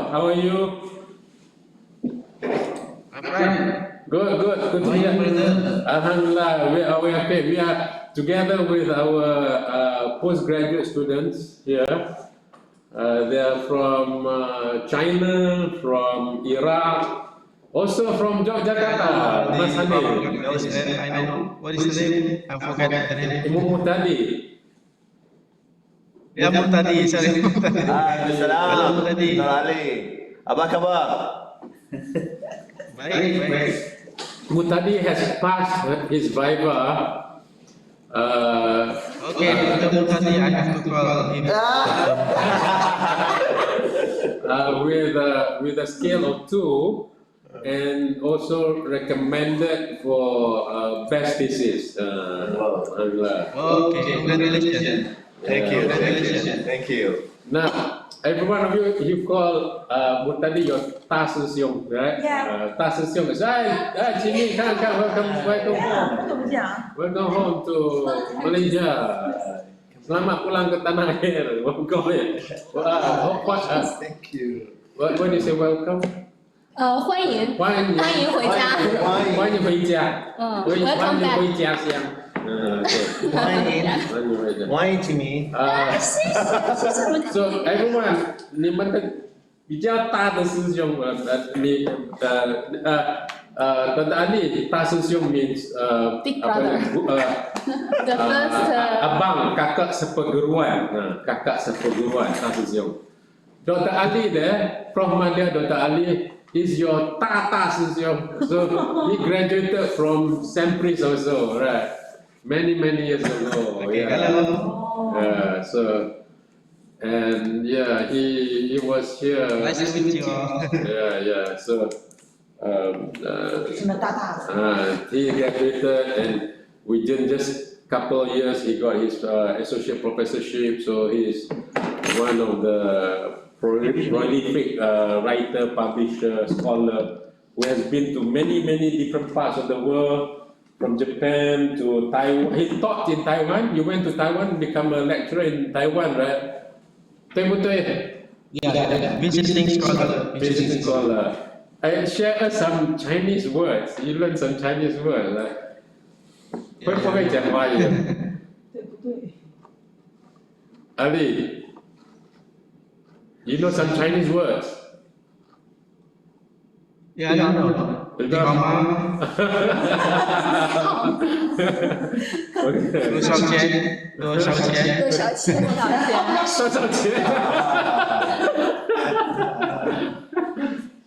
How are you? I'm fine. Good to How are you, hear. brother? Alhamdulillah, we are okay. We are together with our postgraduate students here. They are from China, from Iraq, also from Yogyakarta. Mas Hanif, I know. What is the name? I forgot the name. Imam Muhtadi. Ya, Murtadi. Sorry, Murtadi. Halo, Salam, Murtadi. Dr. Ali. Apa kabar? Baik. Muhtadi has passed his Viva. Okay, Dr. Murtadi, I have to call him Dr. Murtadi. With a scale of 2 and also recommended for best thesis. Okay, congratulations. Thank you. Congratulations. Thank you. Now, every one of you call Murtadi your Ta Sesiong, right? Yeah. Ta Sesiong is, Jimmy, come, welcome home. 怎么讲？ Welcome home to Malaysia. Selamat pulang ke tanah air. Welcome it. Thank you. What do you say? Welcome. 欢迎欢迎回家。欢迎回家。欢迎 welcome back。回家乡。对。欢迎回家。欢迎 Jimmy。So everyone， 你们的比较大的师兄Dr. Ali, 大师兄 means Big brother. The first abang, kakak seperguruan, kakak seperguruan, 大师兄. Dr. Ali there, Prof. Madia Dr. Ali is your ta师兄. So he graduated from Sempris also, right? Many years ago. Okay, yeah. hello. So and yeah, he was here. Nice to meet you all. Yeah. So 什么大大的？ he graduated and within just couple of years he got his associate professorship. So he's one of the prolific writer, publisher, scholar who has been to many different parts of the world, from Japan to Taiwan. He taught in Taiwan. You went to Taiwan, become a lecturer in Taiwan, right? Betul. Yeah, visiting scholar. Visiting scholar. And share us some Chinese words. You learn some Chinese words, right? 会不会讲华语？对不对？ Ali, you know some Chinese words? Yeah, I know. You Di know? mama, Okay. 多少钱？多少钱？多少钱？多少钱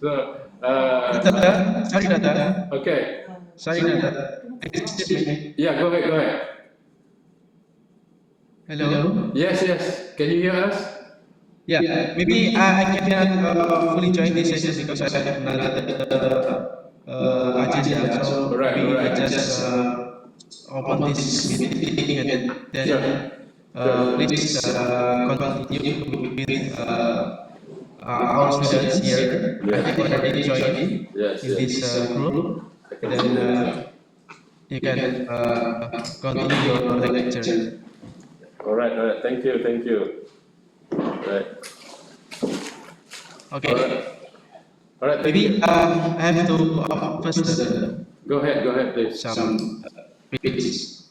？So, Sorry, Dada. okay. Sorry, Dada. Excuse me. Yeah, go ahead. Hello. Yes. Can you hear us? Yeah, maybe I cannot fully join this session because I have another agenda. So Right, maybe right. I just open this meeting and then please continue with our students here. I think already joined Yes. in this group. Then you can continue your lecture. All right. Thank you. Right. Okay. All right. Thank Maybe you. I have to first Go ahead, please. some pages.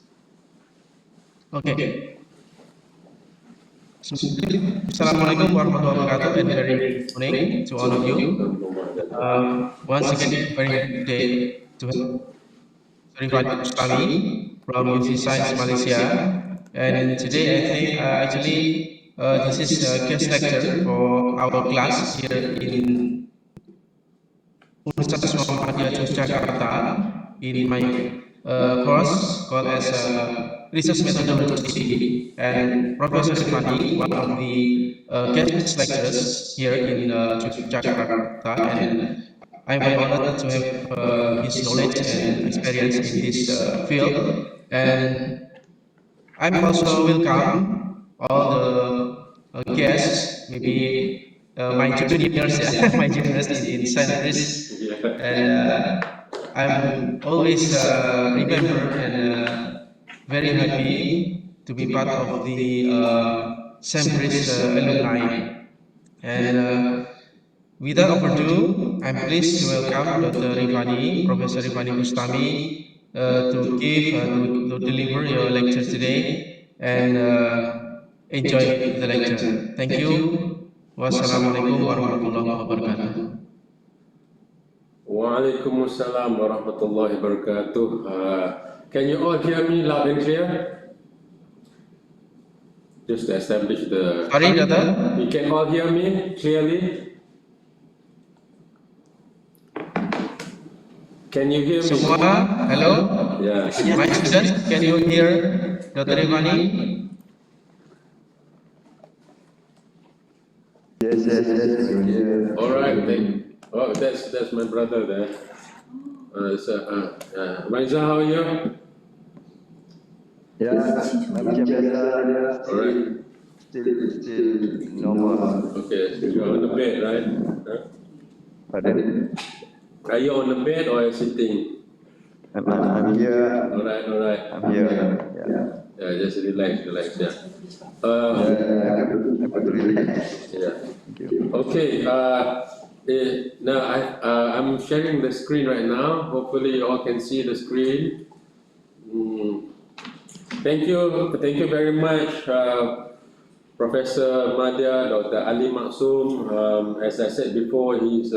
Okay. Assalamualaikum warahmatullahi wabarakatuh and very good morning to all of you. Once again, very good day to everybody from UC Science Malaysia. And today I think actually this is a guest lecture for our class here in Universitas Muhammadiyah Yogyakarta in my course called as Research Methodology, and Professor Stefani, one of the guest lecturers here in Yogyakarta, and I'm very honored to have his knowledge and experience in this field. And I'm also welcome all the guests, maybe my juniors, my juniors in Science, and I'm always remember and very happy to be part of the 'Sempris alumni. And Without ado, I'm pleased to welcome Dr. Rifani, Professor Rifani Bustami, to deliver your lecture today and enjoy the lecture. Thank you. Wassalamualaikum warahmatullahi wabarakatuh. Waalaikumsalam warahmatullahi wabarakatuh. Can you all hear me loud and clear? Just to establish the. Sorry, Dr. You can all hear me clearly? Can you hear me? Semua, hello? Yeah. My students, can you hear Dr. Rifani? Yes. All right. Oh, that's my brother there. Raisa, how are you? Yeah, macam biasa dia. All right. Still normal. Okay, so you're on the bed, right? Huh? Pardon? Are you on the bed or are you sitting? I'm here. All right. I'm here. Yeah, just relax, yeah. I put relax. Yeah. Thank you. Okay, now I'm sharing the screen right now. Hopefully you all can see the screen. Thank you very much, Professor Madya, Dr. Ali Maksum. As I said before, he's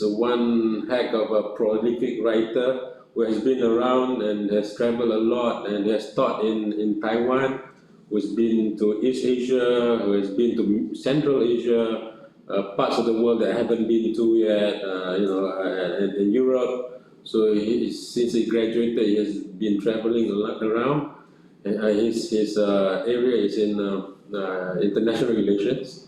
one heck of a prolific writer who has been around and has traveled a lot and has taught in Taiwan, who's been to East Asia, who has been to Central Asia, parts of the world that I haven't been to yet, and in Europe. So since he graduated, he has been traveling a lot around. His area is in international relations.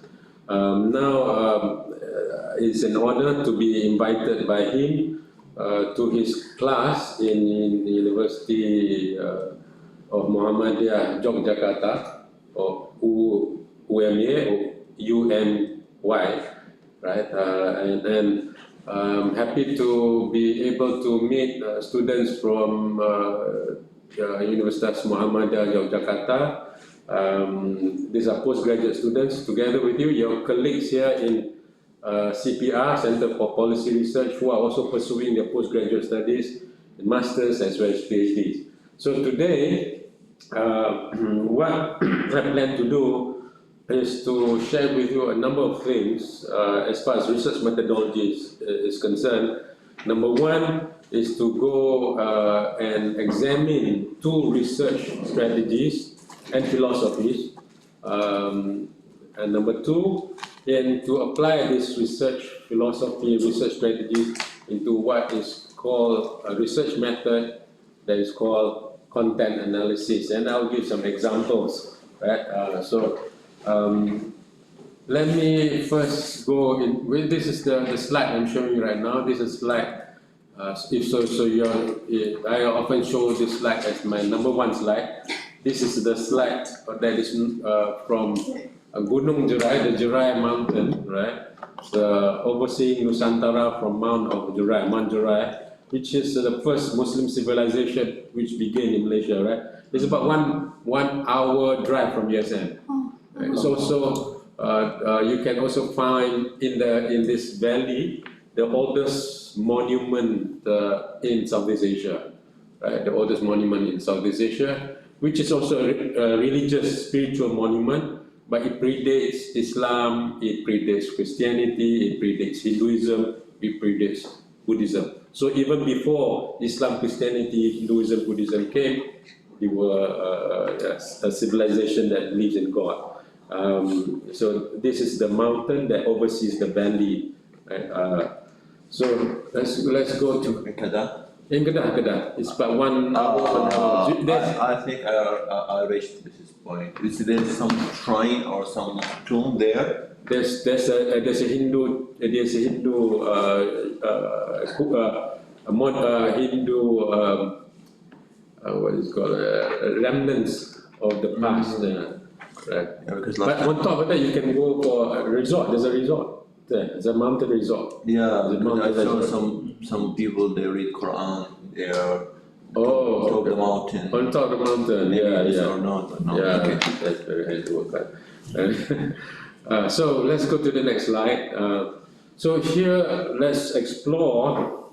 It's an honor to be invited by him to his class in the University of Muhammadiyah Yogyakarta, or UMY, or UMY, right? And I'm happy to be able to meet students from Universitas Muhammadiyah Yogyakarta. These are postgraduate students together with you, your colleagues here in CPR, Center for Policy Research, who are also pursuing their postgraduate studies, masters as well as PhDs. So today, what I plan to do is to share with you a number of things as far as research methodologies is concerned. Number one is to go and examine two research strategies and philosophies. And number two, and to apply this research philosophy, research strategies into what is called a research method that is called content analysis. And I'll give some examples. Right? Let me first go in. Well, this is the slide I'm showing you right now. This is slide. I often show this slide as my number one slide. This is the slide that is from Gunung Jerai, the Jerai mountain, right? The overseeing Nusantara from Mount Jerai, which is the first Muslim civilization which began in Malaysia, right? It's about one hour drive from USM. Right? You can also find in this valley the oldest monument in Southeast Asia, right? The oldest monument in Southeast Asia, which is also a religious, spiritual monument, but it predates Islam, it predates Christianity, it predates Hinduism, it predates Buddhism. So even before Islam, Christianity, Hinduism, Buddhism came, they were a civilization that believes in God. So this is the mountain that oversees the valley. Right? So let's go to Kedah. in Kedah. It's about 1 hour. I think I reached this point. Is there some shrine or some tomb there? There's a Hindu what is it called remnants of the past. Right. Yeah, because But on top of that, you can go for a resort. There's a resort there. There's a mountain resort. Yeah, There's a because I mountain saw resort. some people they read Quran. They are Oh, top of the okay. mountain. On top of the mountain, Maybe yeah, yes yeah. or not, but no. Yeah, Okay. that's very hard to work out. So let's go to the next slide. So here, let's explore.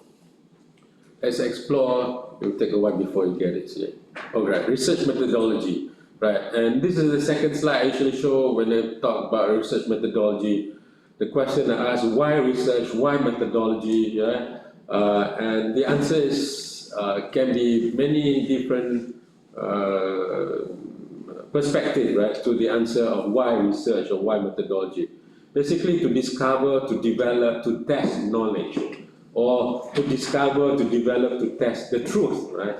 It'll take a while before you get it here. Alright, research methodology. Right, and this is the second slide I usually show when I talk about research methodology. The question I ask, why research, why methodology, yeah? And the answer is, can be many different perspectives, right, to the answer of why research or why methodology. Basically to discover, to develop, to test knowledge, or to discover, to develop, to test the truth, right?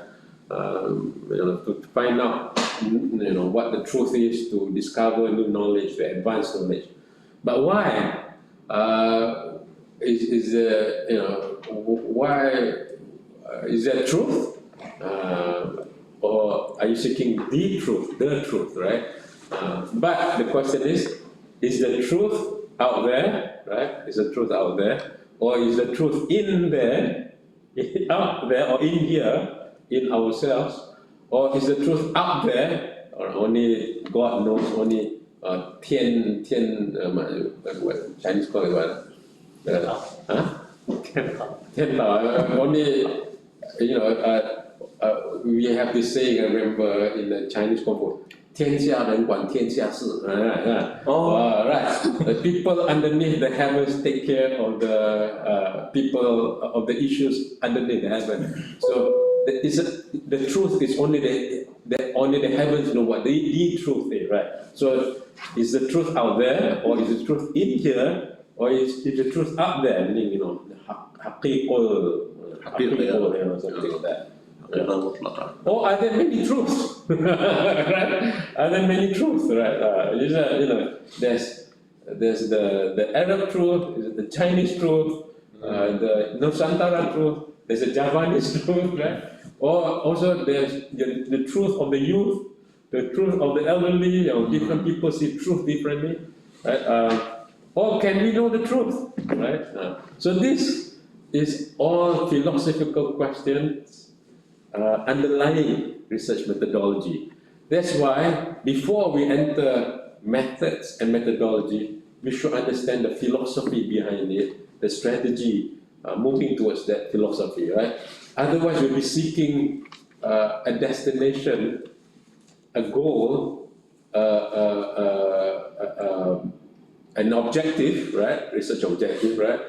To find out, what the truth is, to discover new knowledge, to advance knowledge. But why? Why is that truth? Or are you seeking the truth, right? But the question is the truth out there, right? Is the truth out there? Or is the truth in there, out there, or in here, in ourselves? Or is the truth out there, or only God knows, only what Chinese call it what? Only, we have this saying, I remember, in the Chinese Kung Fu, 天下人管天下事. Right. The people underneath the heavens take care of the people of the issues underneath the heaven. So the truth is only the heavens know what the truth is, right? So is the truth out there, or is the truth in here, or is the truth up there? Meaning, the haqiqah, something like that. Or are there many truths? Right? Are there many truths? Right? There's the Arab truth, the Chinese truth, the Nusantara truth. There's a Javanese truth, right? Or also there's the truth of the youth, the truth of the elderly. Different people see truth differently, right? Or can we know the truth, right? So this is all philosophical questions underlying research methodology. That's why before we enter methods and methodology, we should understand the philosophy behind it, the strategy moving towards that philosophy, right? Otherwise, we'll be seeking a destination, a goal, an objective, right? Research objective, right?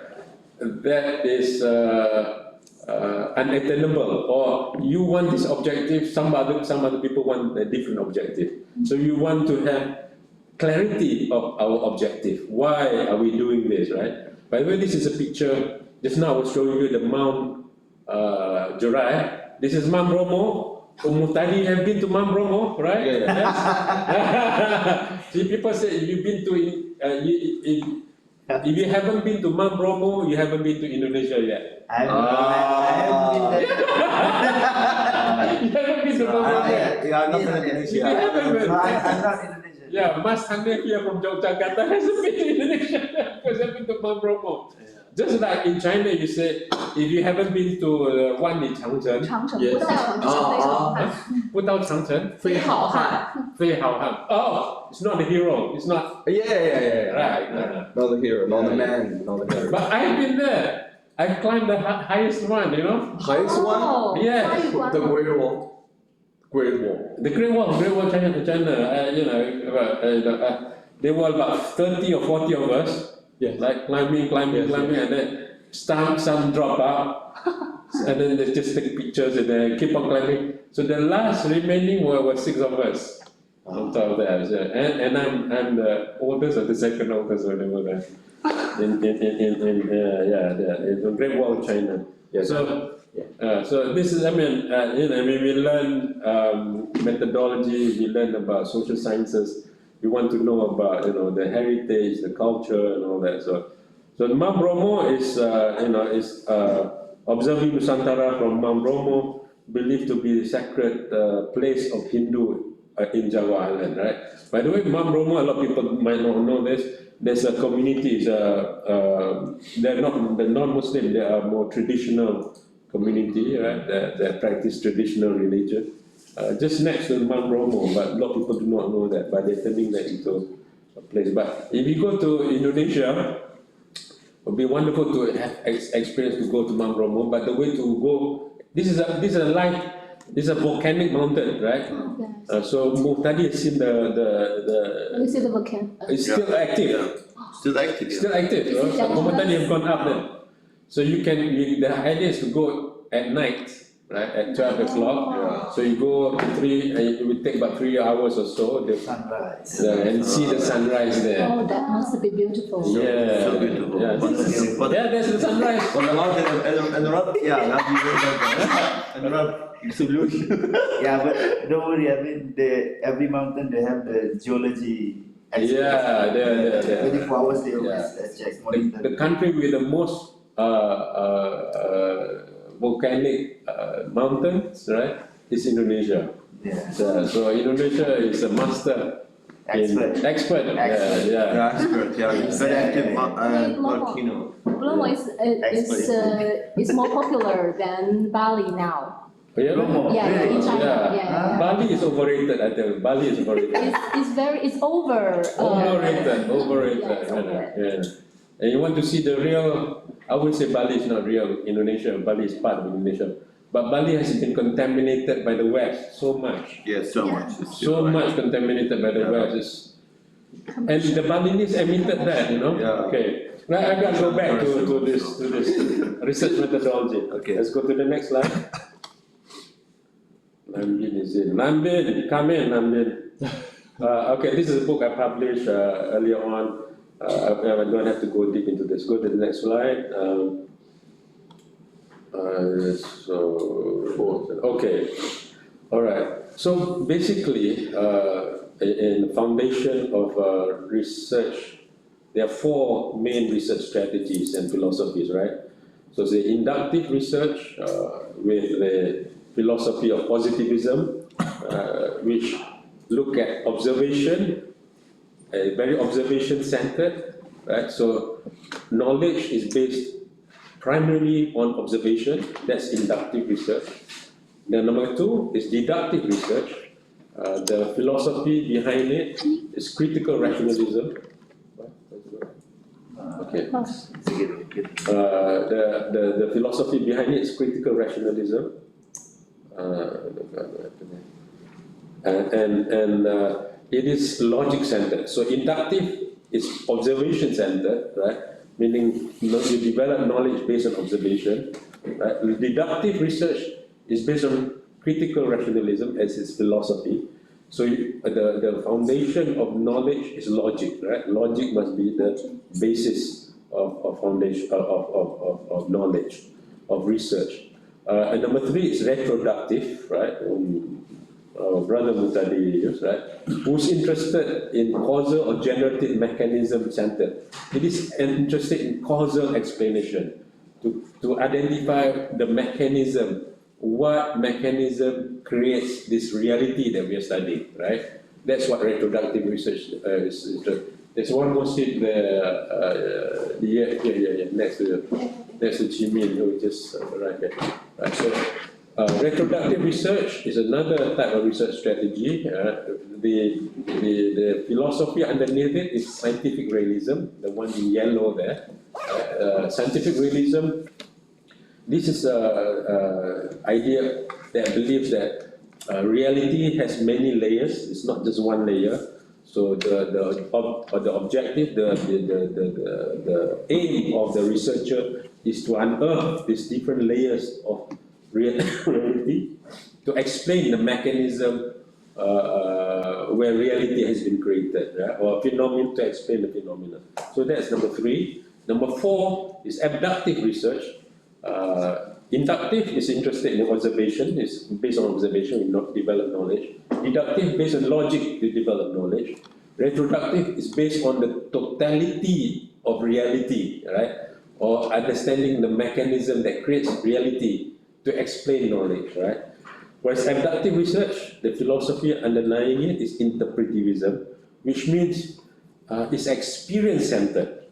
That is unattainable, or you want this objective, some other people want a different objective. So you want to have clarity of our objective. Why are we doing this, right? By the way, this is a picture. Just now I was showing you the Mount Jorai. This is Mount Bromo. Mutadi have been to Mount Bromo, right? Yeah. See, people say you've been to. If you haven't been to Mount Bromo, you haven't been to Indonesia yet. I have been there. You haven't been to Mount Bromo yet. You are not in Indonesia. You haven't been. No, I'm not Indonesian. Yeah, Mas Hanif here from Yogyakarta hasn't been to Indonesia because I've been to Mount Bromo. Just like in China, you say, if you haven't been to Wan Li Changcheng, 长城 yes. 不到长城非好汉，不到长城，非好汉。非好汉. Oh, it's not the hero. It's not. Yeah. Right. Not the hero, not the man, not the hero. But I've been there. I climbed the highest one, Highest one? Yeah. 花玉关 The 吗 Great Wall. Great Wall. The Great Wall, China. There were about 30 or 40 of us. Yes. Like climbing, and then some drop out, and then they just take pictures and then keep on climbing. So the last remaining were 6 of us on top of that. So, and I'm the oldest or the second oldest, whatever that. In the Great Wall of China. Yes. So this is, we learn methodology, we learn about social sciences. We want to know about, the heritage, the culture, and all that. So Mount Bromo is, observing Nusantara from Mount Bromo, believed to be the sacred place of Hindu in Java Island, right? By the way, Mount Bromo, a lot of people might not know this. There's a community. They're not the non-Muslim. They are more traditional community, right? That practice traditional religion. Just next to Mount Bromo, but a lot of people do not know that, but they're turning that into place. But if you go to Indonesia, it would be wonderful to have experience to go to Mount Bromo. But the way to go, this is a volcanic mountain, right? Yes. So Muhtadi has seen You see the volcano. it's still active. Still active. Still active, Is it so Muhtadi have dangerous? gone up then. So the idea is to go at night, right, at 12 o'clock. Yeah. So you go up to 3, and it will take about 3 hours or so, Sunrise. and see the sunrise there. Oh, that must be beautiful. Yeah, So beautiful. yeah, But that's the sunrise. Yeah, but don't worry, I mean, every mountain they have the geology experts. Yeah, yeah. 24 hours they always check, monitor. The country with the most volcanic mountains, right, is Indonesia. Yeah. So Indonesia is a master Expert. expert. Expert. Yeah. Expert, yeah, very active volcano. Bromo is more popular than Bali now. Yeah. Bromo. Yeah, in China. Yeah. Yeah. Bali is overrated, I tell you. Bali is overrated. It's over. Overrated. Yeah, it's overrated. Yeah. And you want to see the real, I would say Bali is not real Indonesia. Bali is part of Indonesia. But Bali has been contaminated by the West so much. Yes, so Yeah. much. It's So right. much contaminated by the Yeah. West. And the Balinese admitted that, Yeah. Okay. Now I gotta go back to this research methodology. Okay. Let's go to the next slide. Lambin is in. Lambin, come in, Lambin. Okay, this is a book I published earlier on. I don't have to go deep into this. Go to the next slide. Okay, all right. So basically, in the foundation of research, there are 4 main research strategies and philosophies, right? So it's the inductive research with the philosophy of positivism, which look at observation, very observation-centered, right? So knowledge is based primarily on observation, that's inductive research. Then number 2 is deductive research. The philosophy behind it is critical rationalism. Okay. The philosophy behind it is critical rationalism. And it is logic-centered. So inductive is observation-centered, right? Meaning you develop knowledge based on observation. Right? Deductive research is based on critical rationalism as its philosophy. So the foundation of knowledge is logic, right? Logic must be the basis of foundation of knowledge, of research. And number 3 is retroductive, right? Our brother Muhtadi, right? Who's interested in causal or generative mechanism centered. It is interested in causal explanation to identify the mechanism, what mechanism creates this reality that we are studying, right? That's what retroductive research is. There's one more seat there, next to Jimin, who just arrived here. Right, so retroductive research is another type of research strategy. The philosophy underneath it is scientific realism, the one in yellow there. Scientific realism, this is an idea that believes that reality has many layers, it's not just one layer. So the objective, the aim of the researcher is to unearth these different layers of reality to explain the mechanism where reality has been created, right? Or phenomenon, to explain the phenomena. So that's number 3. Number 4 is abductive research. Inductive is interested in observation, is based on observation, we not develop knowledge. Deductive based on logic, we develop knowledge. Retroductive is based on the totality of reality, right? Or understanding the mechanism that creates reality to explain knowledge, right? Whereas abductive research, the philosophy underlying it is interpretivism, which means it's experience-centered.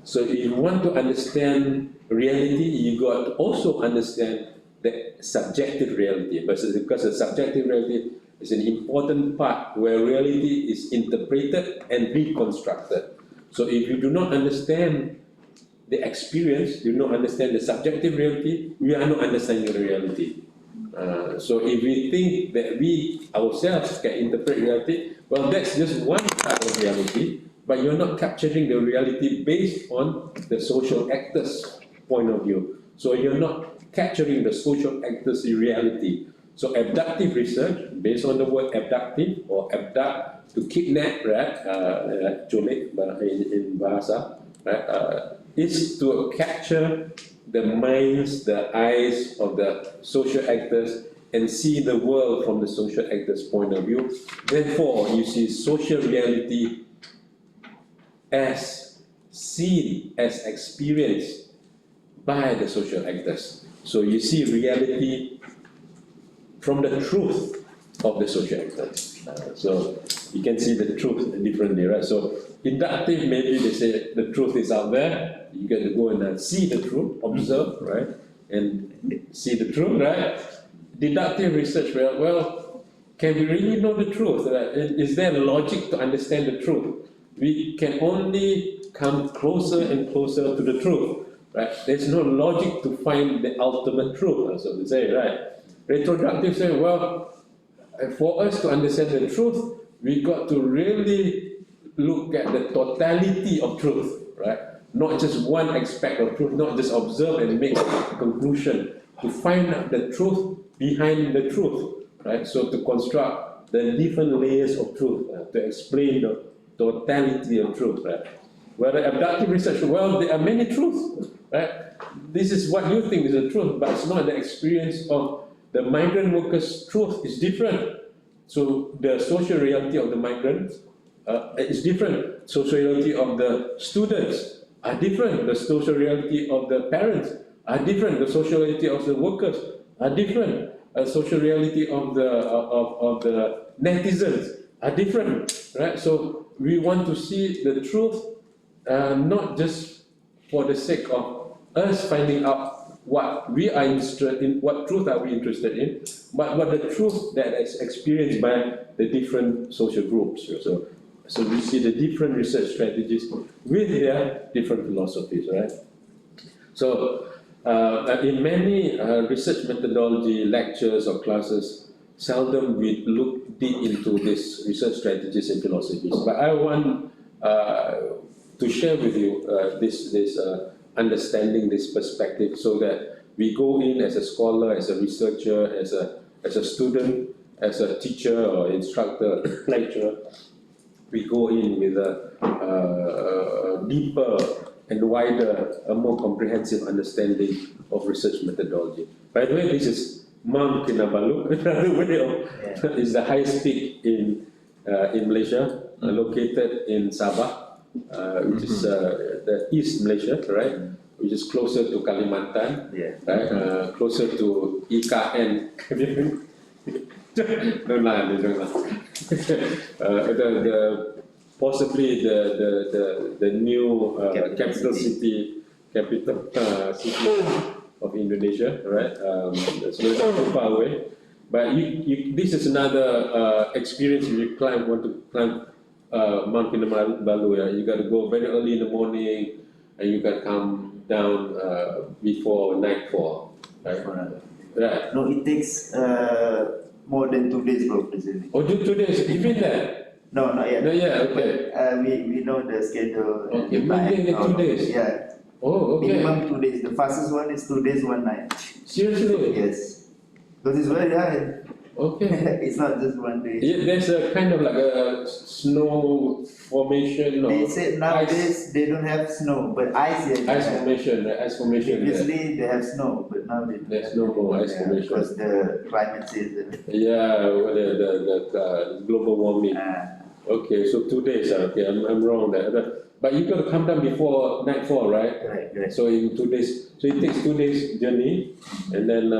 So if you want to understand reality, you got to also understand the subjective reality, because the subjective reality is an important part where reality is interpreted and reconstructed. So if you do not understand the experience, you do not understand the subjective reality, we are not understanding the reality. So if we think that we ourselves can interpret reality, well, that's just one part of reality, but you're not capturing the reality based on the social actors' point of view. So you're not capturing the social actors' reality. So abductive research, based on the word abductive or abduct, to kidnap, right, culik in bahasa, right, is to capture the minds, the eyes of the social actors and see the world from the social actors' point of view. Therefore, you see social reality as seen, as experienced by the social actors. So you see reality from the truth of the social actors. So you can see the truth differently, right? So inductive, maybe they say the truth is out there. You got to go and see the truth, observe, right, and see the truth, right? Deductive research, well, can we really know the truth? Right? Is there logic to understand the truth? We can only come closer and closer to the truth, right? There's no logic to find the ultimate truth, so to say, right? Retroductive say, well, for us to understand the truth, we got to really look at the totality of truth, right? Not just one aspect of truth, not just observe and make a conclusion, to find out the truth behind the truth, right? So to construct the different layers of truth, to explain the totality of truth, right? Whether abductive research, well, there are many truths, right? This is what you think is the truth, but it's not the experience of the migrant workers' truth is different. So the social reality of the migrants is different. Social reality of the students are different. The social reality of the parents are different. The social reality of the workers are different. Social reality of the netizens are different, right? So we want to see the truth, not just for the sake of us finding out what we are interested in, what truth are we interested in, but what the truth that is experienced by the different social groups. So we see the different research strategies with their different philosophies, right? So in many research methodology lectures or classes, seldom we look deep into these research strategies and philosophies. But I want to share with you this understanding, this perspective, so that we go in as a scholar, as a researcher, as a student, as a teacher or instructor, lecturer, we go in with a deeper and wider, a more comprehensive understanding of research methodology. By the way, this is Mount Kinabalu, another way of, is the highest peak in Malaysia, located in Sabah, which is the East Malaysia, right? Which is closer to Kalimantan, right? Closer to IKN. Don't lie, don't lie. Possibly the new capital city of Indonesia, right? So it's not too far away. But this is another experience if you want to climb Mount Kinabalu. You got to go very early in the morning, and you got to come down before nightfall, right? Right. No, it takes more than 2 days, Professor. Oh, 2 days. You been there? No, not yet. No, yeah, okay. We know the schedule. Okay, and maybe in time. 2 days. Yeah. Oh, okay. Minimum 2 days. The fastest one is 2 days, 1 night. Seriously? Yes. Because it's very hard. Okay. It's not just 1 day. Yeah, there's a kind of like a snow formation or They say nowadays they don't have snow, but ice here. ice formation, right? Ice formation. There. Previously they have snow, but now they don't. There's no more ice formation. Because the climate change. Yeah, well, the global warming. Okay, so 2 days. Okay, I'm wrong there. But you got to come down before nightfall, right? Right. So in 2 days, so it takes 2 days journey, and then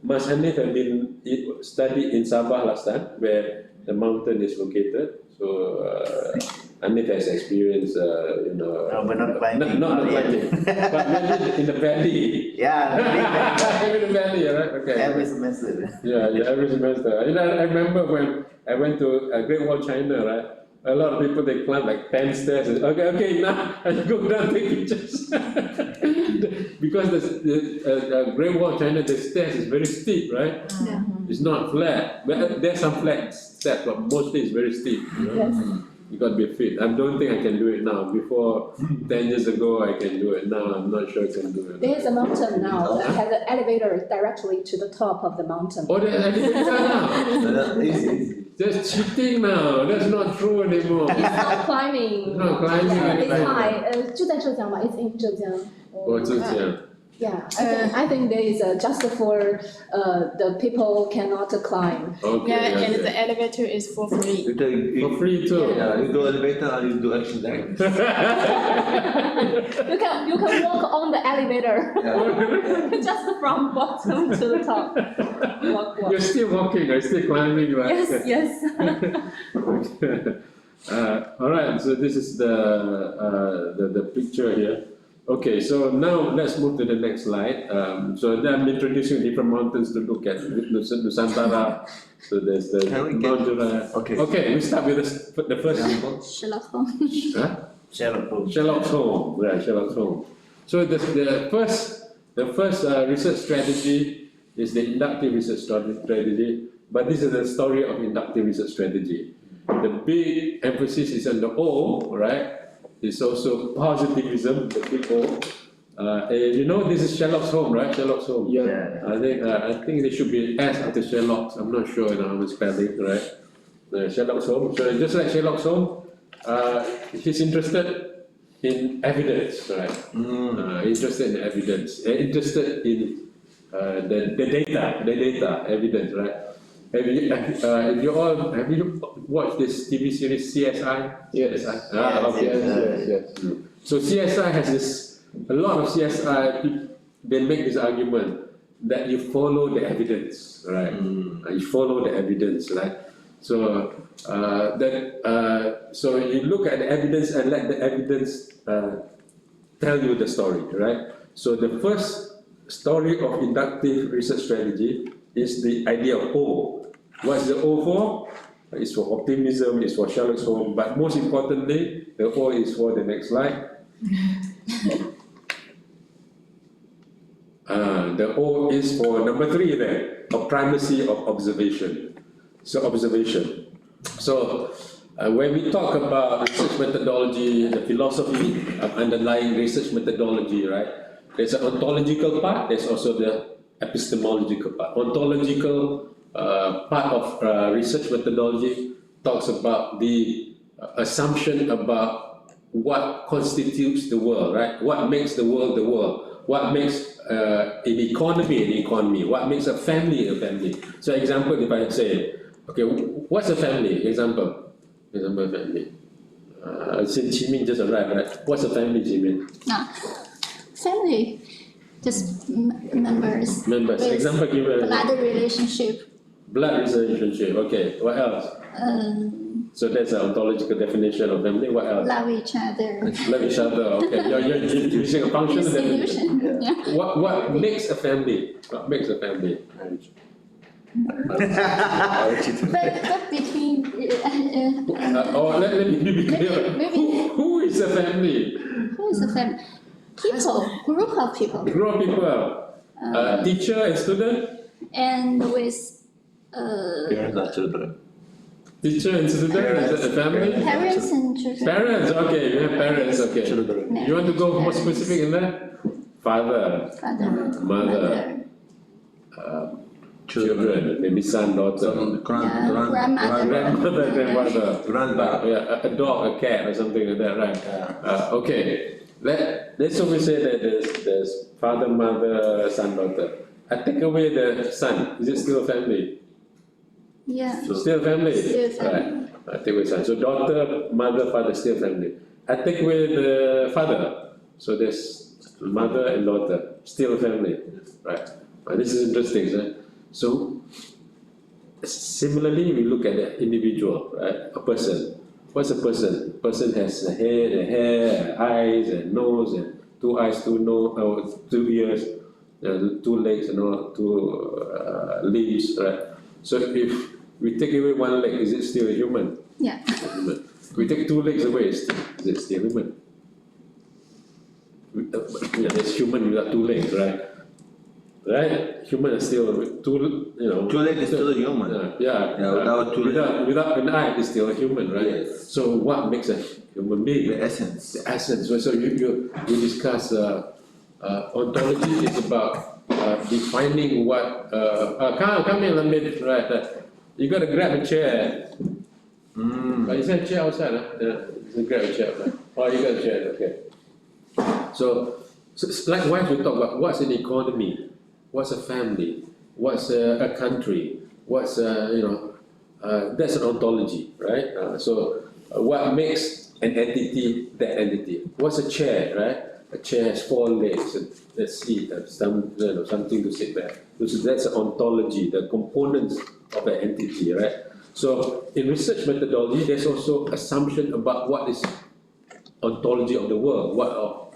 Mas Hanif have been studied in Sabah last time, where the mountain is located. So Anif has experience, No, but not climbing. Not yet. climbing, but maybe in the valley. Yeah, Maybe in the valley, right? Okay. every semester. Yeah, every semester. I remember when I went to Great Wall China, right? A lot of people they climb like 10 stairs. Okay, now I go down take pictures. Because the Great Wall China, the stairs is very steep, right? Yeah. It's not flat. But there's some flat steps, but mostly it's very steep. Yes. You got to be fit. I don't think I can do it now. Before 10 years ago, I can do it. Now I'm not sure I can do it. There's a mountain now that has an elevator directly to the top of the mountain. Oh, the elevator now. Easy. That's cheating now. That's not true anymore. It's not climbing. It's not climbing Yeah, it's anymore. high. 就在浙江吧 It's in 浙江. 哦，这样。 Yeah, I think there is just for the people cannot climb. Okay. Yeah, and okay. the elevator is for free. For free too. Yeah, you do elevator or you do action direct. You can walk on the elevator Yeah. just from bottom to the top. Walk. You're still walking, you're still climbing, right? Yes. All right. So this is the picture here. Okay, so now let's move to the next slide. So then I'm introducing different mountains to look at. Nusantara. So there's the Can we get- Mount Jura. Okay. Okay, we start with the first symbol. Sherlock Holmes. Huh? Sherlock Holmes. Sherlock Holmes, right? Sherlock Holmes. So the first research strategy is the inductive research strategy. But this is the story of inductive research strategy. The big emphasis is on the O, right? It's also positivism, the big O. This is Sherlock Holmes, right? Sherlock Holmes. Yeah. I think there should be S after Sherlock. I'm not sure how to spell it, right? Sherlock Holmes. So just like Sherlock Holmes, he's interested in evidence, right? Interested in evidence. Interested in the data, evidence, right? Have you watched this TV series CSI? Yes. Okay. So CSI has a lot of CSI, they make this argument that you follow the evidence, right? You follow the evidence, right? So so you look at the evidence and let the evidence tell you the story, right? So the first story of inductive research strategy is the idea of O. What's the O for? It's for optimism, it's for Sherlock Holmes, but most importantly, the O is for the next slide. The O is for number 3 there, a primacy of observation. So observation. So when we talk about research methodology, the philosophy of underlying research methodology, right? There's an ontological part, there's also the epistemological part. Ontological part of research methodology talks about the assumption about what constitutes the world, right? What makes the world the world? What makes an economy? What makes a family a family? So example, if I say, okay, what's a family? Example family. Since Jimin just arrived, right? What's a family, Jimin? Family, just members. Members. with Example, give a blood relationship. blood relationship. Okay, what else? So that's an ontological definition of family. What else? Love each other. Love each other. Okay, you're using a functional definition. Distribution. Yeah. What makes a family? What makes a family? But between Let me be clear. maybe- Who is a family? who is the family? People, group of people, Group of people. Teacher and student. and with Parents and children. Teacher and student. Is that a family? parents and children. Parents. Okay, we have parents. Okay. Children. You want to go more specific in that? Father, Father, mother, children, maybe son, daughter. Grandmother, grandmother. Grandpa. Yeah, a dog, a cat, or something like that, right? Okay. Let's always say that there's father, mother, son, daughter. I take away the son. Is it still a family? yeah. Still family. Still family. Right. I take away son. So daughter, mother, father, still family. I take away the father. So there's mother and daughter, still family. Right. This is interesting, sir. So similarly, we look at the individual, right? A person. What's a person? Person has a head, a hair, eyes, and nose, and two eyes, two nose, 2 ears, 2 legs, and all, 2 limbs, right? So if we take away 1 leg, is it still a human? Yeah. Human. We take 2 legs away, is it still human? Yeah, there's human without 2 legs, right? Right? Human is still 2, 2 legs is still a human. Yeah. Yeah, without 2 legs. Without an eye, it's still a human, right? Yes. So what makes a human being? The essence. The essence. So you discuss ontology is about defining what. Come in a minute, right? You got to grab a chair. Is there a chair outside? You grab a chair. Right? Oh, you got a chair. Okay. So likewise, we talk about what's an economy, what's a family, what's a country, what's that's an ontology, right? What makes an entity that entity? What's a chair, right? A chair has 4 legs and a seat and something to sit there. So that's an ontology, the components of an entity, right? So in research methodology, there's also assumption about what is ontology of the world,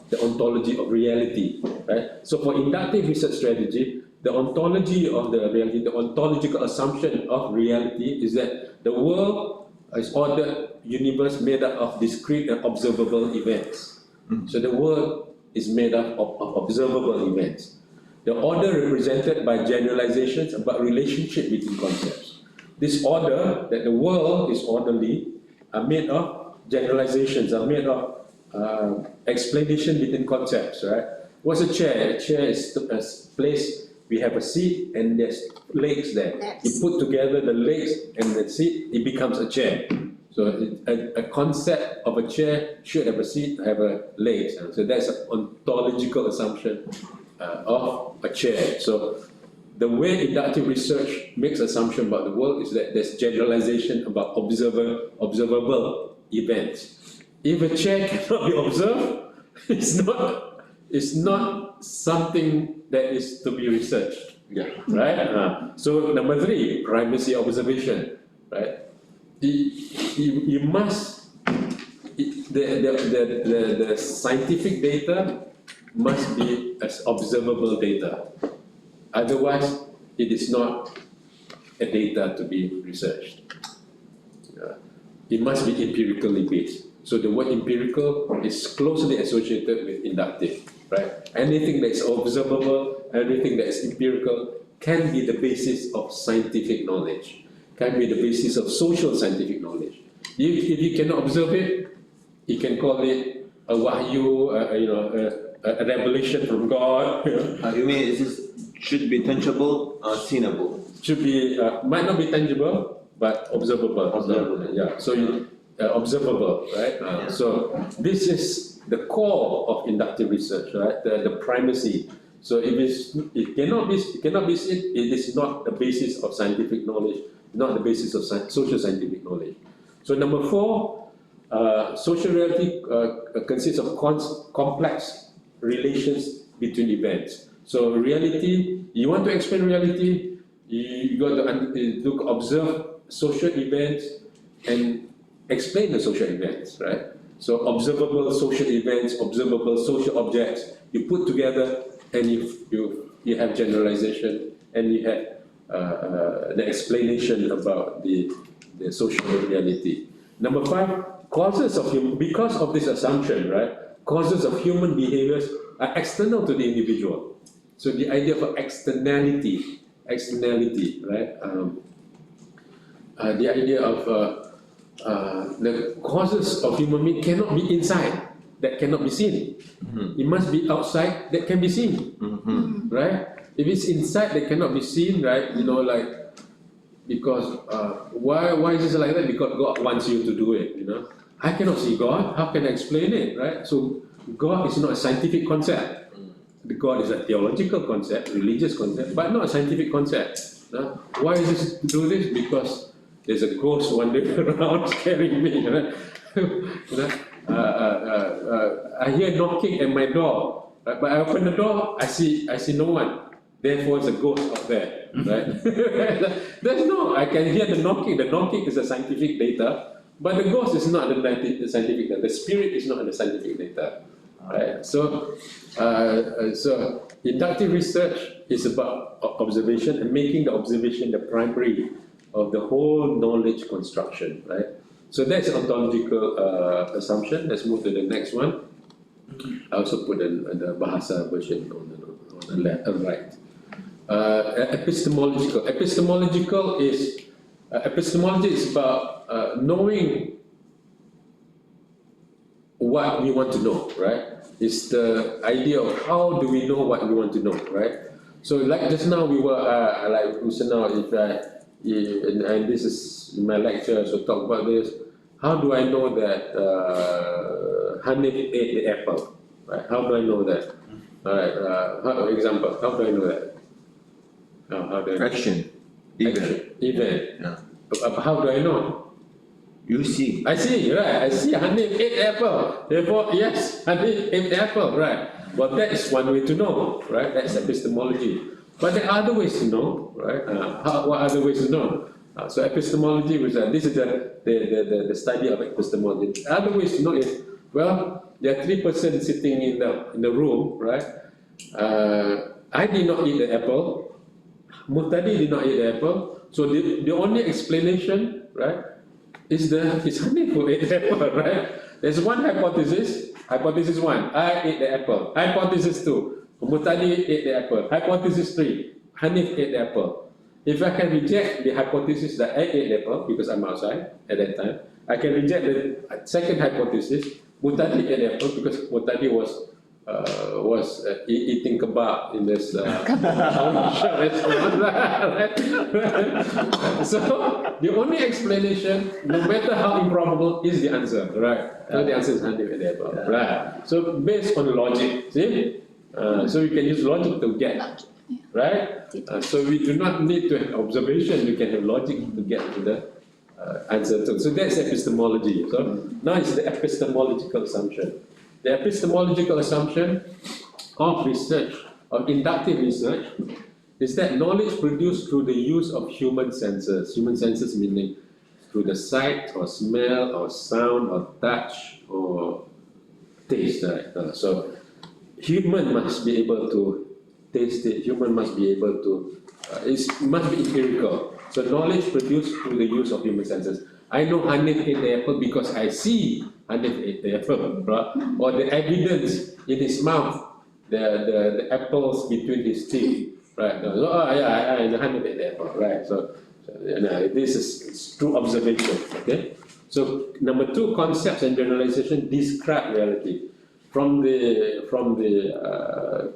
the ontology of reality, right? So for inductive research strategy, the ontology of the reality, the ontological assumption of reality is that the world is ordered universe made up of discrete and observable events. So the world is made up of observable events. The order represented by generalizations about relationship between concepts. This order, that the world is orderly, are made of generalizations, are made of explanation between concepts, right? What's a chair? A chair is a place, we have a seat and there's legs there. Legs. You put together the legs and the seat, it becomes a chair. So a concept of a chair should have a seat, have a legs. So that's an ontological assumption of a chair. So the way inductive research makes assumption about the world is that there's generalization about observable events. If a chair cannot be observed, it's not something that is to be researched. Yeah. Right? So number 3, primacy observation. Right? You must the scientific data must be as observable data. Otherwise, it is not a data to be researched. It must be empirically based. So the word empirical is closely associated with inductive, right? Anything that is observable, anything that is empirical can be the basis of scientific knowledge, can be the basis of social scientific knowledge. If you cannot observe it, you can call it a wahyu, a revelation from God. You mean should be tangible, seeable? Should be, might not be tangible, but observable. Observable. Yeah. So observable, right? So this is the core of inductive research, right? The primacy. So if it cannot be seen, it is not the basis of scientific knowledge, not the basis of social scientific knowledge. So number 4, social reality consists of complex relations between events. So reality, you want to explain reality, you got to observe social events and explain the social events, right? So observable social events, observable social objects, you put together and you have generalization and you have the explanation about the social reality. Number 5, because of this assumption, right? Causes of human behaviors are external to the individual. So the idea of externality, right? The idea of the causes of human being cannot be inside, that cannot be seen. It must be outside, that can be seen, right? If it's inside, that cannot be seen, right? Because why is it like that? Because God wants you to do it, I cannot see God, how can I explain it, right? So God is not a scientific concept. God is a theological concept, religious concept, but not a scientific concept. Why is this do this? Because there's a ghost wandering around scaring me. I hear knocking at my door, but I open the door, I see no one. Therefore, it's a ghost out there, right? I can hear the knocking. The knocking is a scientific data, but the ghost is not the scientific data. The spirit is not the scientific data, right? So, so inductive research is about observation and making the observation the primary of the whole knowledge construction, right? So that's ontological assumption. Let's move to the next one. I also put the Bahasa version on the left and right. Epistemological. Epistemology is about knowing what we want to know, right? It's the idea of how do we know what we want to know, right? So like just now we were like now and this is in my lecture, so talk about this. How do I know that Hanif ate the apple? Right? How do I know that? All right. Example. How do I know that? How do I know? Action. Event. Event. Yeah. How do I know? You see. I see, right? I see Hanif ate apple. Therefore, yes, Hanif ate apple, right? Well, that is one way to know, right? That's epistemology. But there are other ways to know, right? What other ways to know? So epistemology, which this is the study of epistemology. Other ways to know is, well, there are 3 persons sitting in the room, right? I did not eat the apple. Murtadi did not eat the apple. So the only explanation, right, is Hanif who ate the apple, right? There's one hypothesis. Hypothesis 1, I ate the apple. Hypothesis 2, Murtadi ate the apple. Hypothesis 3, Hanif ate the apple. If I can reject the hypothesis that I ate the apple because I'm outside at that time, I can reject the second hypothesis, Murtadi ate the apple because Murtadi was eating kebab in this restaurant. So the only explanation, no matter how improbable, is the answer, right? So the answer is Hanif ate the apple, right? So based on logic, see? So we can use logic to get, right? So we do not need to have observation, we can have logic to get to the answer. So that's epistemology. So now it's the epistemological assumption. The epistemological assumption of research, of inductive research, is that knowledge produced through the use of human senses. Human senses meaning through the sight or smell or sound or touch or taste, right? So human must be able to taste it, human must be able to, it must be empirical. So knowledge produced through the use of human senses. I know Hanif ate the apple because I see Hanif ate the apple, right? Or the evidence in his mouth, the apples between his teeth, right? So, I know Hanif ate the apple, right? So this is true observation, okay? So number 2, concepts and generalization describe reality. From the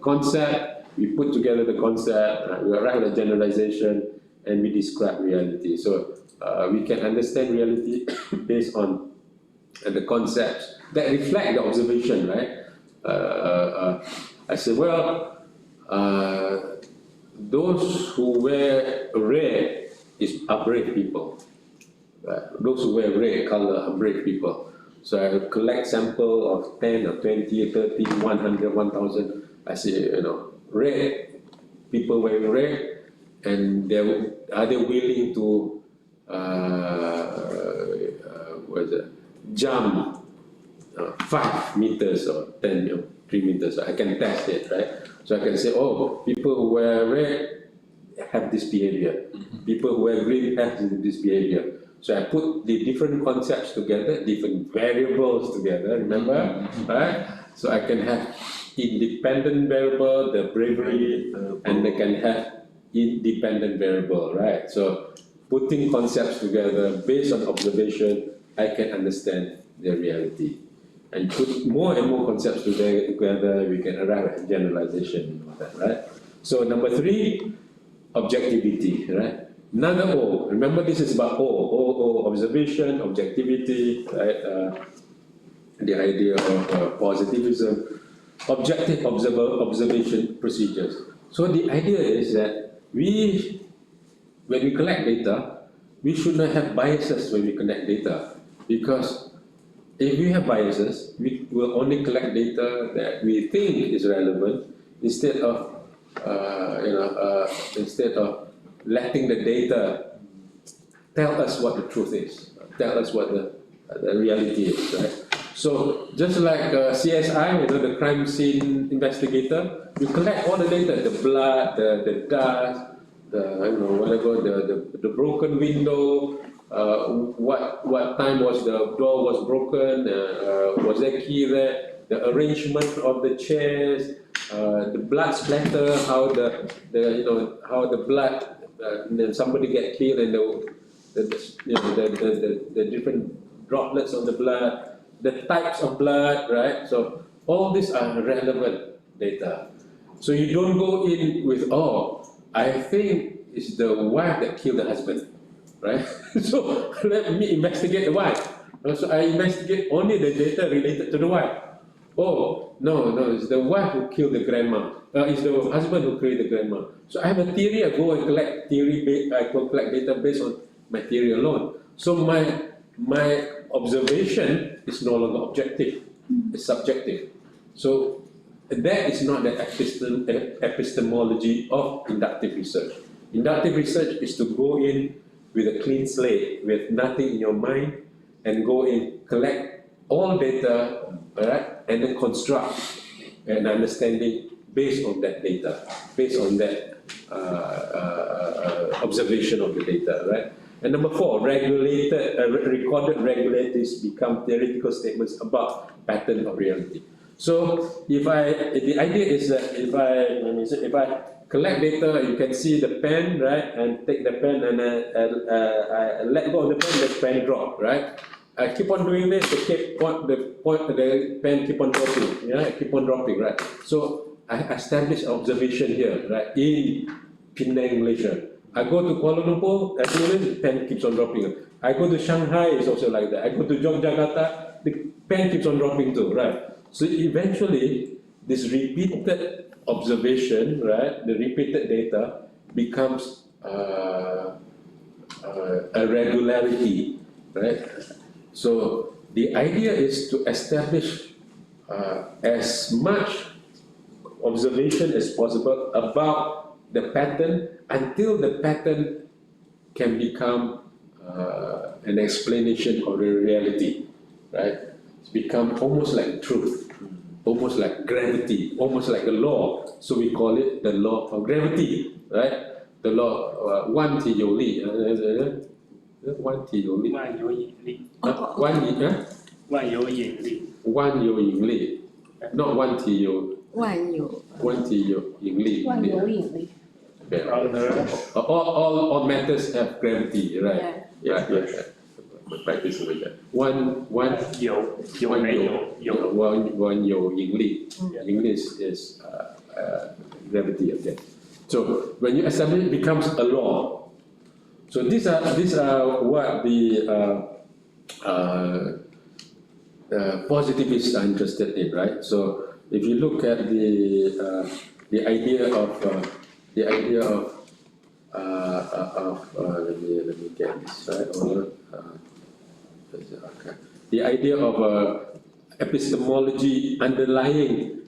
concept, we put together the concept, we arrive at a generalization, and we describe reality. So we can understand reality based on the concepts that reflect the observation, right? I say, well, those who wear red are brave people. Right? Those who wear red color are brave people. So I collect sample of 10 or 20, 30, 100, 1,000. I say, red, people wearing red, and are they willing to jump 5 meters or 3 meters? I can test it, right? So I can say, oh, people who wear red have this behavior. People who wear green have this behavior. So I put the different concepts together, different variables together, remember? Right? So I can have independent variable, the bravery, and I can have independent variable, right? So putting concepts together based on observation, I can understand the reality. And put more and more concepts together, we can arrive at generalization, right? So number 3, objectivity, right? Another O, remember this is about O, observation, objectivity, right? The idea of positivism, objective observation procedures. So the idea is that when we collect data, we should not have biases when we collect data, because if we have biases, we will only collect data that we think is relevant instead of letting the data tell us what the truth is, tell us what the the reality is, right? So just like CSI, the crime scene investigator, you collect all the data, the blood, the dust, whatever, the broken window, what time was the door was broken, was there key there, the arrangement of the chairs, the blood splatter, how how the blood, then somebody get killed and the different droplets of the blood, the types of blood, right? So all these are relevant data. So you don't go in with, oh, I think it's the wife that killed the husband, right? So let me investigate the wife. So I investigate only the data related to the wife. Oh, no, it's the wife who killed the grandma. It's the husband who killed the grandma. So I have a theory, I go and collect data based on my theory alone. So my observation is no longer objective, it's subjective. So that is not the epistemology of inductive research. Inductive research is to go in with a clean slate, with nothing in your mind, and go in, collect all data, right, and then construct an understanding based on that data, based on that observation of the data, right? And number 4, recorded regularities become theoretical statements about pattern of reality. So the idea is that if I collect data, you can see the pen, right, and take the pen and I let go of the pen drop, right? I keep on doing this, the pen keep on dropping, keep on dropping, right? So I establish observation here, right, in Penang, Malaysia. I go to Kuala Lumpur, the pen keeps on dropping. I go to Shanghai, it's also like that. I go to Yogyakarta, the pen keeps on dropping too, right? So eventually, this repeated observation, right, the repeated data becomes a regularity, right? So the idea is to establish as much observation as possible about the pattern until the pattern can become an explanation of the reality, right? It's become almost like truth, almost like gravity, almost like a law. So we call it the law of gravity, right? The law, 万体有力, 万体有力, 万有引力，万有引力, not 万体有引力. 万有引力。 Okay. All matters have gravity, right? Yeah. Practice with that. One 有引力 is gravity, okay. So when you establish, it becomes a law. So these are what the positivists are interested in, right? So if you look at the idea of let me get this right. Okay. The idea of epistemology underlying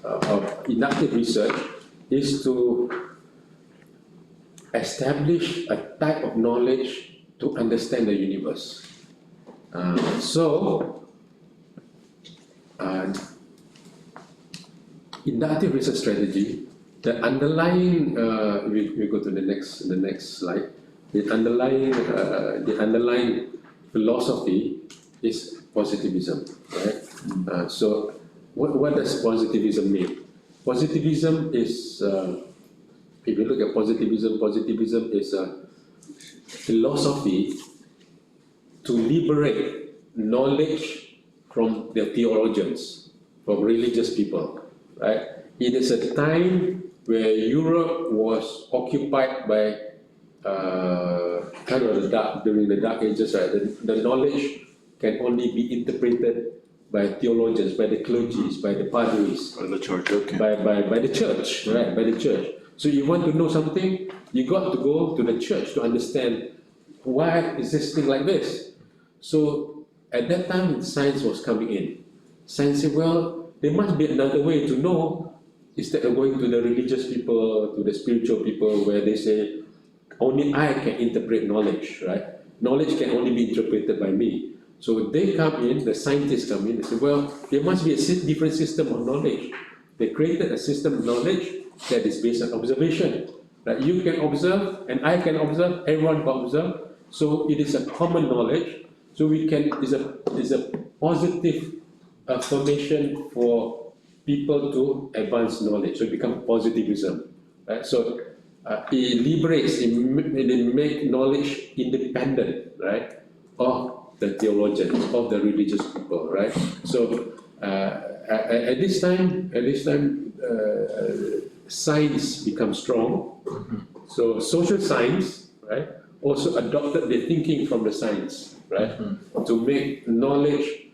of inductive research is to establish a type of knowledge to understand the universe. Inductive research strategy, the underlying, we go to the next slide. The underlying philosophy is positivism, right? So what does positivism mean? Positivism is, if you look at positivism is a philosophy to liberate knowledge from the theologians, from religious people, right? It is a time where Europe was occupied by during the Dark Ages, right? The knowledge can only be interpreted by theologians, by the clergies, by the padres, By the church, okay. by the church, right? By the church. So you want to know something, you got to go to the church to understand why is this thing like this. So at that time, science was coming in. Science said, well, there must be another way to know, instead of going to the religious people, to the spiritual people, where they say, only I can interpret knowledge, right? knowledge can only be interpreted by me. So they come in, the scientists come in, they say, well, there must be a different system of knowledge. They created a system of knowledge that is based on observation. Right? You can observe, and I can observe, everyone can observe. So it is a common knowledge. So we can, is a positive affirmation for people to advance knowledge. So it becomes positivism. Right? So it liberates, it make knowledge independent, right, of the theologians, of the religious people, right? So at this time, science becomes strong. So social science, right, also adopted the thinking from the science, right, to make knowledge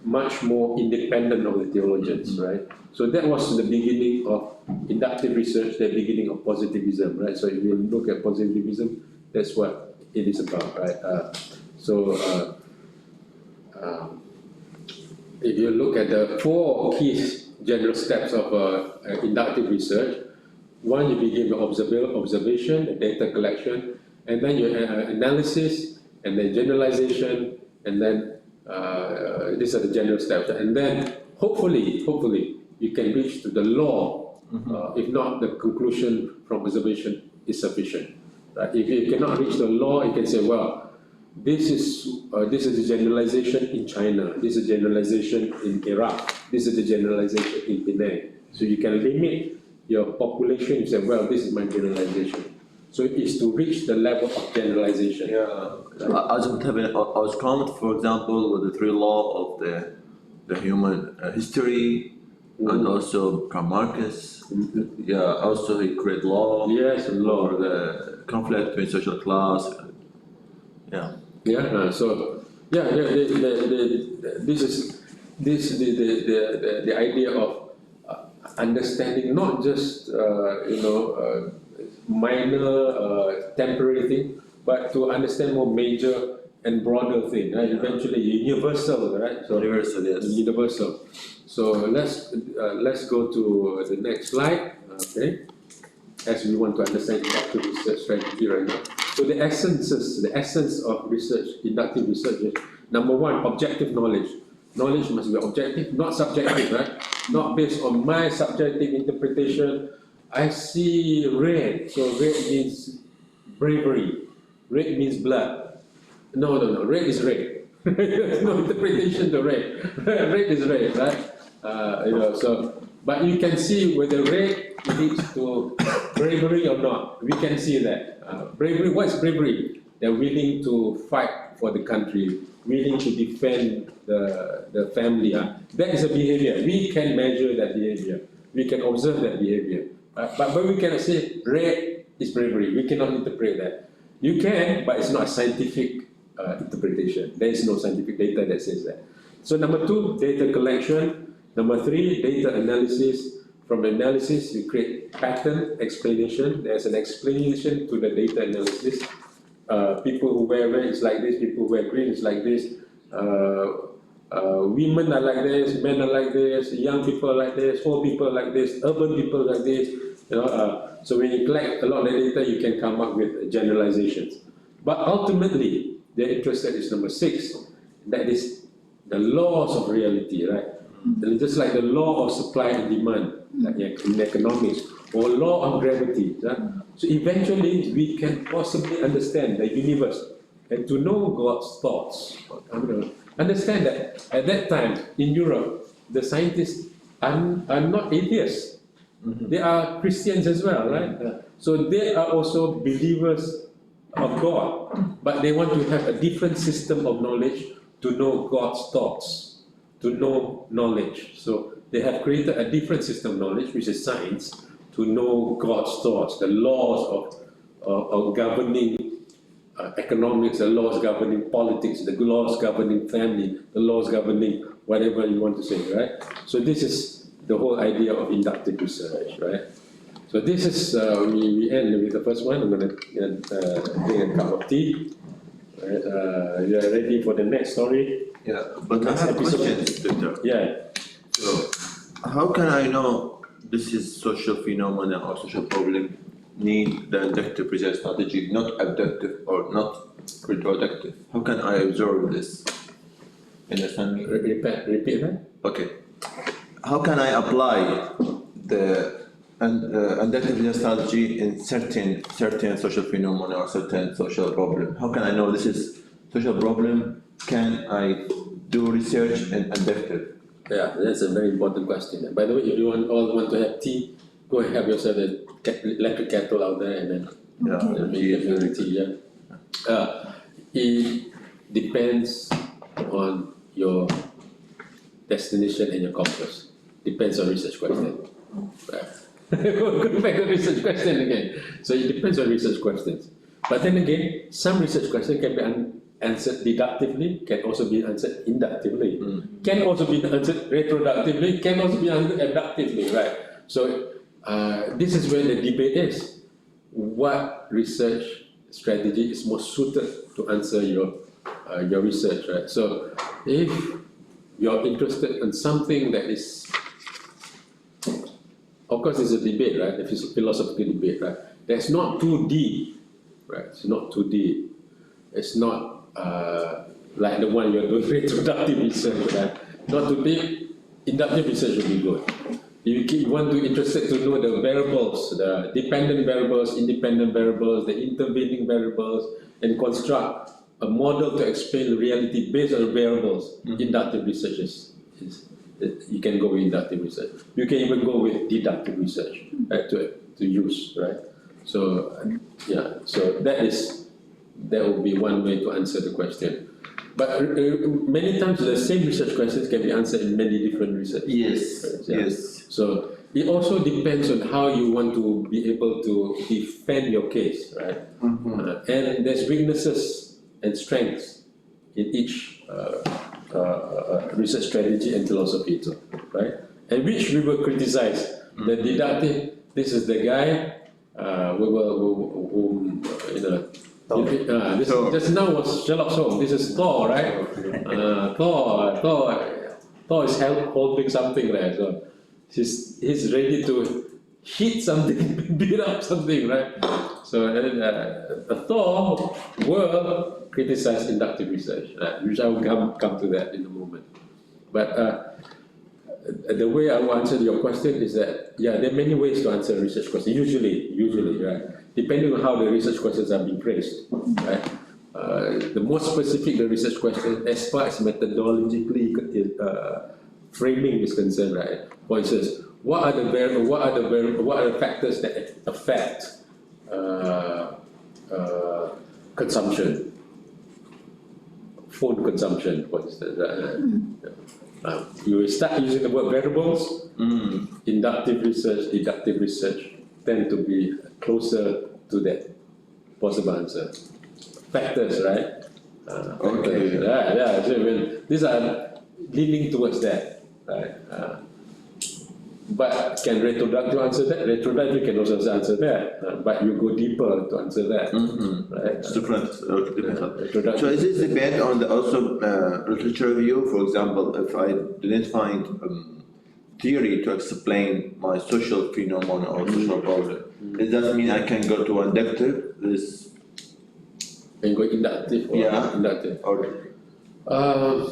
much more independent of the theologians, right? So that was the beginning of inductive research, the beginning of positivism, right? So if you look at positivism, that's what it is about, right? If you look at the 4 key general steps of inductive research, one, you begin with observation, data collection, and then you analysis, and then generalization, and then these are the general steps. And then hopefully, you can reach to the law. If not, the conclusion from observation is sufficient. Right? If you cannot reach the law, you can say, well, this is a generalization in China. This is a generalization in Iraq. This is a generalization in Penang. So you can limit your population. You say, well, this is my generalization. So it is to reach the level of generalization. Yeah, as comment, for example, with the 3 law of the human history, and also Karl Marx. Yeah, also he create law. Yes, law. For the conflict between social class. Yeah. Yeah. This is the idea of understanding not just minor temporary thing, but to understand more major and broader thing, right? Eventually universal, right? So Universal, yes. Universal. So let's go to the next slide, okay? As we want to understand inductive research strategy right now. So the essence of research, inductive research is, number 1, objective knowledge. Knowledge must be objective, not subjective, right? Not based on my subjective interpretation. I see red, so red means bravery. Red means blood. No, red is red. There's no interpretation to red. Red is red, right? But you can see whether red leads to bravery or not. We can see that. Bravery, what's bravery? They're willing to fight for the country, willing to defend the family. That is a behavior. We can measure that behavior. We can observe that behavior. But we cannot say red is bravery. We cannot interpret that. You can, but it's not a scientific interpretation. There is no scientific data that says that. So number 2, data collection. Number 3, data analysis. From the analysis, you create pattern explanation. There's an explanation to the data analysis. People who wear red is like this, people who wear green is like this. Women are like this, men are like this, young people are like this, old people are like this, urban people are like this. So when you collect a lot of data, you can come up with generalizations. But ultimately, they're interested is number 6, that is the laws of reality, right? And just like the law of supply and demand, like in economics, or law of gravity. Right? So eventually, we can possibly understand the universe and to know God's thoughts. Understand that at that time in Europe, the scientists are not atheists. They are Christians as well, right? So they are also believers of God, but they want to have a different system of knowledge to know God's thoughts, to know knowledge. So they have created a different system of knowledge, which is science, to know God's thoughts, the laws of governing economics, the laws governing politics, the laws governing family, the laws governing whatever you want to say, right? So this is the whole idea of inductive research, right? So this is, we end with the first one. I'm going to drink a cup of tea. Right? You are ready for the next story? Yeah, but I have questions, Doctor. Yeah. So, how can I know this is social phenomena or social problem need the inductive research strategy, not abductive or not retroductive? How can I observe this? Understand me? Repeat that. Okay. How can I apply the inductive research strategy in certain social phenomena or certain social problem? How can I know this is social problem? Can I do research in inductive? Yeah, that's a very important question. By the way, if you all want to have tea, go and have yourself an electric kettle out there and then make your tea. Yeah. It depends on your destination and your compass. Depends on research question. Right. Go back to research question again. So it depends on research questions. But then again, some research questions can be answered deductively, can also be answered inductively, can also be answered retroductively, can also be answered abductively, right? So this is where the debate is. What research strategy is most suited to answer your research, right? So if you're interested in something that is, of course, it's a debate, right? It's a philosophical debate, right? That's not too deep, right? It's not too deep. It's not like the one you're doing retroductive research, right? Not too deep. Inductive research will be good. If you want to interested to know the variables, the dependent variables, independent variables, the intervening variables, and construct a model to explain reality based on variables, inductive research you can go with inductive research. You can even go with deductive research, right, to use, right? So so that would be one way to answer the question. But many times the same research questions can be answered in many different research. Yes. So it also depends on how you want to be able to defend your case, right? And there's weaknesses and strengths in each research strategy and philosophy too, right? And which we will criticize. The deductive, this is the guy just now was Sherlock Holmes. This is Thor, right? Thor is holding something there, so he's ready to hit something, beat up something, right? So Thor will criticize inductive research, which I will come to that in a moment. But the way I will answer your question is that there are many ways to answer a research question. Usually, right? Depending on how the research questions are being phrased, right? The more specific the research question, as far as methodologically framing is concerned, right? For instance, what are the factors that affect consumption, food consumption, for instance? You start using the word variables. Inductive research, deductive research tend to be closer to that possible answer. Factors, right? Okay. So these are leaning towards that, right? But can retroductive answer that? Retroductive can also answer that, but you go deeper to answer that, right? It's different. So is this depend on the also literature review? For example, if I didn't find theory to explain my social phenomenon or social problem, it doesn't mean I can go to inductive. This and go inductive or inductive. Or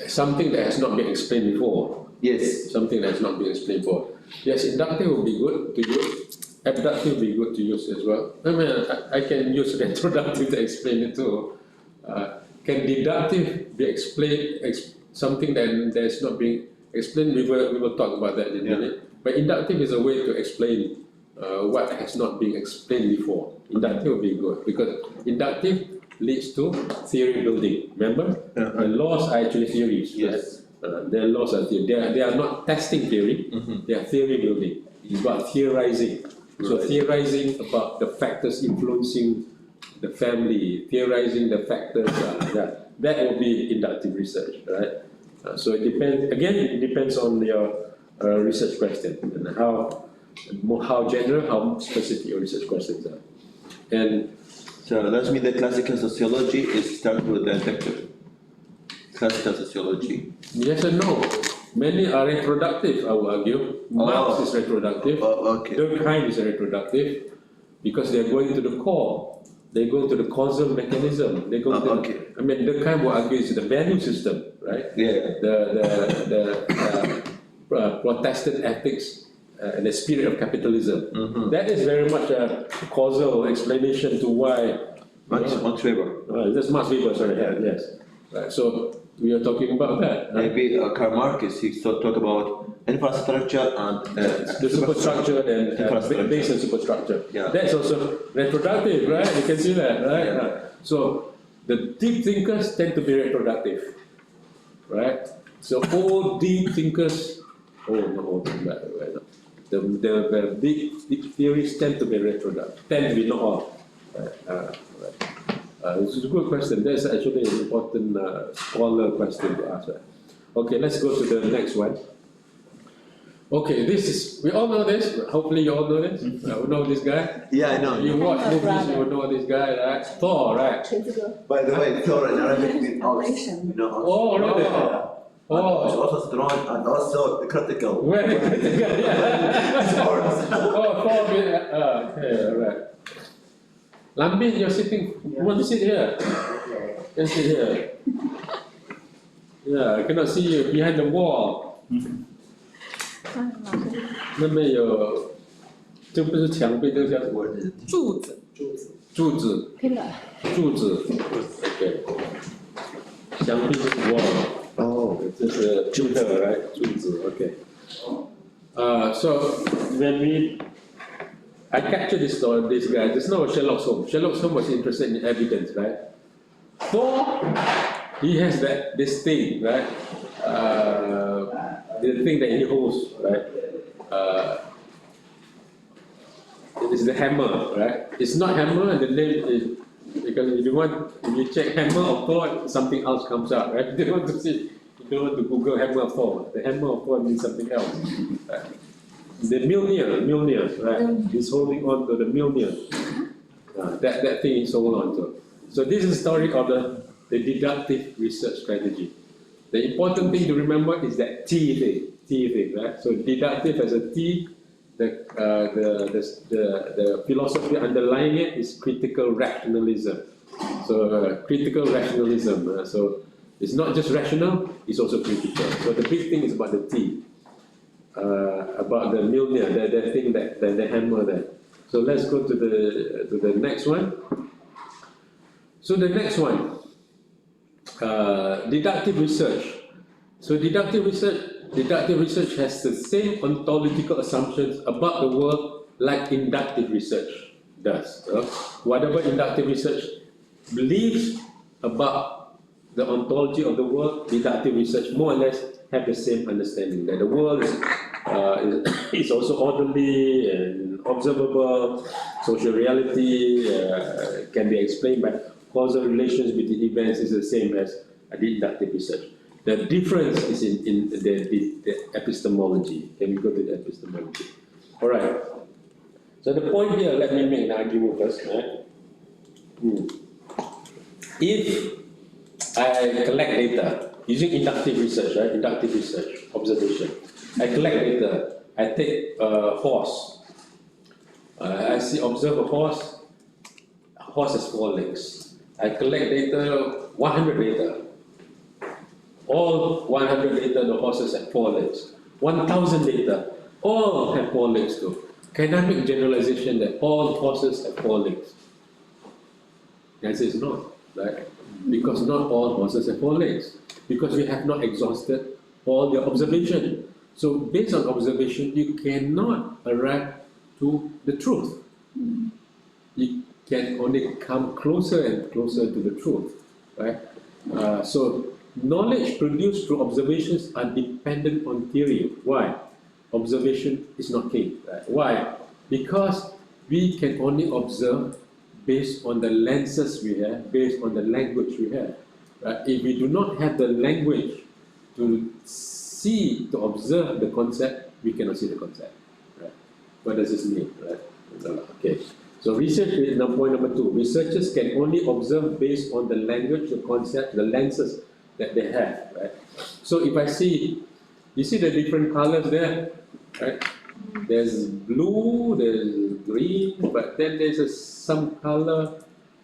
something that has not been explained before. yes. Something that has not been explained before. Yes, inductive will be good to use. Abductive will be good to use as well. I mean, I can use retroductive to explain it too. Can deductive be explained? Something that is not being explained. We will talk about that in a minute. But inductive is a way to explain what has not been explained before. Inductive will be good because inductive leads to theory building. Remember, laws are actually theories. Yes. Right? Their laws are theory. They are not testing theory. They are theory building. It's about theorizing. So theorizing about the factors influencing the family, theorizing the factors. That will be inductive research, right? So it depends. Again, it depends on your research question and how general, how specific your research questions are. And So that means the classical sociology is start with the inductive. Classical sociology. yes and no. Many are reproductive, I would argue. Marx is reproductive. Okay. Durkheim is reproductive because they are going to the core. They go to the causal mechanism. They go to. Okay. I mean, Durkheim would argue is the value system, right? Yeah. The Protestant ethics and the spirit of capitalism. Mhm. That is very much a causal explanation to why. Max Weber. That's Max Weber, sorry, yes. Right, so we are talking about that. Maybe Karl Marx, he talk about infrastructure and The superstructure and Infrastructure. base and superstructure. Yeah. That's also reproductive, right? You can see that, right? Yeah. Right. So the deep thinkers tend to be reproductive, right? So all deep thinkers, the deep theories tend to be reproductive, tend to be not all. Right. This is a good question. That's actually an important scholar question to ask. Right? Okay, let's go to the next one. Okay, we all know this. Hopefully, you all know this. You know this guy. Yeah, I know. You watch movies, you will know this guy, right? Thor, right? 锤子哥 By the way, Thor in Arabic means Operation. you know. Oh, really? And it's also strong and also critical. Very critical, yeah. Oh, Thor, okay, all right. Lambin, you're sitting. You want to sit here? Can sit here. Yeah, I cannot see you behind the wall. 那边有，这不是墙壁，这个叫什么？柱子，柱子， pillar 柱子。OK。墙壁是 wall。哦，这是柱子来，柱子。OK。So when I captured this guy. This is not Sherlock Holmes. Sherlock Holmes was interested in evidence, right? Thor, he has this thing, right? The thing that he holds, right? It is the hammer, right? It's not hammer, and the name is because if you check hammer of Thor, something else comes out, right? You don't want to see, you don't want to Google hammer of Thor. The hammer of Thor means something else. Right? The Mjolnir, right? He's holding on to the Mjolnir. That thing he's holding on to. So this is the story of the deductive research strategy. The important thing to remember is that T thing, right? So deductive as a T, the philosophy underlying it is critical rationalism. So critical rationalism. So it's not just rational; it's also critical. So the big thing is about the T. About the Mjolnir, the thing the hammer there. So let's go to the next one. So the next one, deductive research. So deductive research has the same ontological assumptions about the world like inductive research does. Whatever inductive research believes about the ontology of the world, deductive research more or less have the same understanding that the world is also orderly and observable. Social reality can be explained by causal relations between events is the same as deductive research. The difference is in the epistemology. Can we go to the epistemology? All right. So the point here, let me make an argument first. Right? If I collect data using inductive research, right? Inductive research, observation. I collect data. I take a horse. Observe a horse. A horse has 4 legs. I collect data, 100 data. All 100 data, the horses have 4 legs. 1,000 data, all have 4 legs too. Can I make generalization that all horses have 4 legs? The answer is no, right? Because not all horses have 4 legs. Because we have not exhausted all the observation. So based on observation, you cannot arrive to the truth. You can only come closer and closer to the truth, right? So knowledge produced through observations are dependent on theory. Why? Observation is not king. Right? Why? Because we can only observe based on the lenses we have, based on the language we have. Right? If we do not have the language to see, to observe the concept, we cannot see the concept. Right? What does this mean? Right? Okay. So research is point number 2. Researchers can only observe based on the language, the concept, the lenses that they have. Right? So if I see You see the different colors there, right? There's blue, there's green, but then there's some color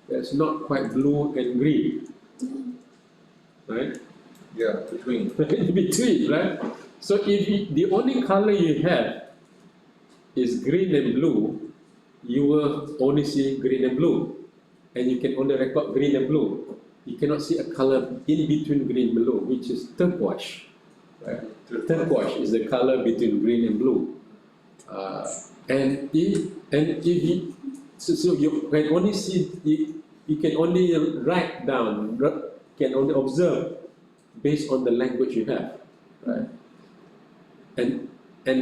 that's not quite blue and green, right? Yeah, between. In between, right? So if the only color you have is green and blue, you will only see green and blue, and you can only record green and blue. You cannot see a color in between green and blue, which is turquoise. Right? Turquoise is the color between green and blue. And if you, so you can only see, you can only write down, can only observe based on the language you have, right? And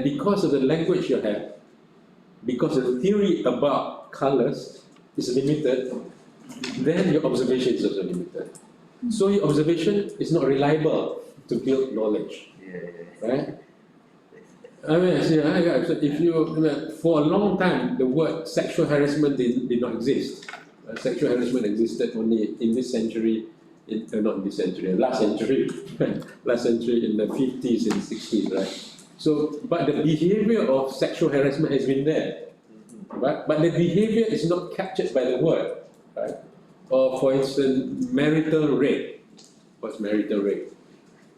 because of the language you have, because the theory about colors is limited, then your observation is also limited. So your observation is not reliable to build knowledge, right? I mean, see, if you, for a long time, the word sexual harassment did not exist. Sexual harassment existed only in this century, not in this century, last century, last century in the 50s and 60s, right? So, but the behavior of sexual harassment has been there, right? But the behavior is not captured by the word, right? Or for instance, marital rape. What's marital rape?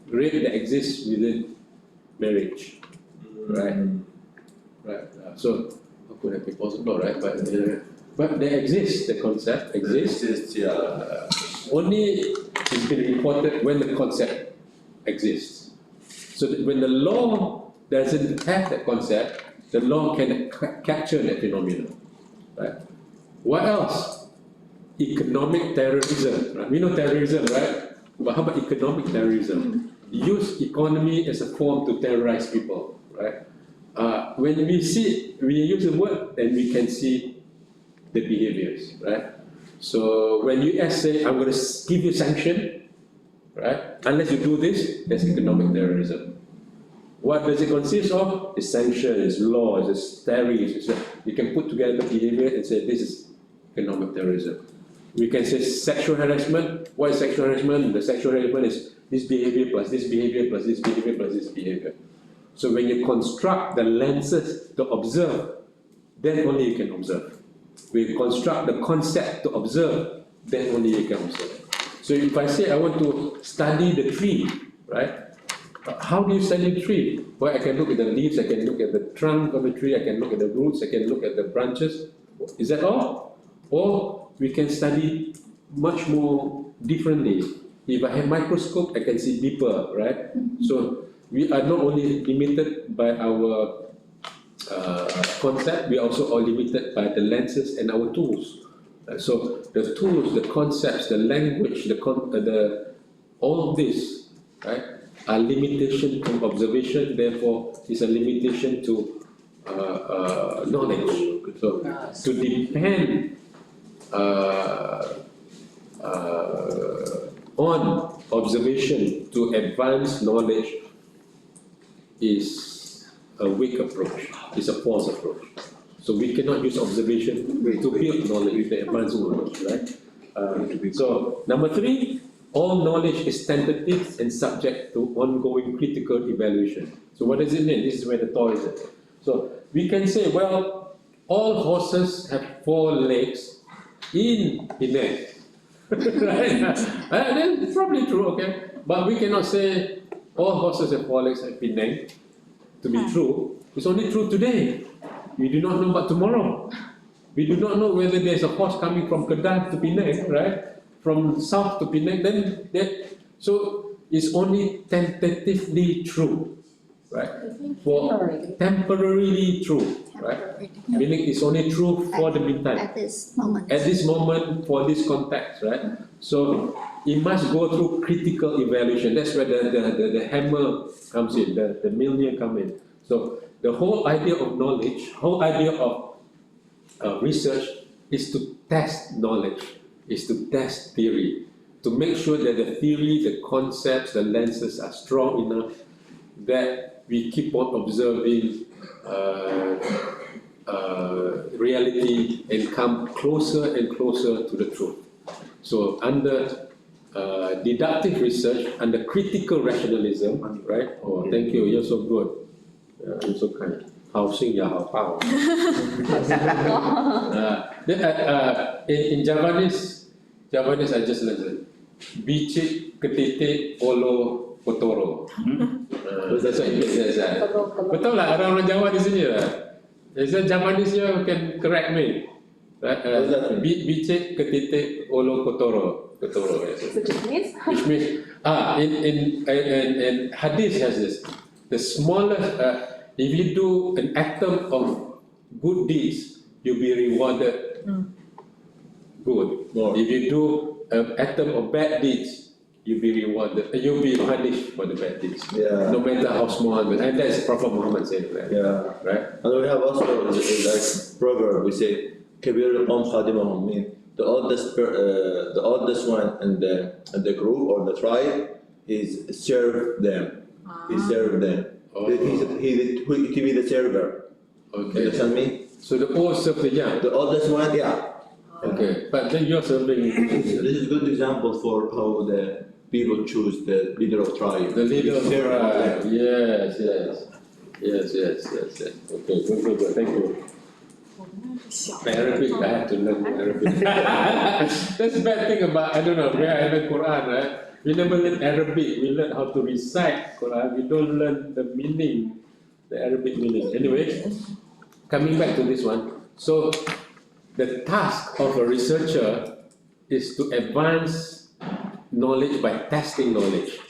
Rape that exists within marriage. Right, right. So how could that be possible, right? But they exist. The concept exists. Yeah. Only it's been reported when the concept exists. So that when the law doesn't have that concept, the law can capture that phenomenon, right? What else? Economic terrorism. Right? We know terrorism, right? But how about economic terrorism? Use economy as a form to terrorize people. Right? When we use the word, then we can see the behaviors, right? So when US say, I'm going to give you sanction, right? Unless you do this, that's economic terrorism. What does it consist of? It's sanction, it's law, it's tariffs. You can put together the behavior and say, this is economic terrorism. We can say sexual harassment. What is sexual harassment? The sexual harassment is this behavior plus this behavior plus this behavior plus this behavior. So when you construct the lenses to observe, then only you can observe. When you construct the concept to observe, then only you can observe. So if I say I want to study the tree, right? How do you study the tree? Well, I can look at the leaves, I can look at the trunk of the tree, I can look at the roots, I can look at the branches. Is that all? Or we can study much more differently. If I have microscope, I can see deeper, right? So we are not only limited by our concept, we also are limited by the lenses and our tools. So the tools, the concepts, the language, all of this, right, are limitation to observation. Therefore, is a limitation to knowledge. So to depend on observation to advance knowledge is a weak approach, is a false approach. So we cannot use observation to build knowledge, to advance knowledge, right? So number 3, all knowledge is tentative and subject to ongoing critical evaluation. So what does it mean? This is where the toy is at. So we can say, well, all horses have 4 legs in Penang. Right? That's probably true, okay? But we cannot say all horses have 4 legs at Penang to be true. It's only true today. We do not know about tomorrow. We do not know whether there's a horse coming from Kedah to Penang, right? From south to Penang, so it's only tentatively true, right? Temporarily true, right? Meaning it's only true for the meantime. At this moment. At this moment, for this context, right? So it must go through critical evaluation. That's where the hammer comes in, the millionaire come in. So the whole idea of knowledge, whole idea of research is to test knowledge, is to test theory, to make sure that the theory, the concepts, the lenses are strong enough that we keep on observing reality and come closer and closer to the truth. So under deductive research under critical rationalism, right? Oh, thank you, you're so good. You're so kind. Housing ya hao pao. In Javanese I just learned bicik ketitik olo potoro. That's what it means. Betul lah orang-orang Jawa di sini lah. Is that Javanese you can correct me? Right? Bicik ketitik olo potoro. Potoro. Yes. Which means in hadith has this. The smallest if you do an atom of good deeds, you'll be rewarded good. If you do an atom of bad deeds, you'll be rewarded. You'll be punished for the bad deeds. Yeah. No matter how small. And that's Prophet Muhammad said that. Yeah. Right? And we have also like proverb. We say "Kabir al-qawm khadimahum," mean the oldest one in the group or the tribe is serve them. He served them. Oh. He be the server. Okay. You understand me? So the old serve the young. The oldest one, yeah. Okay. But then you're serving This is a good example for how the people choose the leader of tribe. the leader of the Serve tribe. them. Yes. Okay, good. Thank you. Arabic, I have to learn Arabic. That's the bad thing about, I don't know, where I learn Quran, right? We never learn Arabic, we learn how to recite Quran, we don't learn the meaning, the Arabic meaning. Anyway, coming back to this one, so the task of a researcher is to advance knowledge by testing knowledge.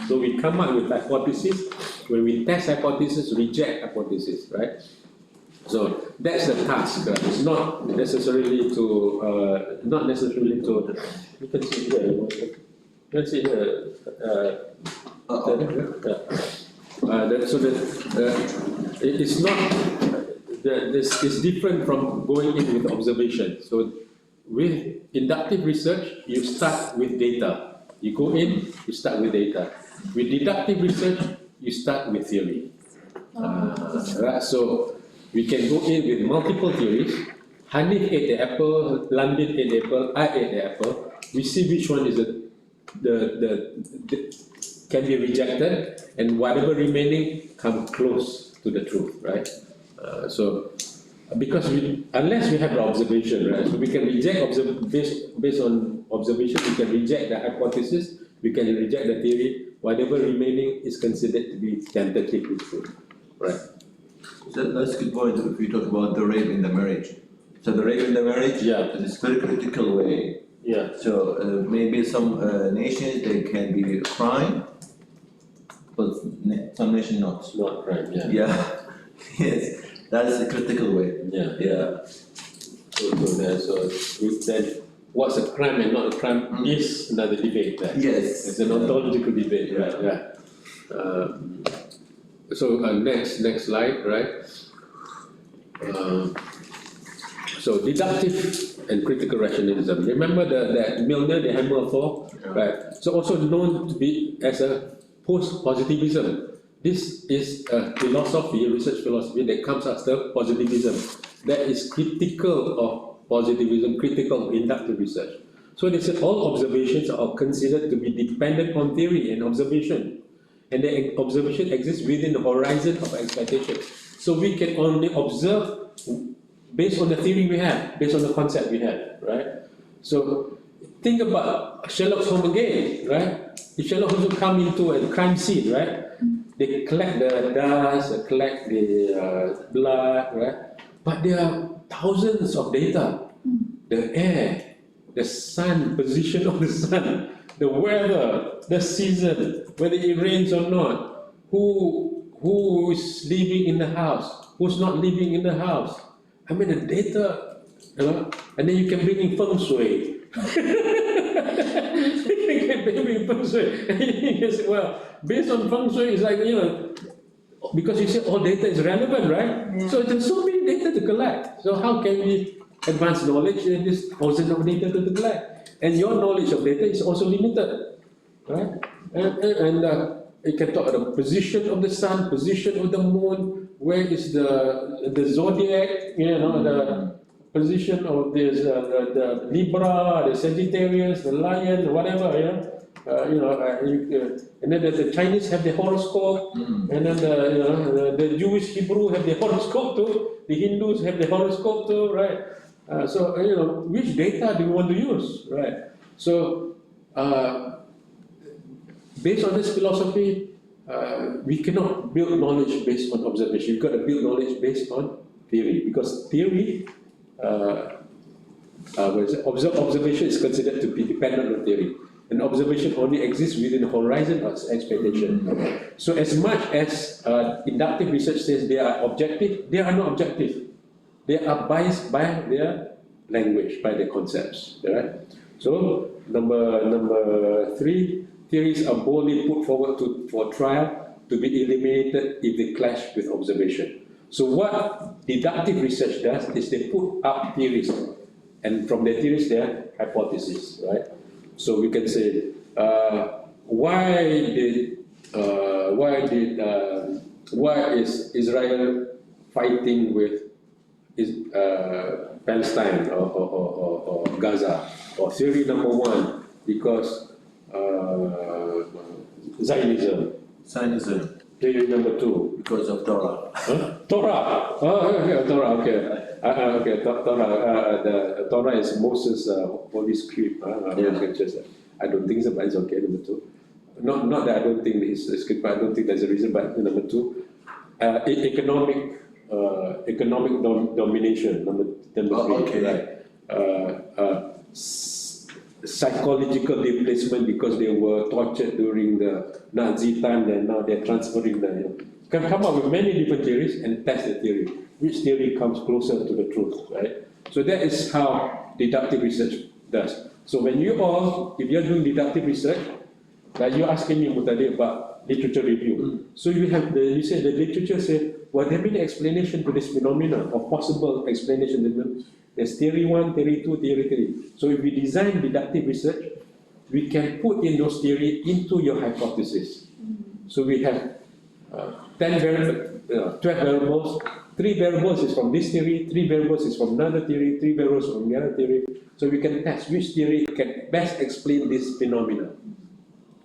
So we come up with hypothesis, when we test hypothesis, reject hypothesis, right? So that's the task. It's not necessarily to, you can see here, you can see here. It's not, it's different from going in with observation. So with inductive research, you start with data. You go in, you start with data. With deductive research, you start with theory. Right? So we can go in with multiple theories. Hanif ate the apple, London ate the apple, I ate the apple. We see which one is the can be rejected, and whatever remaining come close to the truth, right? So because unless we have the observation, right? So we can reject based on observation. We can reject the hypothesis. We can reject the theory. Whatever remaining is considered to be tentatively true, right? So that's a good point if we talk about the rape in the marriage. So the rape in the marriage, Yeah. is very critical way. Yeah. So maybe some nations they can be a crime, but some nations not. It's not crime, yeah. Yeah, yes, that is a critical way. Yeah. So then what's a crime and not a crime is another debate there. Yes. It's an ontological debate, right? Yeah. So next slide, right? So deductive and critical rationalism. Remember that Milner, the hammer of Thor, right? So also known to be as a post-positivism. This is a philosophy, research philosophy that comes after positivism. That is critical of positivism, critical of inductive research. So they said all observations are considered to be dependent on theory and observation. And the observation exists within the horizon of expectation. So we can only observe based on the theory we have, based on the concept we have, right? So think about Sherlock Holmes again, right? If Sherlock Holmes would come into a crime scene, right? They collect the dust, they collect the blood, right? But there are thousands of data. The air, the sun, position of the sun, the weather, the season, whether it rains or not, who is living in the house, who's not living in the house. I mean the data, you know, and then you can bring in feng shui. You can bring in feng shui. You can say, well, based on feng shui, it's like, you know, because you say all data is relevant, right? Yeah. So there's so many data to collect. So how can we advance knowledge in this thousands of data to collect? And your knowledge of data is also limited, right? And you can talk about the position of the sun, position of the moon, where is the zodiac, you know, position of this, the Libra, the Sagittarius, the Lion, whatever, yeah. And then the Chinese have the horoscope, and then the Jewish Hebrew have the horoscope too, the Hindus have the horoscope too, right? So which data do you want to use, right? So based on this philosophy, we cannot build knowledge based on observation. You've got to build knowledge based on theory, because theory, observation is considered to be dependent on theory. And observation only exists within the horizon of expectation. So as much as inductive research says they are objective, they are not objective. They are biased by their language, by their concepts. Right? So number 3, theories are boldly put forward for trial to be eliminated if they clash with observation. So what deductive research does is they put up theories, and from their theories they are hypotheses, right? So we can say, why is Israel fighting with Palestine or Gaza? Or theory number 1, because Zionism. Theory number 2, because of Torah. huh? Torah. Torah. Okay. Torah. The Torah is Moses' holy script. I don't think so, but it's okay. Number 2. Not that I don't think it's a script, but I don't think there's a reason. But number 2, economic domination. Number 3, Okay. right? Psychological displacement because they were tortured during the Nazi time, and now they're transferring them. You can come up with many different theories and test the theory. Which theory comes closer to the truth, right? So that is how deductive research does. So when if you're doing deductive research, like you're asking me Mutadi about literature review. So you say the literature say, well, there may be explanation to this phenomenon, or possible explanation. There's theory 1, theory 2, theory 3. So if we design deductive research, we can put in those theories into your hypothesis. So we have 12 variables. 3 variables is from this theory, 3 variables is from another theory, 3 variables from the other theory. So we can test which theory can best explain this phenomenon,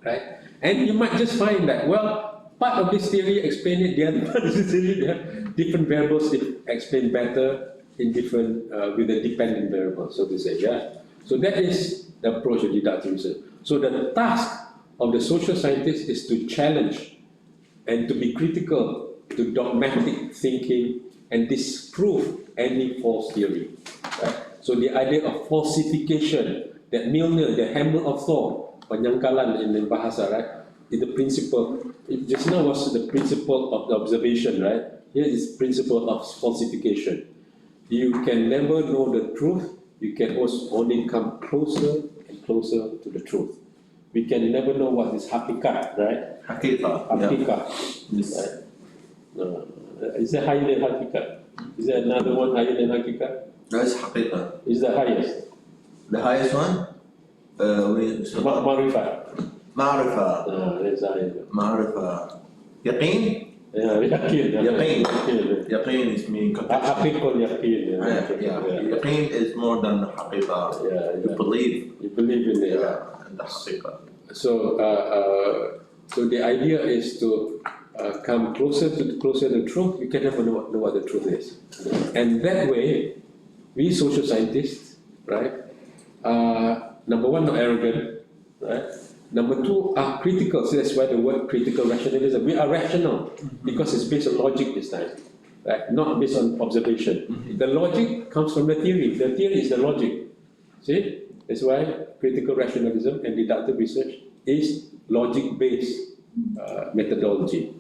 right? And you might just find that, well, part of this theory explain it, the other part of this theory, they have different variables that explain better in different, with a dependent variable, so to say, yeah. So that is the approach of deductive research. So the task of the social scientist is to challenge and to be critical to dogmatic thinking and disprove any false theory, right? So the idea of falsification, that Milner, the hammer of Thor, penyangkalan in the bahasa, right? Is the principle. Just now was the principle of the observation, right? Here is principle of falsification. You can never know the truth. You can also only come closer and closer to the truth. We can never know what is hakikat, right? Hakikat. Yes. Right? Is there higher than hakikat? Is there another one higher than hakikat? That's haqiqah. Is the highest? The highest one? Marifat. Ma'rifah. That's higher. Ma'rifah. Yaqeen? Yeah, yakin. Yaqeen is mean conviction. Haqiqul yakin. Yaqeen is more than haqiqah. Yeah. You believe. You believe in it. And the haqiqah. So, so the idea is to come closer to the truth. You can never know what the truth is, and that way, we social scientists, right? Number 1, not arrogant, right? Number 2, are critical. So that's why the word critical rationalism. We are rational because it's based on logic this time, right? Not based on observation. The logic comes from the theory. The theory is the logic. See, that's why critical rationalism and deductive research is logic-based methodology.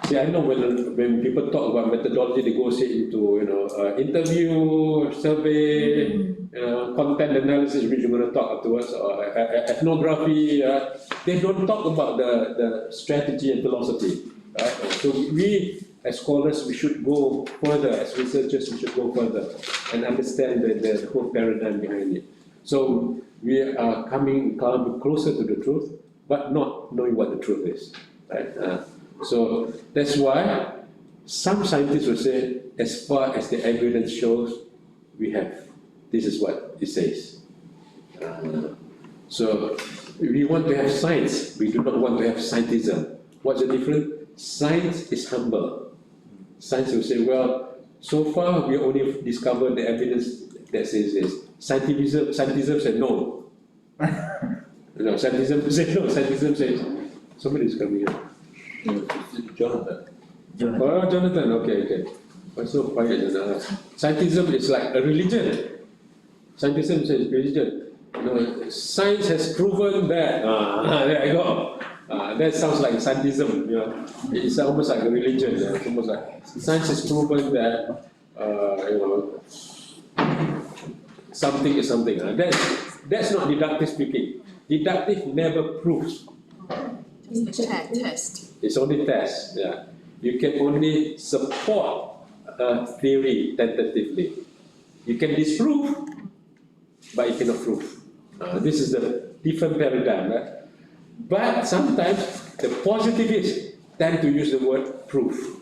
See, I know when people talk about methodology, they go straight into interview, survey, content analysis, which we're going to talk afterwards, or ethnography. They don't talk about the strategy and philosophy. Right? So we, as scholars, we should go further. As researchers, we should go further and understand the whole paradigm behind it. So we are coming closer to the truth, but not knowing what the truth is. Right? So that's why some scientists will say, as far as the evidence shows, we have, this is what it says. So we want to have science, we do not want to have scientism. What's the difference? Science is humble. Science will say, well, so far we only discovered the evidence that says this. Scientism said no. No, scientism said no. Scientism says, somebody is coming here. Jonathan. Oh, Jonathan, okay. Why so quiet? Scientism is like a religion. Scientism says religion. No, science has proven that. There I go. That sounds like scientism. You know, it's almost like a religion. It's almost like science has proven that. Something is something. That's not deductive speaking. Deductive never proves. Test. It's only test. Yeah, you can only support a theory tentatively. You can disprove, but you cannot prove. This is the different paradigm. Right? But sometimes the positivists tend to use the word proof.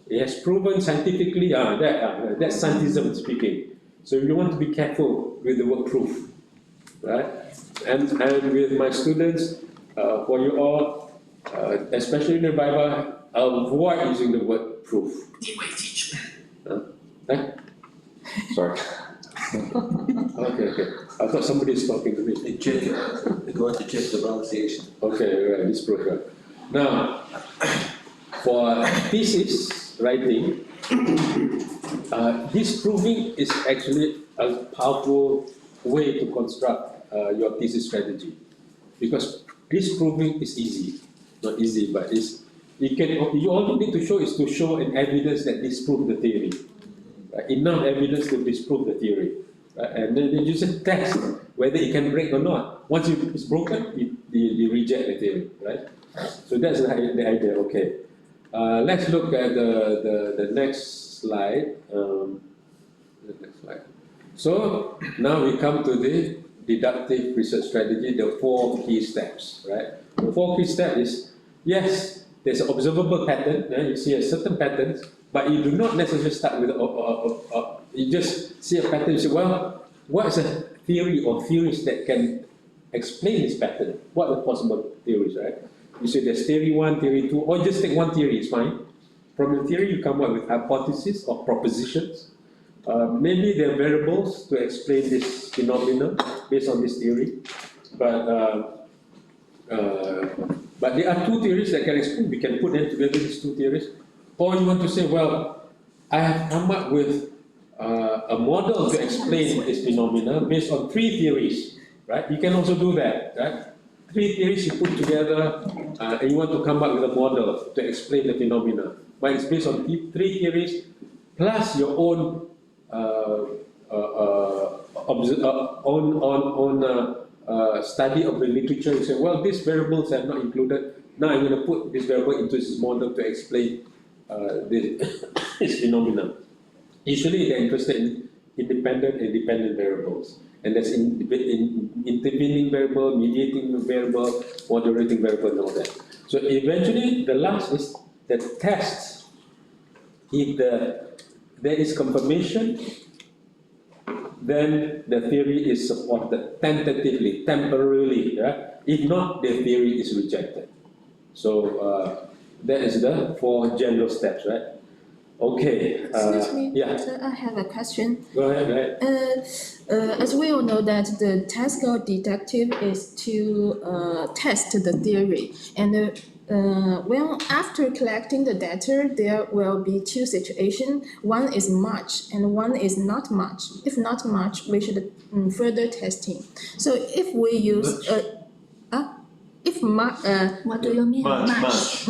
It has proven scientifically. That's scientism speaking. So you want to be careful with the word proof, right? And with my students, for you all, especially in the Bible, avoid using the word proof. Sorry. Okay. I thought somebody is talking to me. Check it. You want to check the pronunciation. Okay, right, this program. Now, for thesis writing, disproving is actually a powerful way to construct your thesis strategy, because disproving is easy, not easy, but you all need to show is to show an evidence that disproves the theory, enough evidence to disprove the theory, and then you just test whether it can break or not. Once it's broken, you reject the theory, right? So that's the idea. Okay, let's look at the next slide. The next slide. So now we come to the deductive research strategy, the 4 key steps, right? The 4 key steps is, yes, there's an observable pattern, you see a certain pattern, but you do not necessarily start with, you just see a pattern, you say, well, what is a theory or theories that can explain this pattern? What are the possible theories, right? You say there's theory 1, theory 2, or just take one theory, it's fine. From the theory, you come up with hypotheses or propositions. Maybe there are variables to explain this phenomenon based on this theory, but there are 2 theories that can explain. We can put them together, these 2 theories. Or you want to say, well, I have come up with a model to explain this phenomenon based on 3 theories, right? You can also do that, right? 3 theories you put together, and you want to come up with a model to explain the phenomenon. But it's based on 3 theories plus your own study of the literature. You say, well, these variables are not included. Now I'm going to put this variable into this model to explain this phenomenon. Usually they're interested in independent and dependent variables. And there's intervening variable, mediating variable, moderating variable, and all that. So eventually the last is the tests. If there is confirmation, then the theory is supported tentatively, temporarily. Yeah? If not, the theory is rejected. So that is the 4 general steps, right? Okay. Excuse me, Yeah. sir, I have a question. Go ahead. As we all know that the task of deductive is to test the theory, and well, after collecting the data, there will be 2 situations. One is much, and one is not much. If not much, we should further testing. So if we use What do you mean? much,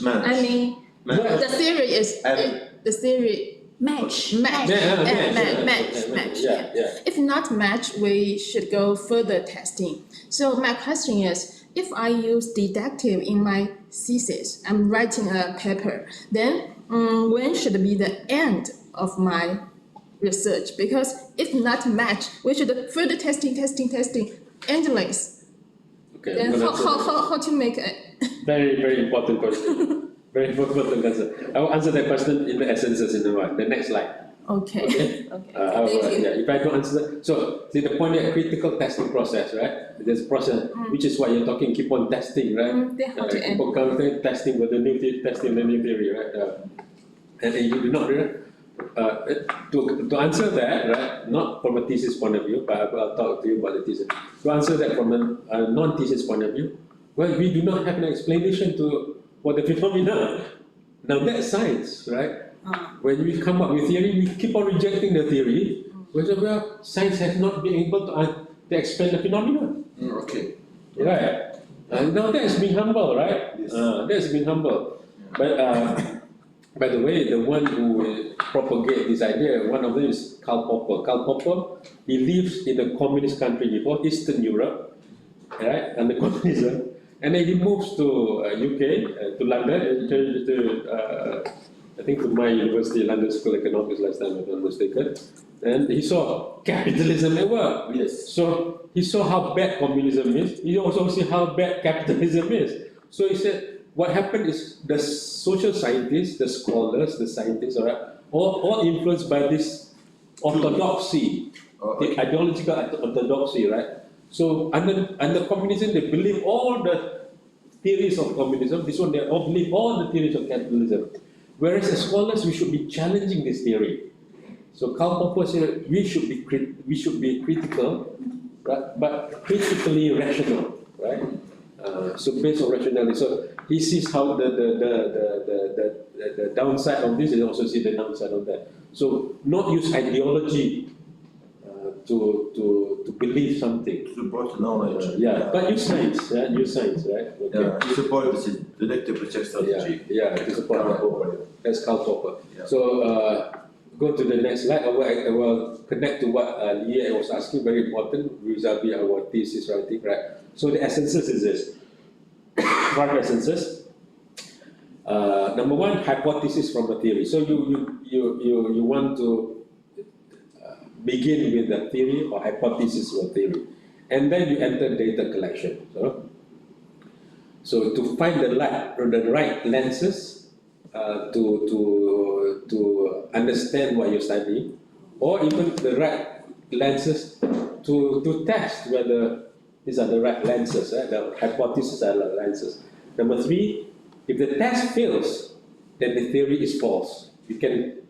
I mean the theory is the theory. Match. Match. Yeah. If not match, we should go further testing. So my question is, if I use deductive in my thesis, I'm writing a paper, then when should be the end of my research? Because if not match, we should further testing, endless. Okay. Then how to make it? Very important question. Very important answer. I will answer that question in the essences in the next slide. Okay. Okay? Okay. Thank you. Yeah, if I don't answer that, so see the point of critical testing process, right? There's a process, which is why you're talking, keep on testing, right? Then how to Keep on counting, testing with the new testing the new theory, right? And you do not, to answer that, right? Not from a thesis point of view, but I'll talk to you about the thesis. To answer that from a non-thesis point of view, well, we do not have an explanation to what the phenomena. Now that's science, right? When we come up with theory, we keep on rejecting the theory. Well, science has not been able to explain the phenomena. Okay. Right. Now that's being humble, right? Yes. That's being humble. But by the way, the one who propagate this idea, one of them is Karl Popper. Karl Popper, he lives in a communist country before, Eastern Europe, right, under communism. And then he moves to UK, to London, I think to my university, London School of Economics last time, if I'm not mistaken. And he saw capitalism at work. Yes. So he saw how bad communism is. He also see how bad capitalism is. So he said, what happened is the social scientists, the scholars, the scientists, all influenced by this orthodoxy, the ideological orthodoxy, right? So under communism, they believe all the theories of communism. This one, they all believe all the theories of capitalism. Whereas as scholars, we should be challenging this theory. So Karl Popper said we should be critical, right? But critically rational, right? So based on rationality. So he sees how the downside of this, and also see the downside of that. So not use ideology to believe something. Support knowledge. But use science, use science, right? Okay. Yeah, to support this deductive research strategy. To support that. That's Karl Popper. Yeah. So go to the next slide. I will connect to what Lia was asking, very important vis-a-vis our thesis writing, right? So the essences is this. 5 essences. Number 1, hypothesis from a theory. So you want to begin with a theory or hypothesis or theory, and then you enter data collection. So to find the right lenses to understand what you're studying, or even the right lenses to test whether these are the right lenses, the hypotheses are the lenses. Number 3, if the test fails, then the theory is false. You can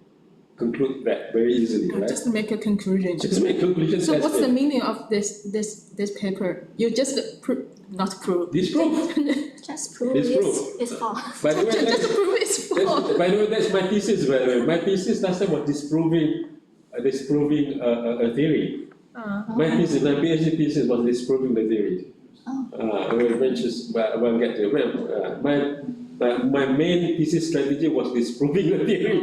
conclude that very easily, right? Just make a conclusion. Just make conclusions. So what's the meaning of this paper? You just not prove. Disprove. Just prove Disprove. it's false. By the way, Just prove it's false. by the way, that's my thesis. By the way, my thesis last time was disproving a theory. My thesis, my PhD thesis was disproving the theory. We'll get to it. My main thesis strategy was disproving the theory.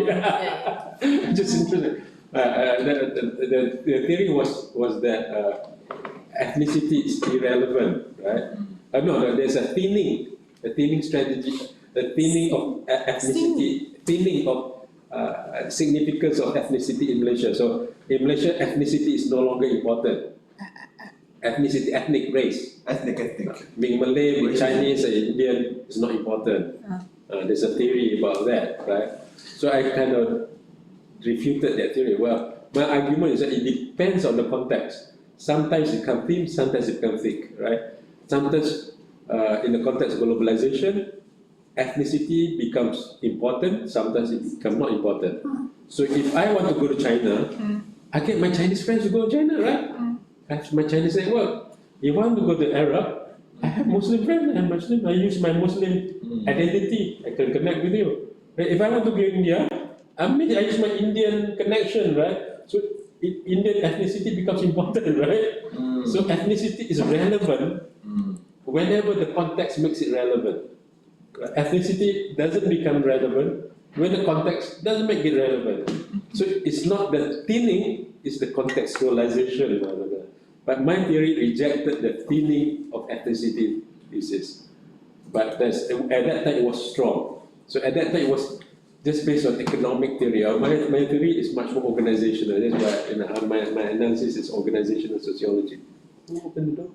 Just interesting. The theory was that ethnicity is irrelevant, right? No, there's a thinning strategy, the thinning of ethnicity, thinning of significance of ethnicity in Malaysia. So in Malaysia, ethnicity is no longer important. Ethnicity, ethnic race. Ethnic. Being Malay, being Chinese, Indian is not important. There's a theory about that, right? So I kind of refuted that theory. Well, my argument is that it depends on the context. Sometimes it becomes thin, sometimes it becomes thick, right? Sometimes in the context of globalization, ethnicity becomes important, sometimes it becomes not important. So if I want to go to China, I get my Chinese friends to go to China, right? I have my Chinese network. If I want to go to Arab, I have Muslim friends, I use my Muslim identity, I can connect with you. If I want to go to India, I use my Indian connection, right? So Indian ethnicity becomes important, right? So ethnicity is relevant whenever the context makes it relevant. Ethnicity doesn't become relevant when the context doesn't make it relevant. So it's not the thinning, it's the contextualization. But my theory rejected the thinning of ethnicity thesis. But at that time it was strong. So at that time it was just based on economic theory. My theory is much more organizational. That's why my analysis is organizational sociology. Who opened the door?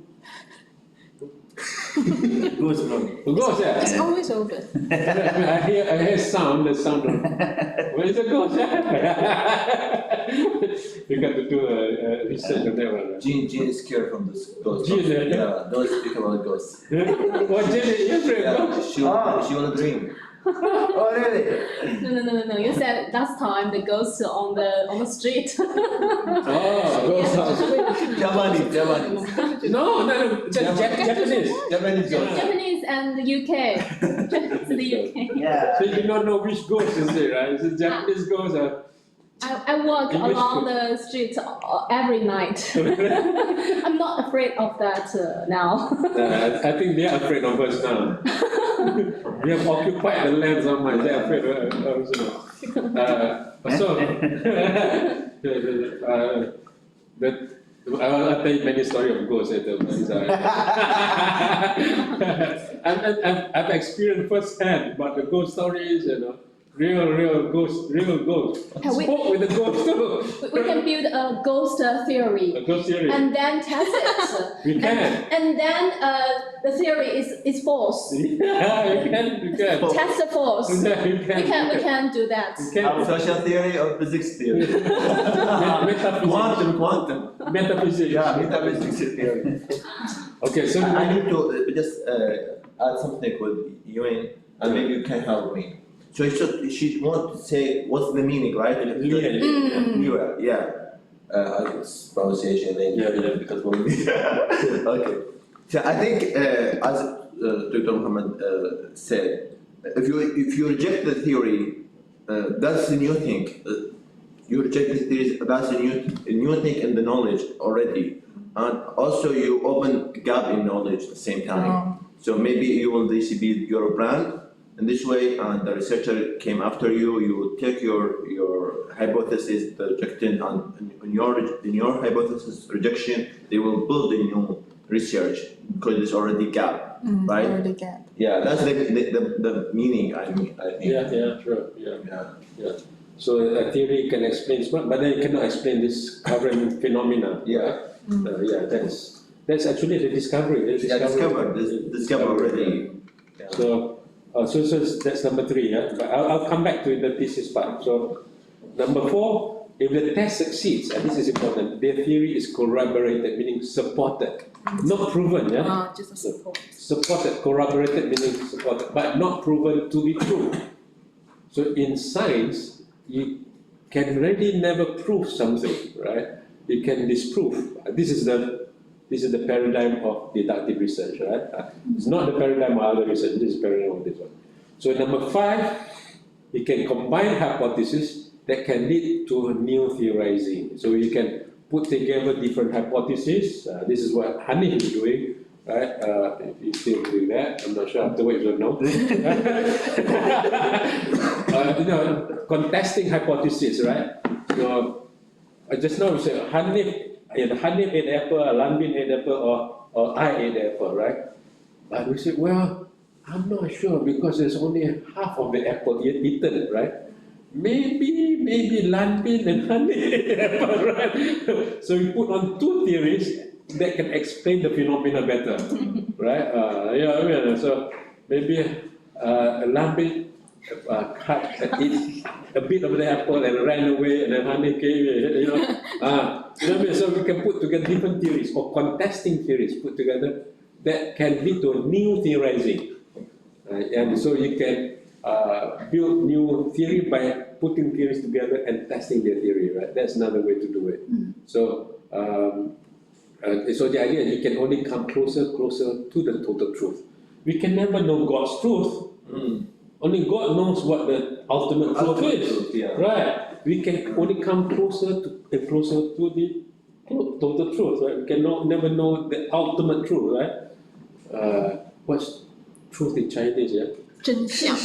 Ghost no. Ghost, yeah. It's always open. I hear sound, the sound of, where is the ghost? You got to do a research on that one. Right? Jean is scared from this ghost. Jean, Yeah, don't speak about ghosts. What Jenny, you're afraid of ghosts? She wanna dream. Oh really? No. You said last time the ghosts on the street. Oh, ghost house. Japanese. No, Japanese. Japanese ghost. Japanese and the UK. Japanese and the UK. Yeah. So you do not know which ghost is it, right? Is it Japanese ghost or? I walk English along the street every night. I'm not afraid of that now. I think they are afraid of us now. We have occupied the land so much, they are afraid of us now. I'll tell you many stories of ghosts later. I've experienced firsthand about the ghost stories, you know. Real ghosts. Have we- Spoke with the ghost too. We can build a ghost theory. A ghost theory. And then test it. We can. And then the theory is false. Yeah, you can. Test the false. Yeah, you We can do that. You can. Social theory or physics theory? Metaphysics. Quantum. Metaphysics. Yeah, metaphysics theory. Okay, so I need to just add something with Yuan, and maybe you can help me. So she wants to say what's the meaning, right? Lira, yeah. I guess pronunciation Yeah. because for me. Okay. So I think as Dr. Muhammad said, if you reject the theory, that's the new thing. You reject the theory, that's a new thing in the knowledge already, and also you open gap in knowledge at the same time. So maybe you will this be your brand. In this way, the researcher came after you. You will take your hypothesis, the rejection, and in your hypothesis rejection, they will build a new research because there's already gap, right? Already gap. Yeah, that's the meaning. I think. Yeah, sure. Yeah. So a theory can explain smart, but then it cannot explain this current phenomena. Yeah. That's actually the discovery. Discovered already. Yeah. So that's number 3, yeah. But I'll come back to the thesis part. So number 4, if the test succeeds, and this is important, their theory is corroborated, meaning supported, not proven, yeah. Just a support. Supported, corroborated meaning supported, but not proven to be true. So in science, you can really never prove something, right? You can disprove. This is the paradigm of deductive research, right? It's not the paradigm of other research, this is the paradigm of this one. So number 5, you can combine hypotheses that can lead to new theorizing. So you can put together different hypotheses. This is what Hanif is doing, right? If he's still doing that, I'm not sure afterwards you don't know. Contesting hypotheses, right? So just now we said Hanif ate apple, Lanbin ate apple, or I ate apple, right? But we said, well, I'm not sure because there's only half of the apple eaten, right? Maybe Lanbin and Hanif ate apple, right? So we put on 2 theories that can explain the phenomena better, right? So maybe Lanbin eat a bit of the apple and ran away, and then Hanif came, so we can put together different theories or contesting theories put together that can lead to new theorizing. And so you can build new theory by putting theories together and testing their theory, right? That's another way to do it. So the idea is you can only come closer to the total truth. We can never know God's truth. Only God knows what the ultimate truth is, right? We can only come closer to the total truth, right? We can never know the ultimate truth, right? What's truth in Chinese? Yeah. 真相，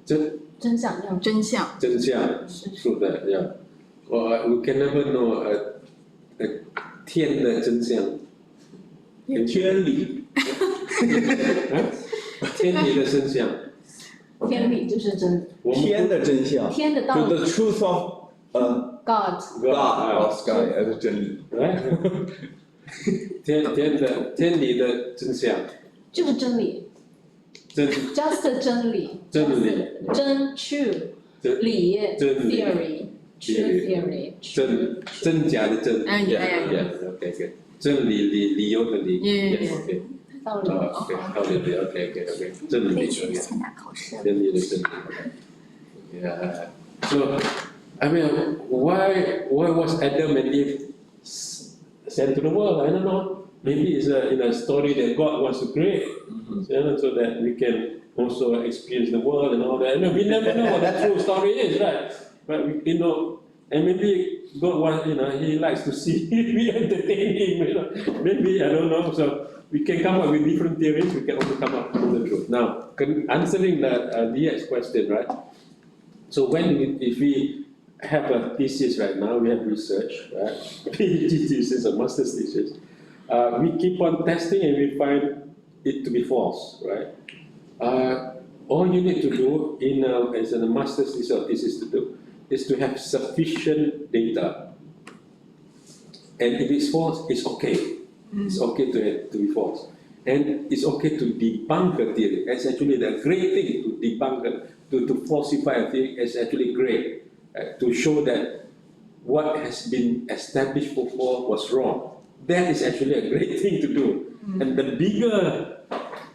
真相，真相。真相 truth, yeah. We can never know 天的真相，天理，天理的真相。天理就是真，天的真相，天的道 to 理 the truth of God。 God of sky 还是真理。天理的真相，就是真理真，just 真理，真理，真 true 真理真理 theory true theory 真假的真。啊，yeah, yeah. OK OK， 真理理由的理。 Yeah. Yes OK。道理。 OK， 道理的 OK OK OK， 真理可以去 OK， 参加考试。真理的真理。Yeah. So, I mean, why was Adam and Eve sent to the world? I don't know. Maybe it's in a story that God wants to create, so that we can also experience the world and all that. We never know what the true story is, right? But we, and maybe God wants, He likes to see we entertain Him. Maybe I don't know. So we can come up with different theories. We can also come up with the truth. Now, answering the DX question, right? So if we have a thesis right now, we have research, right? PhD thesis or master's thesis. We keep on testing and we find it to be false, right? All you need to do as a master's thesis or thesis to do is to have sufficient data. And if it's false, it's okay. It's okay to be false. And it's okay to debunk a theory. It's actually the great thing to debunk to falsify a theory is actually great. To show that what has been established before was wrong. That is actually a great thing to do. And the bigger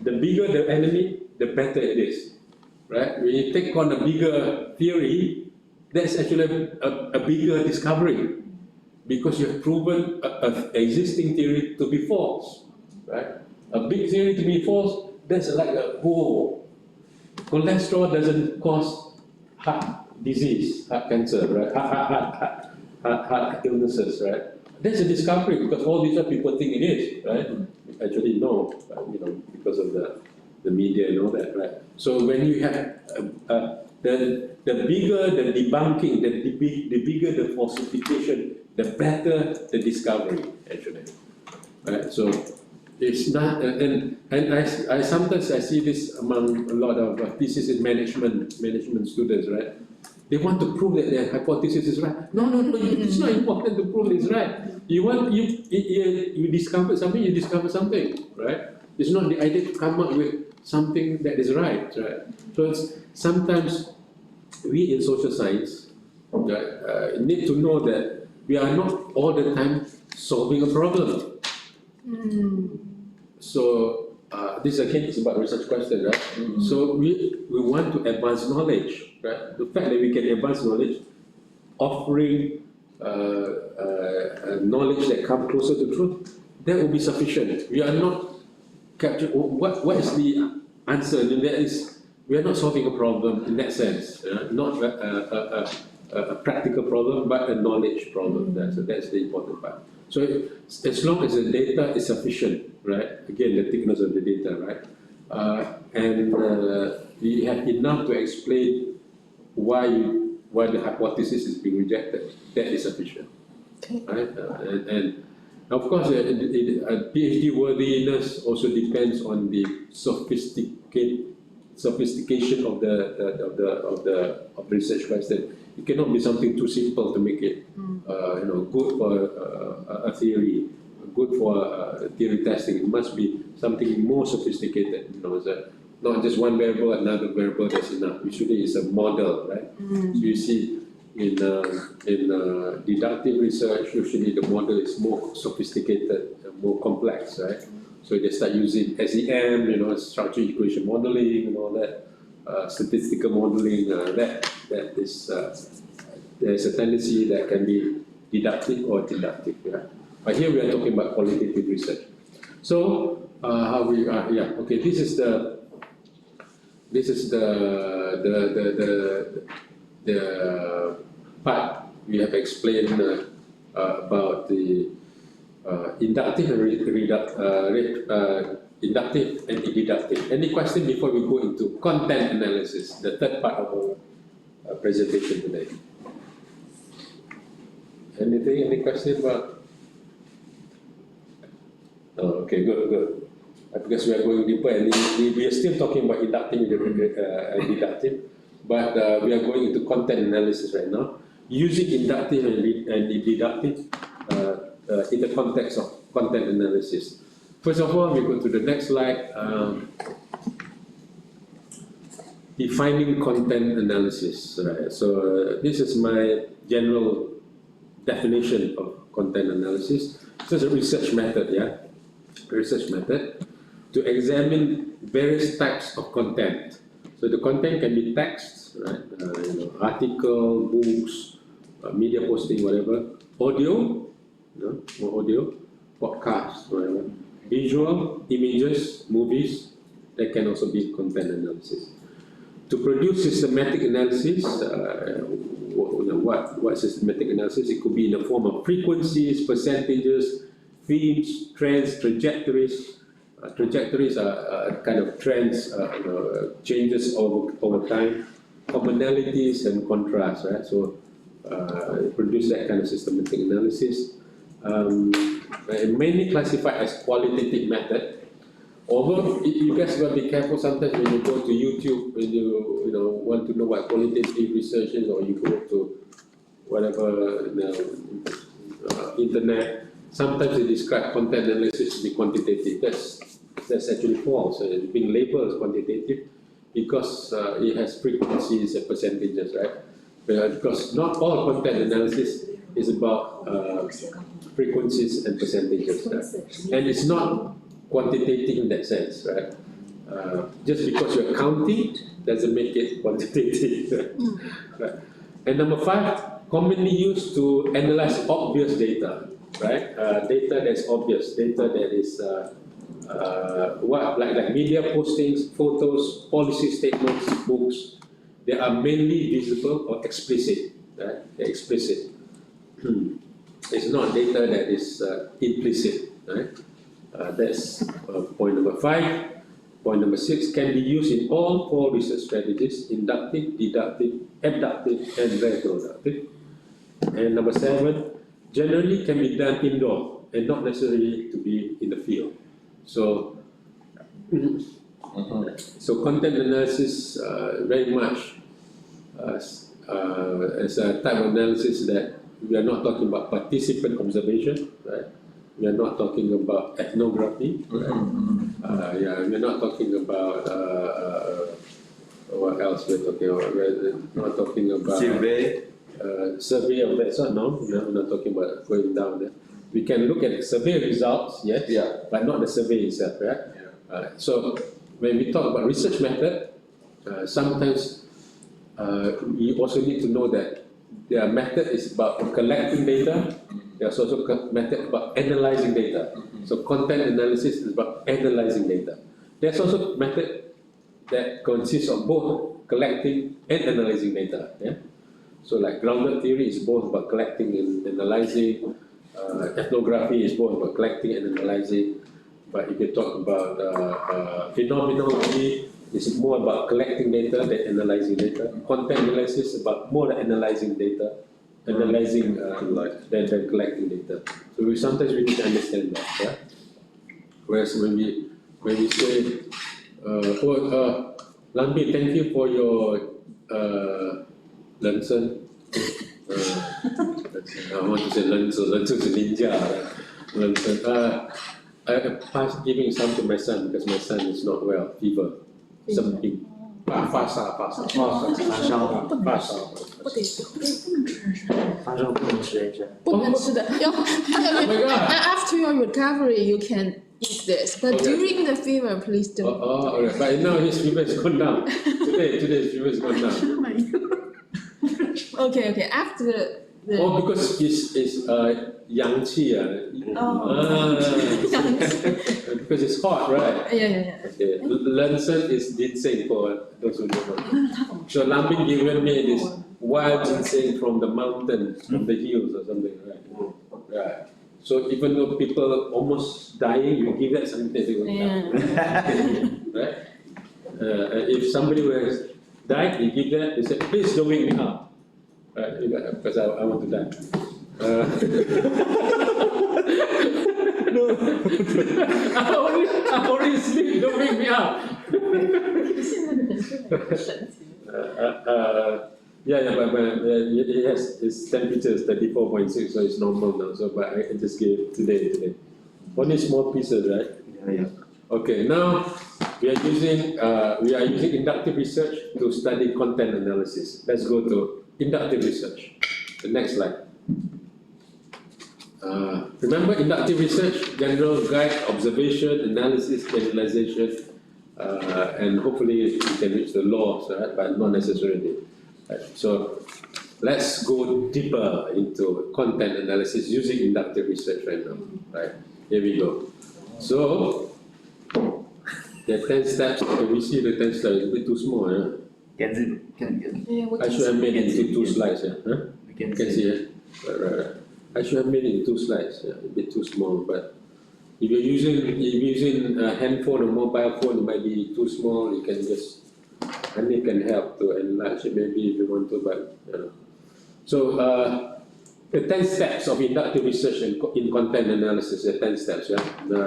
the enemy, the better it is. Right? When you take on a bigger theory, that's actually a bigger discovery. Because you have proven an existing theory to be false. Right? A big theory to be false, that's like cholesterol doesn't cause heart disease, heart cancer, right? Heart illnesses, right? That's a discovery because all these other people think it is, right? Actually, no, because of the media and all that, right? So when you have the bigger the debunking, the bigger the falsification, the better the discovery, actually, right? So it's not, and I sometimes see this among a lot of thesis in management students, right? They want to prove that their hypothesis is right. No, it's not important to prove it's right. You discover something, you discover something, right? It's not the idea to come up with something that is right? So sometimes we in social science need to know that we are not all the time solving a problem. So this again is about research question, right? So we want to advance knowledge, right? The fact that we can advance knowledge, offering knowledge that comes closer to truth, that will be sufficient. We are not capturing what is the answer. We are not solving a problem in that sense, not a practical problem, but a knowledge problem. So that's the important part. So as long as the data is sufficient, right? Again, the thickness of the data, right? And we have enough to explain why the hypothesis is being rejected. That is sufficient, right? And of course, PhD worthiness also depends on the sophistication of the research question. It cannot be something too simple to make it, good for a theory, good for theory testing. It must be something more sophisticated. Not just one variable, another variable. That's enough. Usually, it's a model, right? So you see, in deductive research, usually the model is more sophisticated, more complex, right? So they start using SEM, structure equation modeling and all that, statistical modeling. That is there's a tendency that can be deductive or deductive. Yeah? But here we are talking about qualitative research. So how we are? Yeah. Okay. This is the part we have explained about the inductive and inductive and deductive. Any question before we go into content analysis, the third part of our presentation today? Anything? Any question about? Oh, okay, good. Because we are going deeper and we are still talking about inductive and deductive, but we are going into content analysis right now, using inductive and deductive in the context of content analysis. First of all, we go to the next slide. Defining content analysis. Right? So this is my general definition of content analysis. This is a research method, yeah, research method to examine various types of content. So the content can be text, right? Article, books, media posting, whatever. Audio, more audio, podcast, whatever. Visual, images, movies. That can also be content analysis. To produce systematic analysis, what systematic analysis? It could be in the form of frequencies, percentages, themes, trends, trajectories. Trajectories are kind of trends, changes over time, commonalities and contrasts, right? So produce that kind of systematic analysis. Mainly classified as qualitative method. Although you guys gotta be careful sometimes when you go to YouTube, when you want to know what qualitative research is, or you go to whatever internet. Sometimes they describe content analysis to be quantitative. That's actually false. It's being labeled as quantitative because it has frequencies and percentages, right? Because not all content analysis is about frequencies and percentages, right? And it's not quantitative in that sense, right? Just because you're counting doesn't make it quantitative. Right? And number 5, commonly used to analyze obvious data, right? Data that's obvious, data that is like media postings, photos, policy statements, books. They are mainly visible or explicit, right? They're explicit. It's not data that is implicit, right? That's point number 5. Point number 6, can be used in all 4 research strategies: inductive, deductive, abductive, and retroductive. And number 7, generally can be done indoor and not necessarily to be in the field. So, so content analysis very much as a type of analysis that we are not talking about participant observation, right? We are not talking about ethnography, right? We are not talking about what else we're talking about. We're not talking about survey of that sort. No, we're not talking about going down there. We can look at survey results, yes, but not the survey itself, right? So when we talk about research method, sometimes you also need to know that their method is about collecting data. There's also a method about analyzing data. So content analysis is about analyzing data. There's also a method that consists of both collecting and analyzing data. Yeah? So like grounded theory is both about collecting and analyzing. Ethnography is both about collecting and analyzing. But if you talk about phenomenology, it's more about collecting data than analyzing data. Content analysis is about more than analyzing data, than collecting data. So sometimes we need to understand that. Yeah? Whereas when we say, Lambi, thank you for your luncheon. I want to say luncheon is a ninja. Luncheon. I pass giving some to my son because my son is not well, fever, something. 发烧不能吃这些。不能吃的，要 after your recovery you can eat this, but during the fever please don't. Okay. But now his fever is gone down. Today his fever is gone down. Okay, after the because it's yang qi. Because it's hot, right? Yeah. Okay. Luncheon is ginseng for those who don't know. So Lambin given me this wild ginseng from the mountains, from the hills or something, right? Right. So even though people almost dying, you give that something they will die. Right? If somebody who has died, you give that, they say, please don't wake me up. Right? Because I want to die. I already sleep, don't wake me up. But it has its temperature is 34.6, so it's normal now. So, but I just gave today. Only small pieces, right? Yeah. Okay, now we are using inductive research to study content analysis. Let's go to inductive research. The next slide. Remember inductive research, general guide, observation, analysis, generalization, and hopefully you can reach the laws, right? But not necessarily. Right? So let's go deeper into content analysis using inductive research right now. Right? Here we go. So the 10 steps, can we see the 10 steps? It's a bit too small, yeah? Can Yeah, we I can should have made it see into two it. slides, yeah? Huh? we can You can see it? Right. I should have made it in two slides, yeah, a bit too small, but if you're using a handphone or mobile phone, it might be too small, you can just, and it can help to enlarge it maybe if you want to, but, you know. So, the 10 steps of inductive research in content analysis, the 10 steps, yeah?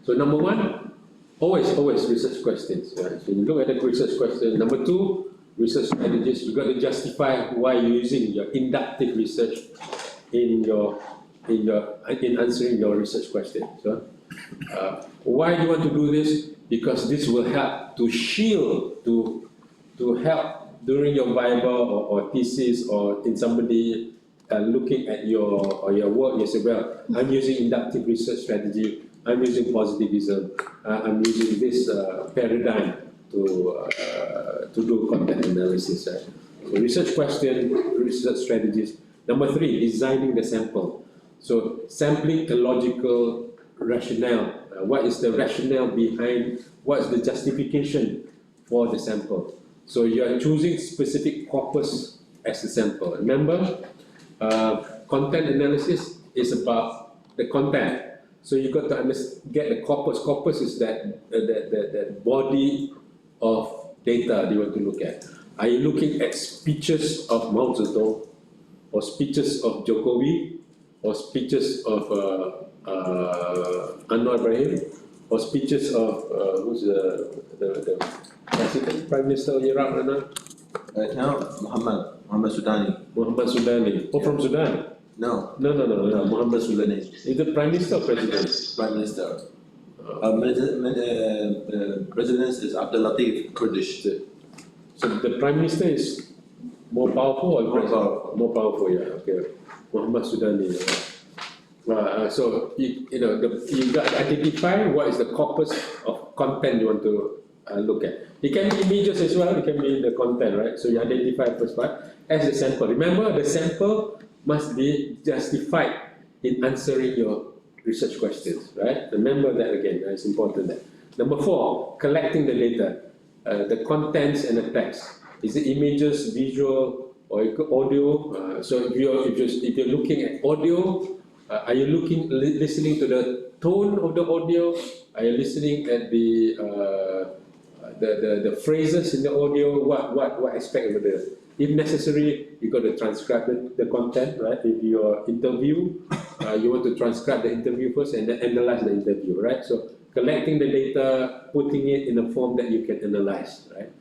So number one, always research questions, yeah? So you look at the research question. Number two, research strategies, you got to justify why you're using your inductive research in answering your research question. So, why do you want to do this? Because this will help to shield, to help during your viva or thesis or in somebody looking at your work. You say, well, I'm using inductive research strategy. I'm using positivism. I'm using this paradigm to do content analysis. Right? So research question, research strategies. Number three, designing the sample. So sampling a logical rationale. What is the rationale behind, what is the justification for the sample? So you are choosing specific corpus as the sample. Remember, content analysis is about the content. So you got to get the corpus. Corpus is that body of data you want to look at. Are you looking at speeches of Mao Zedong, or speeches of Jokowi, or speeches of Anwar Ibrahim, or speeches of who's the president, Prime Minister of Iraq right now? Right now, Muhammad Sudani. Muhammad Sudani. Oh, from Sudan? No, No. Muhammad Sudani, Is the Prime Minister or President? Prime Minister. President is Abdul Latif, Kurdish. So the Prime Minister is more powerful or More president? powerful. More powerful, yeah. Okay. Muhammad Sudani. So you got to identify what is the corpus of content you want to look at. It can be images as well. It can be the content, right? So you identify first part as the sample. Remember, the sample must be justified in answering your research questions, right? Remember that again. It's important. That. Number four, collecting the data, the contents and the text. Is it images, visual, or audio? So if you're looking at audio, are you listening to the tone of the audio? Are you listening at the phrases in the audio? What aspect of the? If necessary, you got to transcribe the content, right? If your interview, you want to transcribe the interview first and then analyze the interview, right? So collecting the data, putting it in a form that you can analyze, right?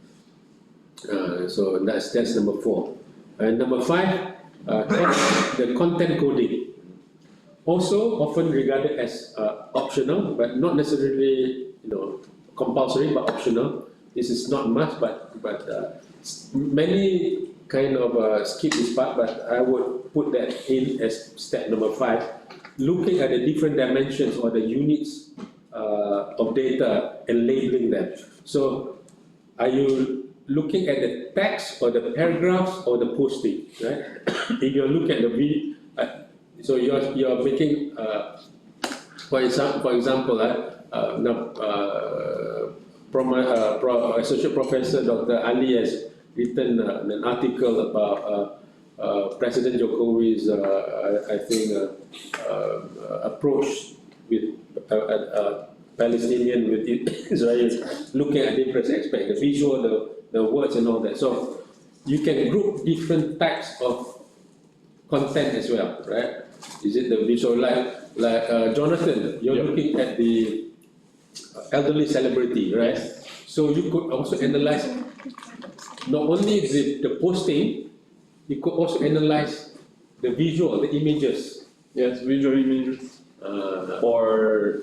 So that's number four. And number five, the content coding. Also often regarded as optional, but not necessarily compulsory, but optional. This is not much, but many kind of skip this part. But I would put that in as step number five. Looking at the different dimensions or the units of data and labeling them. So, are you looking at the text or the paragraphs or the posting, right? If you look at the video, so you're making, for example, Associate Professor Dr. Ali has written an article about President Jokowi's, I think, approach with Palestinian with Israelis, looking at different aspects, the visual, the words and all that. So you can group different types of content as well, right? Is it the visual, like Jonathan, you're looking at the elderly celebrity, right? So you could also analyze not only the posting, you could also analyze the visual, the images. Yes, visual images. Or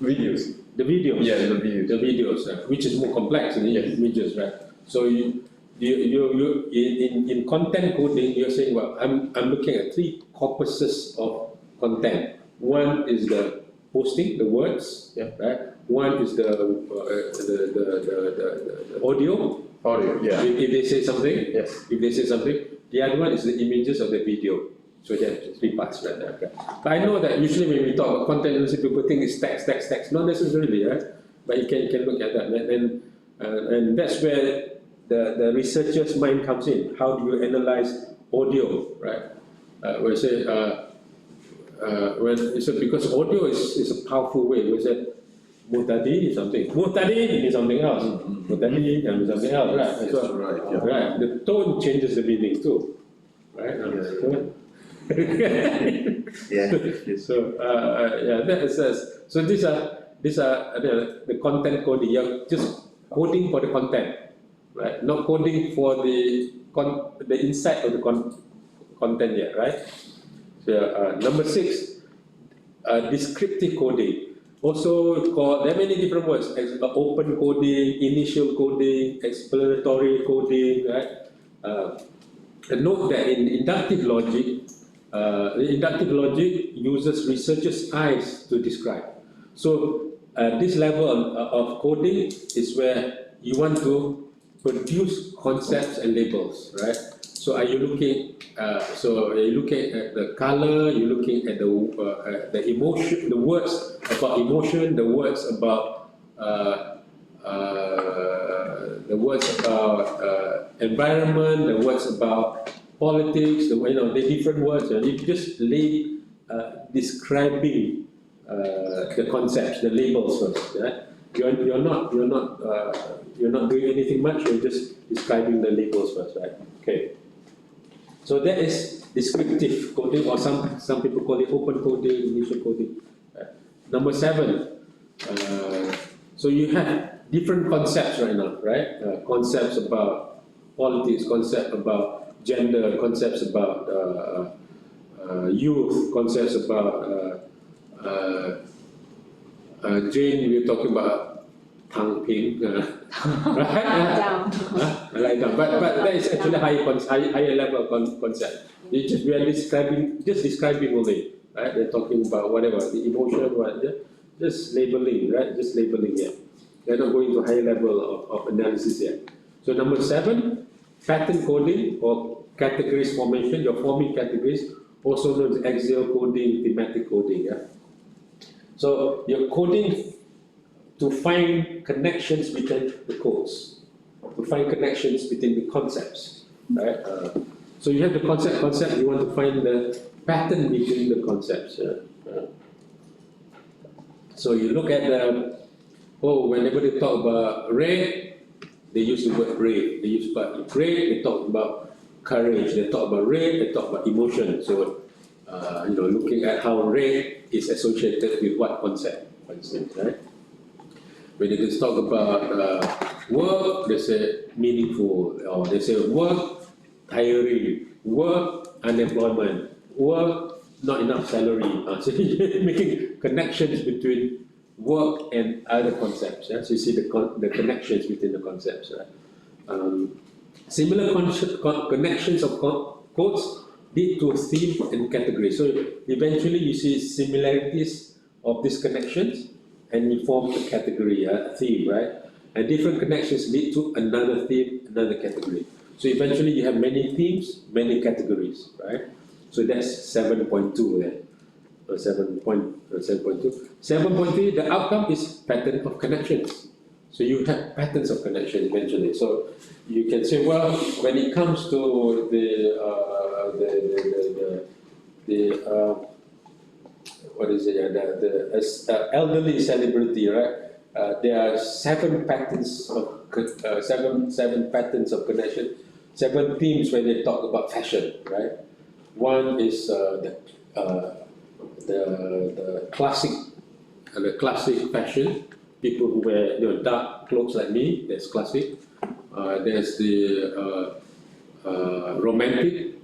Videos. The videos. Yeah, the videos. The videos, which is more complex than the images, right? So you in content coding, you're saying, well, I'm looking at three corpuses of content. One is the posting, the words, right? One is the audio. Audio, yeah. If they say something, Yes. if they say something, the other one is the images of the video. So there's three parts right there. Okay. But I know that usually when we talk about content analysis, people think it's text. Not necessarily, right? But you can look at that, and that's where the researcher's mind comes in. How do you analyze audio, right? We say because audio is a powerful way. We say mutadi is something. Mutadi is something else. Mutadi is something else, right? Yes, So, right, yeah. right. The tone changes the meaning too, right? Yeah. So that is so these are the content coding. You're just coding for the content, right? Not coding for the insight of the content yet, right? So number 6, descriptive coding. Also called, there are many different words, open coding, initial coding, explanatory coding, right? Note that in inductive logic, uses researchers' eyes to describe. So this level of coding is where you want to produce concepts and labels, right? So are you looking? So are you looking at the color? You're looking at the emotion, the words about emotion, the words about environment, the words about politics, the different words. You just describing the concepts, the labels first. Yeah? You're not doing anything much. You're just describing the labels first, right? Okay. So that is descriptive coding, or some people call it open coding, initial coding. Number 7. So you have different concepts right now, right? Concepts about politics, concepts about gender, concepts about youth, concepts about Jane. We're talking about Tang Ping, right? Down. Like that. But that is actually higher level concept. We are describing only, right? They're talking about whatever the emotion, just labeling, right? Just labeling yet. They're not going to higher level of analysis yet. So number 7, pattern coding or categories formation. You're forming categories, also known as axial coding, thematic coding. Yeah. So you're coding to find connections between the codes, to find connections between the concepts, right? So you have the concept. You want to find the pattern between the concepts. So you look at whenever they talk about red, they use the word brave. They use about brave. They talk about courage. They talk about red. They talk about emotion. So looking at how red is associated with what concept, for instance, right? When they talk about work, they say meaningful, or they say work tiring, work unemployment, work not enough salary. So you're making connections between work and other concepts. Yeah? So you see the connections between the concepts. Right? Similar connections of codes lead to a theme and category. So eventually you see similarities of these connections and you form a category, a theme, right? And different connections lead to another theme, another category. So eventually you have many themes, many categories, right? So that's 7.2 there. 7.2. 7.3, the outcome is pattern of connections. So you have patterns of connection eventually. So you can say, well, when it comes to the elderly celebrity, right? There are 7 patterns of seven patterns of connection, 7 themes when they talk about fashion, right? One is the classic fashion. People who wear dark clothes like me, that's classic. There's the romantic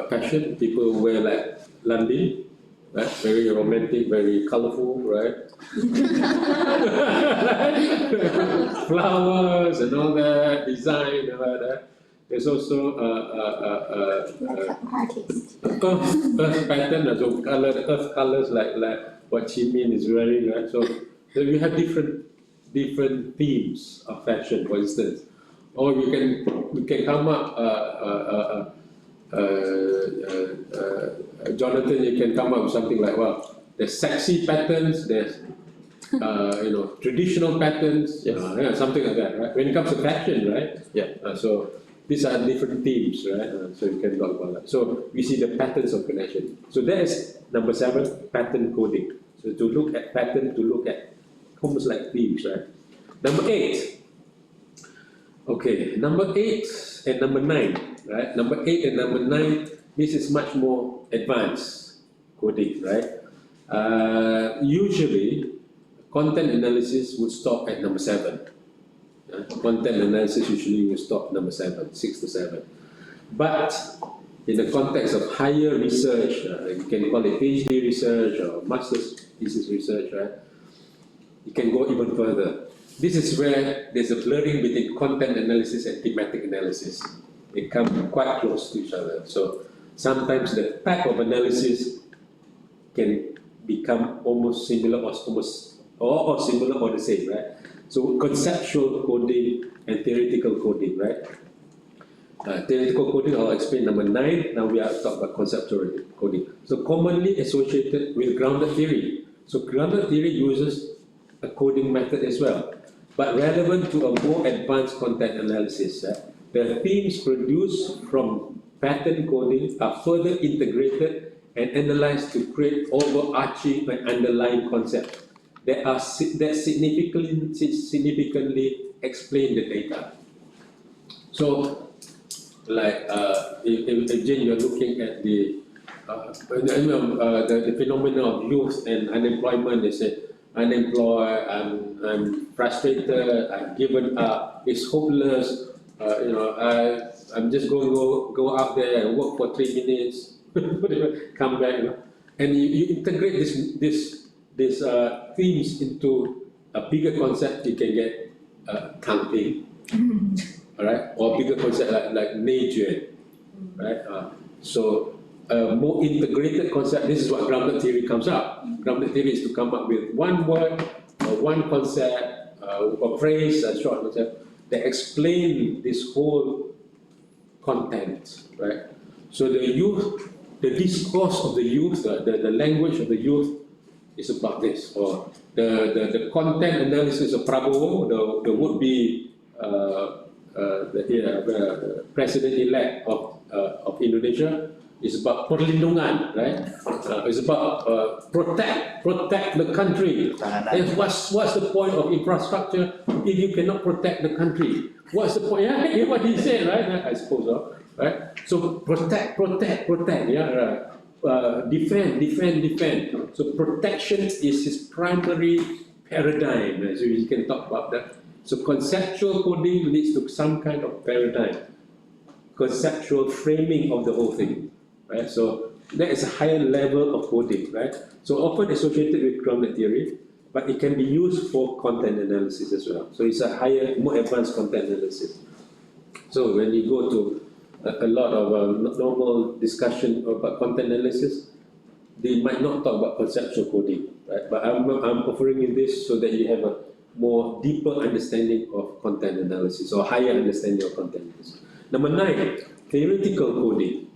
fashion. People who wear like London, right? Very romantic, very colorful, right? Flowers and all that, design and all that. There's also earth pattern, so earth colors like what Jimin is wearing, right? So we have different themes of fashion, for instance. Or we can come up, Jonathan, you can come up with something like, well, there's sexy patterns, there's traditional patterns, Yes. something like that, right? When it comes to fashion, right? Yeah. So these are different themes, right? So you can talk about that. So we see the patterns of connection. So that is number 7, pattern coding. So to look at pattern, to look at almost like themes, right? Number 8. Okay, number 8 and number 9, right? Number 8 and number 9, this is much more advanced coding, right? Usually, content analysis would stop at number 7. Content analysis usually will stop number 7, 6 to 7. But in the context of higher research, you can call it PhD research or master's thesis research, right? You can go even further. This is where there's a blurring between content analysis and thematic analysis. They come quite close to each other. So sometimes the type of analysis can become almost similar or similar or the same, right? So conceptual coding and theoretical coding, right? Theoretical coding, I'll explain number 9. Now we are talking about conceptual coding. So commonly associated with grounded theory. So grounded theory uses a coding method as well, but relevant to a more advanced content analysis. The themes produced from pattern coding are further integrated and analyzed to create overarching and underlying concepts that significantly explain the data. So, like if Jane, you're looking at the phenomenon of youth and unemployment, they say unemployed, I'm frustrated, I've given up, it's hopeless. I'm just going to go out there and work for 3 minutes, come back, and you integrate these themes into a bigger concept. You can get counting, all right, or bigger concept like nature, right? So a more integrated concept. This is what grounded theory comes up. Grounded theory is to come up with one word or one concept, or phrase, a short concept that explain this whole content, right? So the youth, the discourse of the youth, the language of the youth is about this, or the content analysis of Prabowo, the would-be the president-elect of Indonesia, is about perlindungan, right? It's about protect the country. And what's the point of infrastructure if you cannot protect the country? What's the point? Yeah, what he said, right? I suppose, right? So protect, yeah, right. Defend. So protection is his primary paradigm. So we can talk about that. So conceptual coding leads to some kind of paradigm, conceptual framing of the whole thing. Right? So that is a higher level of coding, right? So often associated with grounded theory, but it can be used for content analysis as well. So it's a higher, more advanced content analysis. So when you go to a lot of normal discussion about content analysis, they might not talk about conceptual coding, right? But I'm offering you this so that you have a more deeper understanding of content analysis or higher understanding of content analysis. Number 9, theoretical coding.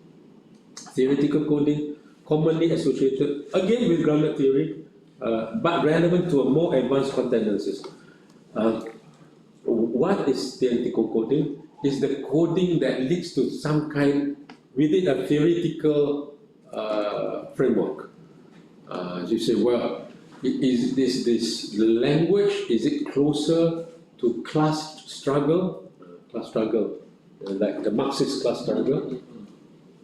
Theoretical coding, commonly associated again with grounded theory, but relevant to a more advanced content analysis. What is theoretical coding? Is the coding that leads to some kind within a theoretical framework. You say, well, is this the language? Is it closer to class struggle, like the Marxist class struggle?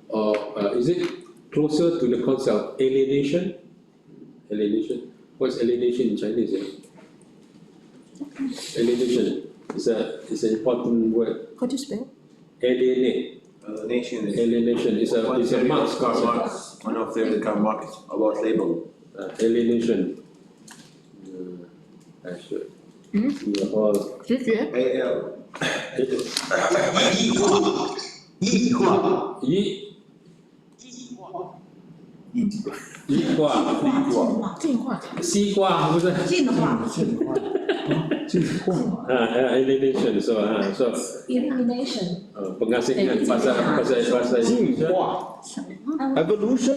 Or is it closer to the concept of alienation? Alienation. What's alienation in Chinese? Alienation is an important word. How to spell? Alienate. Nation is Alienation is a Marx concept. One of the Karl Marx about label. Alienation. I should. You are all. 直觉。 AL. 异化，进化。西瓜不是？进化， alienation so Elimination. pengasingan bahasa 进化 evolution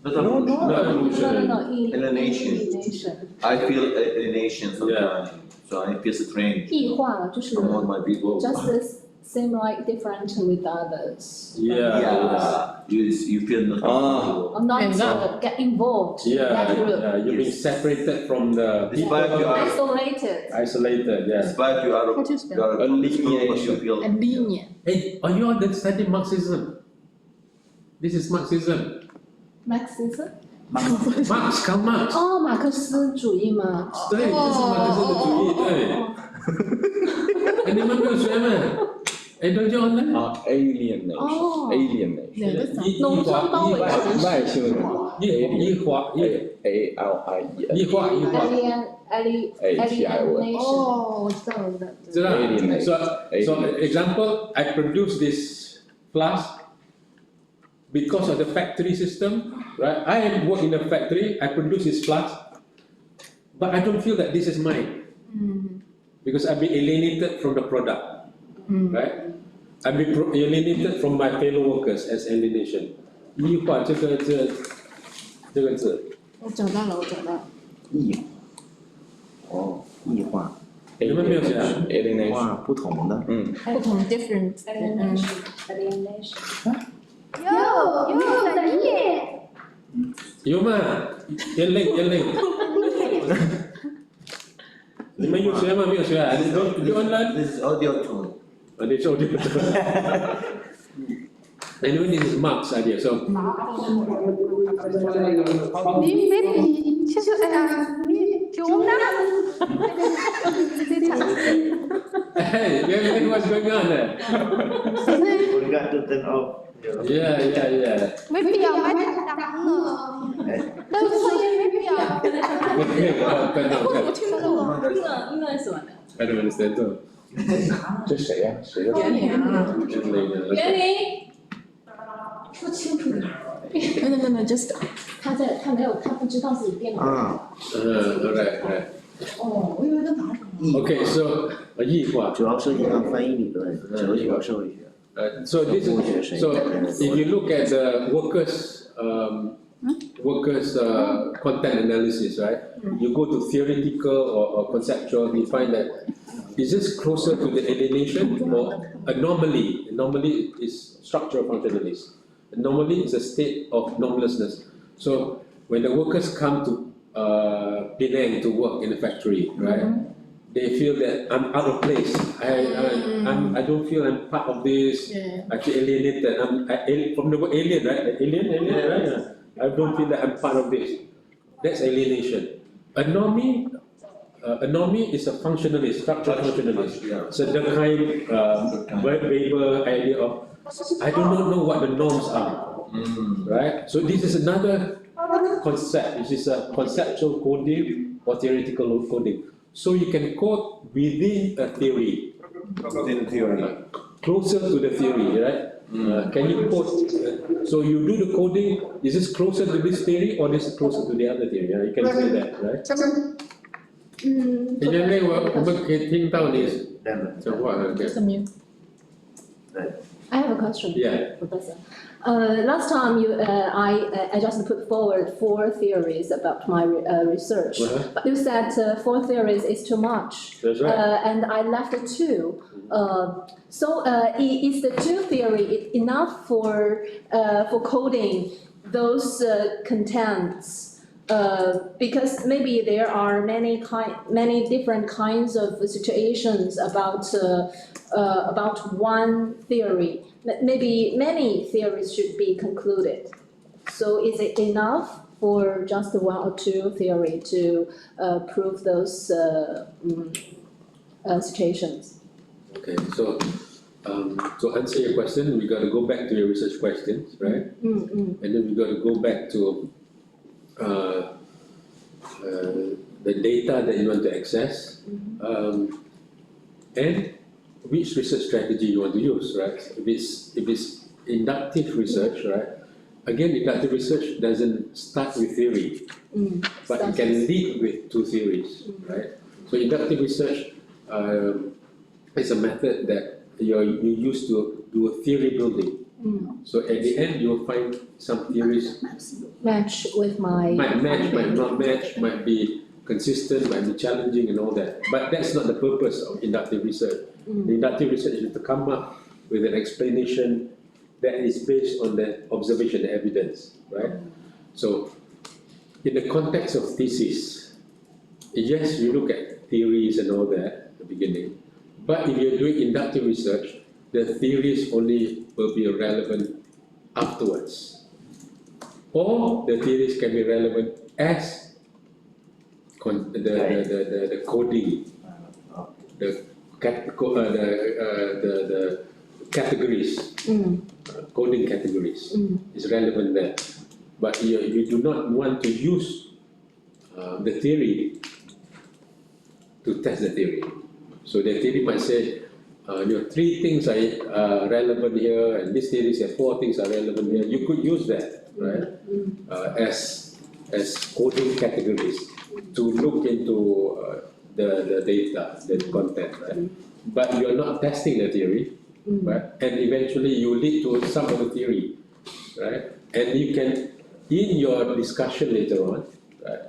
Not No, evolution. no. no evolution. No. Alienation. Elimination. I feel alienation sometimes, so I feel strange 异化就是 among my people. just seem like different with others. Yeah. You feel not comfortable. Or not get involved in that group. You've been separated from the Despite you are, Isolated. yeah. despite you are, How do you you are a group, but you feel. And lenient. Hey, are you all that study Marxism? This is Marxism. Marxism? Marx, Karl Marx. 哦，马克思主义嘛。对，这是马克思的主义，对。你们没有学吗？哎，don't you all learn？啊 alienation 哦 alienation 农村包围城市。外星人异化 alienation 哦，我知道了，知道 Alienation. So example, I produce this flask because of the factory system, right? I work in a factory, I produce this flask, but I don't feel that this is mine because I've been alienated from the product, right? I've been alienated from my fellow workers as alienation. 异化这个字，我找到了。异化你们没有学啊？ alienation 不同的。不同 different。 Alienation. 有吗？眼泪。你们有学吗？没有学啊？你don't learn？ This is audio tone. They showed you. Anyway, this is Mark's idea. So 你没比，其实哎呀，你就我们俩， hey, what's going on there? Forgot to turn off. Yeah. 没必要买太大了，但是也没必要。我听不懂。英文什么的？ I don't understand too. 这谁呀？谁的？袁林啊， Later. 袁林，说清楚点。No, just 他不知道自己电脑。Right. 哦，我以为在哪什么。 Okay, so 异化。主要涉及到翻译理论、哲学、社会学。So this is so if you look at the workers content analysis, right? You go to theoretical or conceptual, you find that is this closer to the alienation or anomaly? Anomaly is structural functionalist. Anomaly is a state of normlessness. So when the workers come to Penang to work in a factory, right? They feel that I'm out of place. I don't feel I'm part of this. I feel alienated. From the word alien, right? Alien, right? I don't feel that I'm part of this. That's alienation. Anomy is a functionalist, structural functionalist. So the kind Weber idea of I do not know what the norms are, right? So this is another concept. This is a conceptual coding or theoretical coding. So you can code within a theory. Within theory. Closer to the theory, right? Can you code? So you do the coding. Is this closer to this theory or this is closer to the other theory? You can say that, right? 因为我们可以听到你讲话的。什么？ I have a question, Yeah. Professor. Last time I just put forward 4 theories about my research, but you said 4 theories is too much. That's right. And I left 2. So is the 2 theory enough for coding those contents? Because maybe there are many different kinds of situations about one theory. Maybe many theories should be concluded. So is it enough for just 1 or 2 theory to prove those situations? Okay, so to answer your question, we got to go back to your research questions, right? And then we got to go back to the data that you want to access, and which research strategy you want to use, right? If it's inductive research, right? Again, inductive research doesn't start with theory, but it can lead with two theories, right? So inductive research is a method that you use to do a theory building. So at the end, you'll find some theories Match with my. might match, might not match, might be consistent, might be challenging and all that. But that's not the purpose of inductive research. The inductive research is to come up with an explanation that is based on the observation, the evidence, right? So in the context of thesis, yes, you look at theories and all that at the beginning, but if you're doing inductive research, the theories only will be relevant afterwards. Or the theories can be relevant as the coding, the categories, coding categories is relevant there. But you do not want to use the theory to test the theory. So the theory might say, three things are relevant here, and this theory says four things are relevant here. You could use that, right, as coding categories to look into the data, the content, right? But you're not testing the theory, right? And eventually you lead to some of the theory, right? And you can, in your discussion later on, right?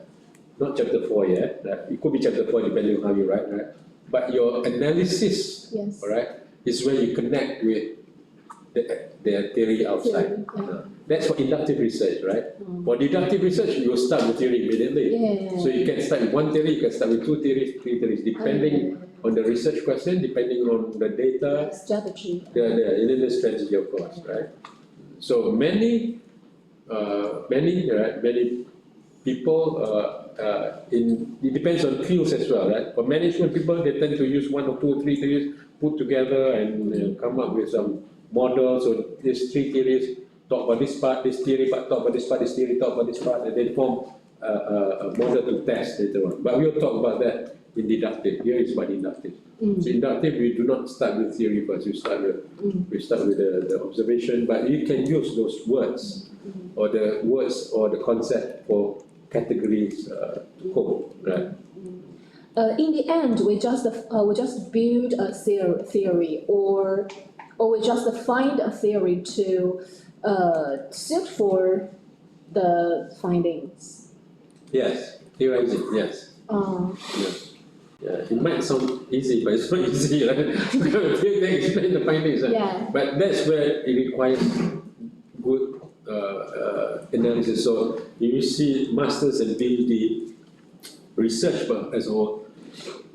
Not chapter 4 yet, right? It could be chapter 4 depending on how you write, right? But your analysis, Yes. all right, is where you connect with the theory outside. That's for inductive research, right? For deductive research, you start with theory immediately. So you can start with one theory, you can start with two theories, three theories, depending on the research question, depending on the data, Strategy. the strategy, of course, right? So many people, it depends on fields as well, right? For management people, they tend to use one or two or three theories, put together and come up with some models. So these three theories talk about this part, this theory, but talk about this part, this theory, talk about this part, and then form a model to test later on. But we'll talk about that in deductive. Here is about inductive. So inductive, we do not start with theory first. We start with the observation, but you can use those words or the concept for categories to code, right? In the end, we just build a theory, or we just find a theory to suit for the findings. Yes, theorizing, yes. Yeah, it might sound easy, but it's not easy, right? They explain the findings, right? Yeah. But that's where it requires good analysis. So if you see masters and PhD research as a whole,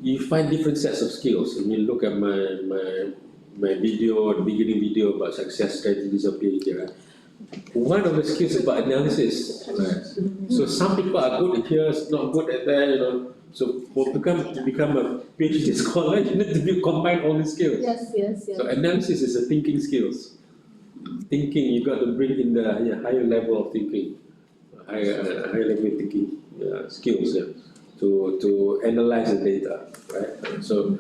you find different sets of skills. When you look at my video, the beginning video about success strategies of PhD, right? One of the skills is about analysis, right? So some people are good at here, not good at that, So to become a PhD scholar, you need to combine all these skills. Yes. So analysis is a thinking skills. Thinking, you got to bring in the higher level of thinking, higher level of thinking skills to analyze the data, right? So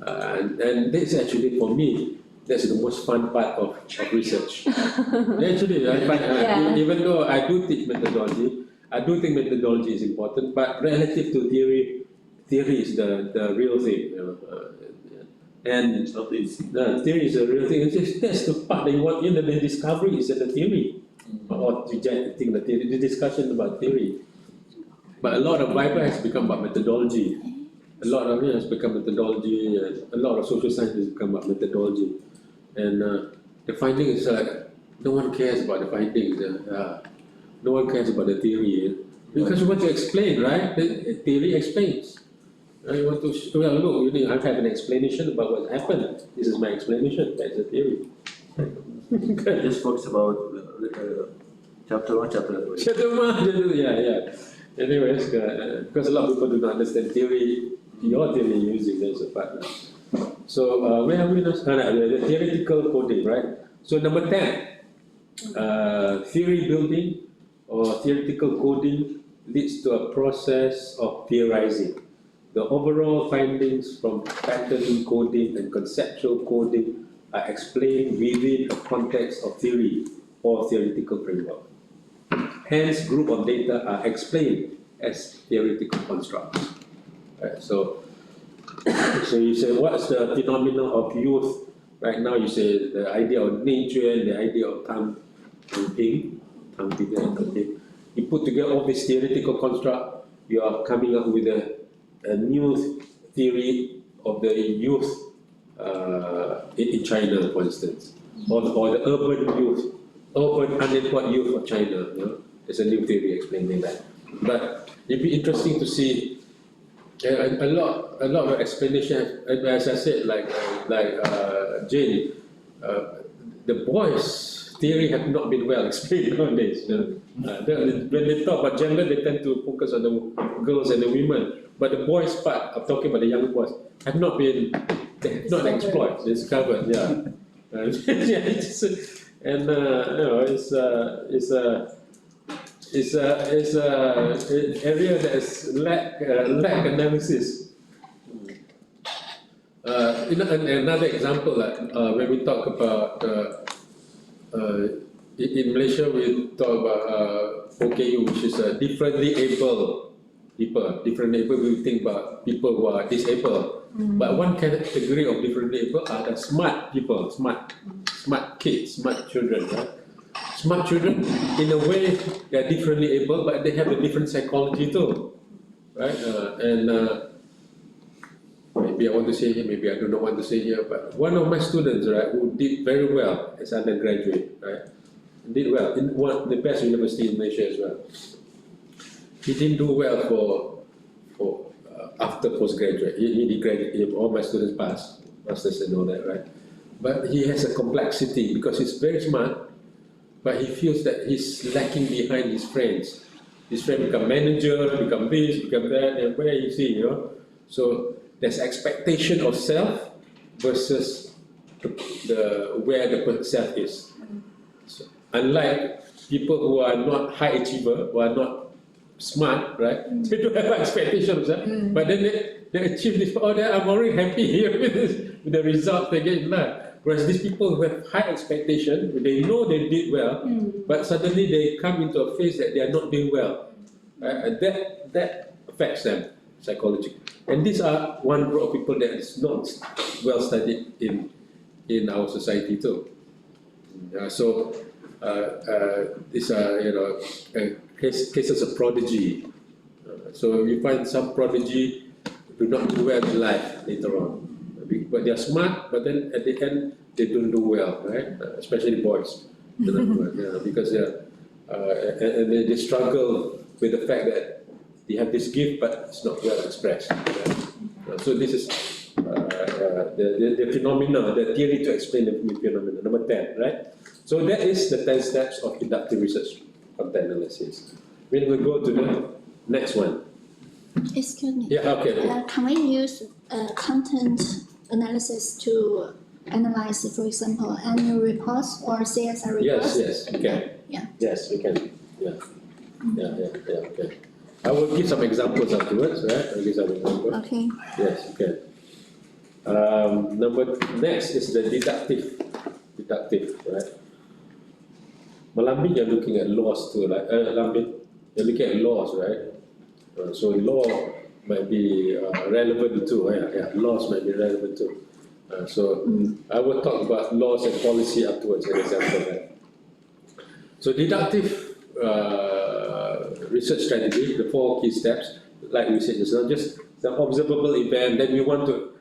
and that's actually for me, that's the most fun part of research. Actually, I find, even though I do teach methodology, I do think methodology is important, but relative to theory is the real thing. And It's not easy. the theory is a real thing. It's just that's the part that you want. The discovery is in the theory, or rejecting the theory, the discussion about theory. But a lot of Bible has become about methodology. A lot of it has become methodology. A lot of social science has become about methodology, and the findings no one cares about the findings. No one cares about the theory because you want to explain, right? The theory explains. You want to look. I have an explanation about what happened. This is my explanation. That's the theory. Just focus about chapter 1, chapter 2. Chapter 1, yeah. Anyways, because a lot of people do not understand theory, your theory using as a partner. So where are we now? The theoretical coding, right? So number 10, theory building or theoretical coding leads to a process of theorizing. The overall findings from pattern coding and conceptual coding are explained within a context of theory or theoretical framework. Hence, group of data are explained as theoretical constructs. Right? So you say, what's the phenomenon of youth? Right now, you say the idea of nature and the idea of time ping. You put together all this theoretical construct, you are coming up with a new theory of the youth in China, for instance, or the urban youth, urban unemployed youth of China. You know? There's a new theory explaining that. But it'd be interesting to see a lot of explanation. As I said, like Jane, the boys' theory have not been well explained nowadays. You know? When they talk about gender, they tend to focus on the girls and the women. But the boys' part, I'm talking about the young boys, have not been, they have not explored, discovered. Yeah, yeah. And you know, it's an area that is lack analysis. You know, another example, like when we talk about in Malaysia, we talk about OKU, which is differently able people. Differently able, we think about people who are disabled. But one category of differently able are the smart people, smart kids, smart children, right? Smart children, in a way, they are differently able, but they have a different psychology too, right? Maybe I want to say here, maybe I do not want to say here, but one of my students, right, who did very well as undergraduate, right, did well in the best university in Malaysia as well. He didn't do well for after postgraduate. He graduated. All my students passed masters and all that, right? But he has a complexity because he's very smart, but he feels that he's lacking behind his friends. His friend become manager, become this, become that, and where you see, you know. So there's expectation of self versus where the self is. So, unlike people who are not high achiever, who are not smart, right? They don't have expectation of self, but then they achieve this. Oh, I'm already happy here with the result they get in life. Whereas these people who have high expectation, they know they did well, but suddenly they come into a phase that they are not doing well. And that affects them psychologically. And these are one group of people that is not well studied in our society too. So these are, you know, cases of prodigy. So you find some prodigy do not do well in life later on. But they are smart, but then at the end they don't do well, right? Especially boys, because and they struggle with the fact that they have this gift, but it's not well expressed. Right? So this is the phenomena, the theory to explain the phenomena. Number 10, right? So that is the 10 steps of inductive research content analysis. We'll go to the next one. Excuse me. Yeah, okay. Can we use content analysis to analyze, for example, annual reports or CSR reports? Yes, we can. Yeah. Yes, we can. Yeah. Okay. I will give some examples afterwards, right? I'll give some examples. Okay. Yes, okay. Next is the deductive, right? Malambin, you're looking at laws too, right? Lambin, you're looking at laws, right? So law might be relevant too. Yeah, laws might be relevant too. I will talk about laws and policy afterwards, an example, right? So deductive research strategy, the 4 key steps, like we said, it's not just the observable event. Then we want to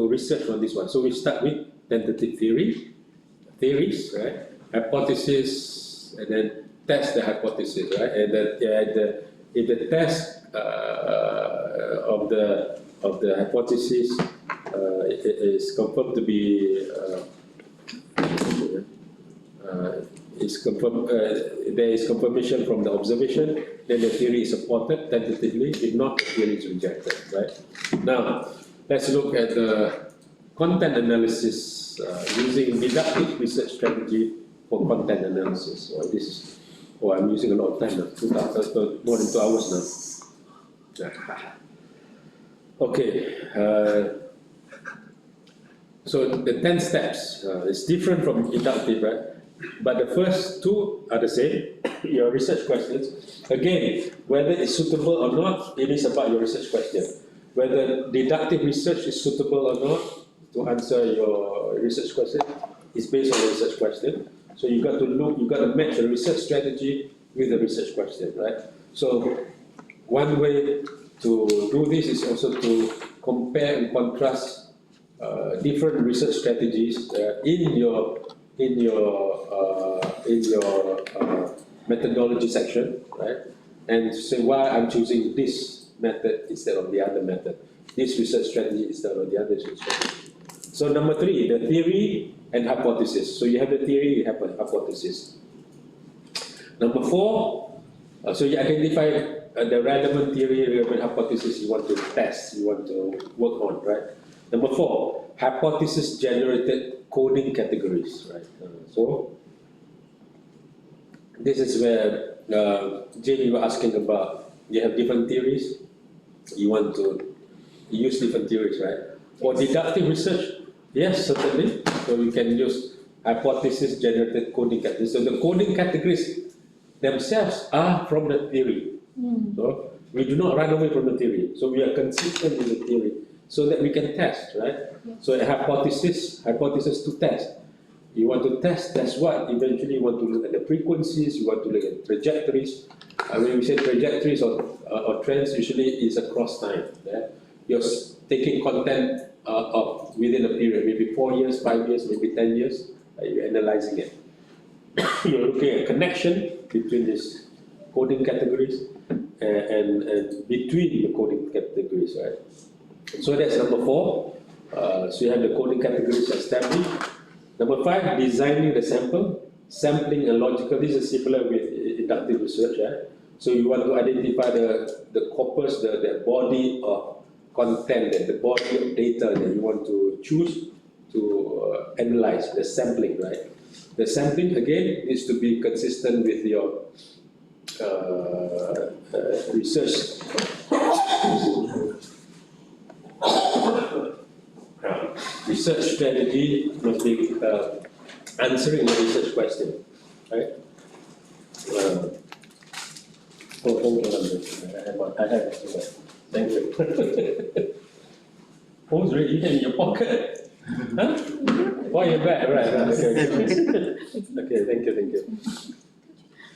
research on this one. So we start with tentative theories, right? Hypothesis, and then test the hypothesis, right? And then if the test of the hypothesis is confirmed to be there is confirmation from the observation, then the theory is supported tentatively. If not, the theory is rejected, right? Now, let's look at the content analysis using deductive research strategy for content analysis. I'm using a lot of time now, more than 2 hours now. Okay, so the 10 steps is different from inductive, right? But the first 2 are the same, your research questions. Again, whether it's suitable or not, it is about your research question. Whether deductive research is suitable or not to answer your research question is based on the research question. So you got to match the research strategy with the research question, right? So one way to do this is also to compare and contrast different research strategies in your methodology section, right? And to say why I'm choosing this method instead of the other method, this research strategy instead of the other research strategy. So number 3, the theory and hypothesis. So you have the theory, you have a hypothesis. Number 4, so you identify the relevant theory, relevant hypothesis you want to test, you want to work on, right? Number 4, hypothesis-generated coding categories, right? So this is where Jane, you were asking about. You have different theories. You want to use different theories, right? For deductive research, yes, certainly. So you can use hypothesis-generated coding categories. So the coding categories themselves are from the theory. So we do not run away from the theory. So we are consistent with the theory so that we can test, right? So a hypothesis to test. You want to test what? Eventually you want to look at the frequencies, you want to look at trajectories. When we say trajectories or trends, usually it's across time. Yeah? You're taking content of within a period, maybe 4 years, 5 years, maybe 10 years, you're analyzing it. You're looking at connection between these coding categories and between the coding categories, right? So that's number 4. So you have the coding categories established. Number 5, designing the sample, sampling and logical. This is similar with inductive research, right? So you want to identify the corpus, the body of content, the body of data that you want to choose to analyze, the sampling, right? The sampling, again, needs to be consistent with your research. Research strategy must be answering the research question, right? Thank you, I have it. Thank you. Oh, it's really in your pocket? Huh? Oh, your bag, right, okay. Okay, thank you.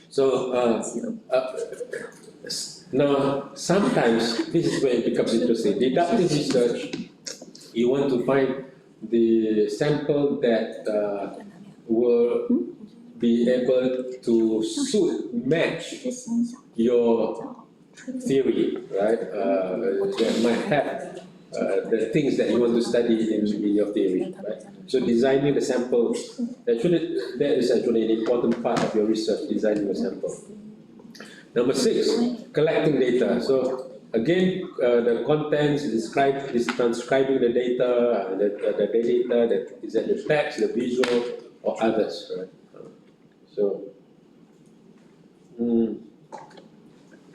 So, now, sometimes, this is where it becomes interesting. Deductive research, you want to find the sample that will be able to match your theory, right? That might have the things that you want to study in your theory, right? So designing the sample, that is actually an important part of your research, designing the sample. Number 6, collecting data. So again, the contents is transcribing the data, the data that is that the text, the visual, or others, right? So,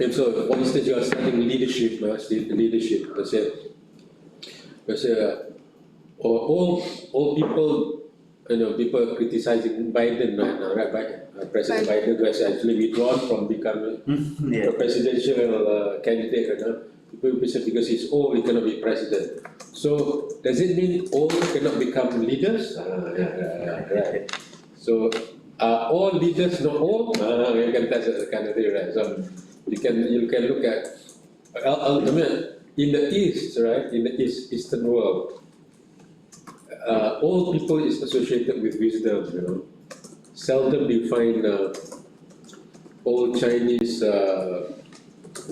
and so, for instance, you are studying leadership, all people, people criticizing Biden right now, right? President Biden was actually withdrawn from becoming a presidential candidate, People say because he's old, he cannot be president. So, does it mean old cannot become leaders? Right. So, are all leaders not old? You can test that kind of thing, right? So, you can look at, in the East, right? In the Eastern world, old people is associated with wisdom, Seldom do you find old Chinese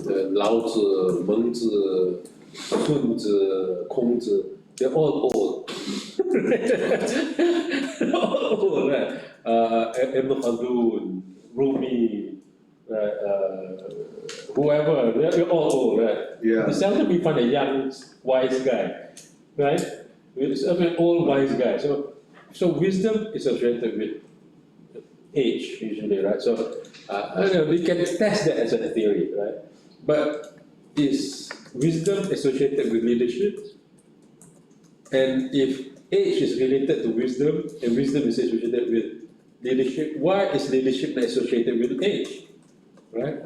Lao Tzu, Meng Tzu, Sun Tzu, Kong Tzu, they're all old. All old, right? Ibn Khaldun, Rumi, whoever, they're all old, right? Yeah. Seldom you find a young, wise guy. right? I'm an old wise guy. So wisdom is associated with age usually, right? So I don't know, we can test that as a theory, right? But is wisdom associated with leadership? And if age is related to wisdom and wisdom is associated with leadership, why is leadership not associated with age? Right?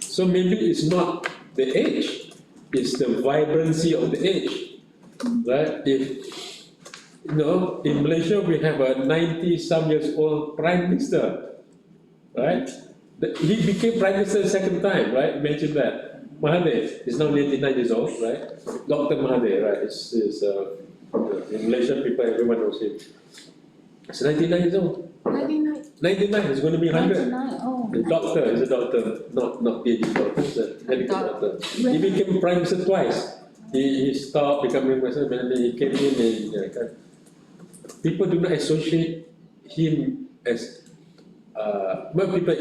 So maybe it's not the age, it's the vibrancy of the age. Right? If in Malaysia we have a 90-some years old prime minister, right? He became prime minister the second time, right? Imagine that. Mahathir is now 99 years old, right? Dr. Mahathir, right? In Malaysia, everyone knows him. He's 99 years old. 99. 99 is going to be 100. 99, oh. The doctor is a doctor, not PhD doctor, he's a medical doctor. He became prime minister twice. He stopped becoming prime minister, and then he came in and people do not associate him as, well, people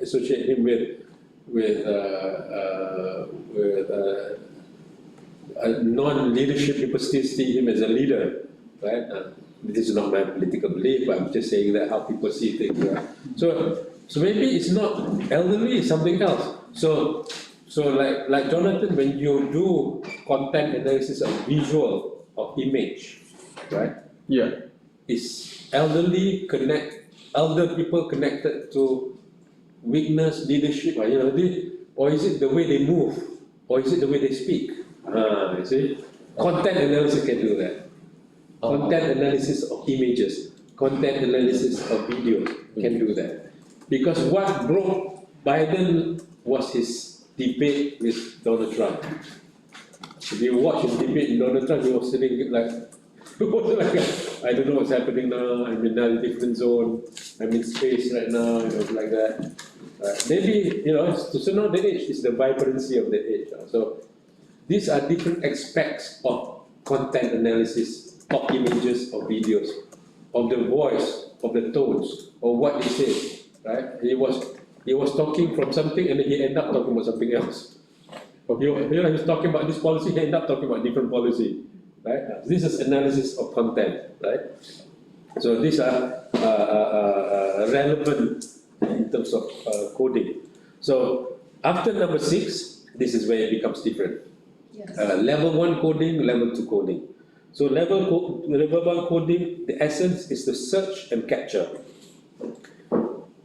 associate him with non-leadership. People still see him as a leader, right? This is not my political belief, but I'm just saying that how people see things, right? So maybe it's not elderly, it's something else. So like Jonathan, when you do content analysis of visual or image, right? Yeah. Is elder people connected to weakness, leadership, or is it the way they move, or is it the way they speak? You see, content analysis can do that. Content analysis of images, content analysis of videos can do that. Because what broke Biden was his debate with Donald Trump. If you watch his debate with Donald Trump, he was sitting like, I don't know what's happening now, I'm in a different zone, I'm in space right now, like that. Maybe, to know the age is the vibrancy of the age. So these are different aspects of content analysis, of images, of videos, of the voice, of the tones, of what they say, right? He was talking from something and then he ended up talking about something else. He's talking about this policy, he ended up talking about different policy, right? This is analysis of content, right? So these are relevant in terms of coding. So after number 6, this is where it becomes different. Yes. Level 1 coding, level 2 coding. So level 1 coding, the essence is to search and capture.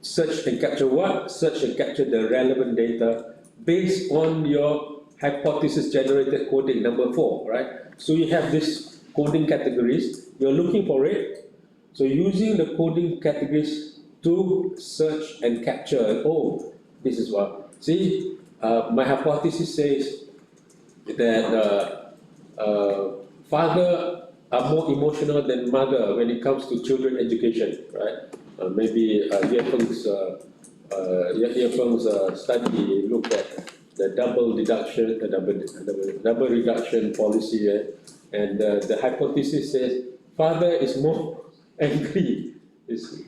Search and capture what? Search and capture the relevant data based on your hypothesis generated coding, number 4, right? So you have this coding categories, you're looking for it. So using the coding categories to search and capture, this is what, see, my hypothesis says that father are more emotional than mother when it comes to children education, right? Maybe Yefeng's study looked at the double reduction policy, and the hypothesis says father is more angry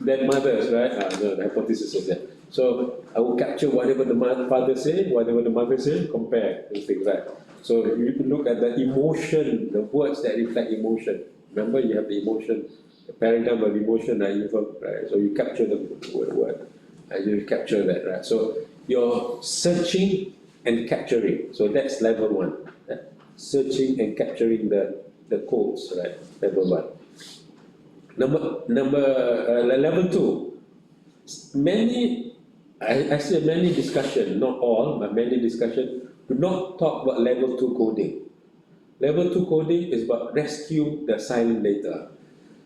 than mothers, right? No, the hypothesis says that. So I will capture whatever the father say, whatever the mother say, compare and things, right? So you can look at the emotion, the words that reflect emotion. Remember, you have the emotion, the paradigm of emotion, right? So you capture the word, and you capture that, right? So you're searching and capturing. So that's level 1. Right? Searching and capturing the codes, right? Level 1. Level 2. I see many discussion, not all, but many discussion do not talk about level 2 coding. Level 2 coding is about rescue the silent data.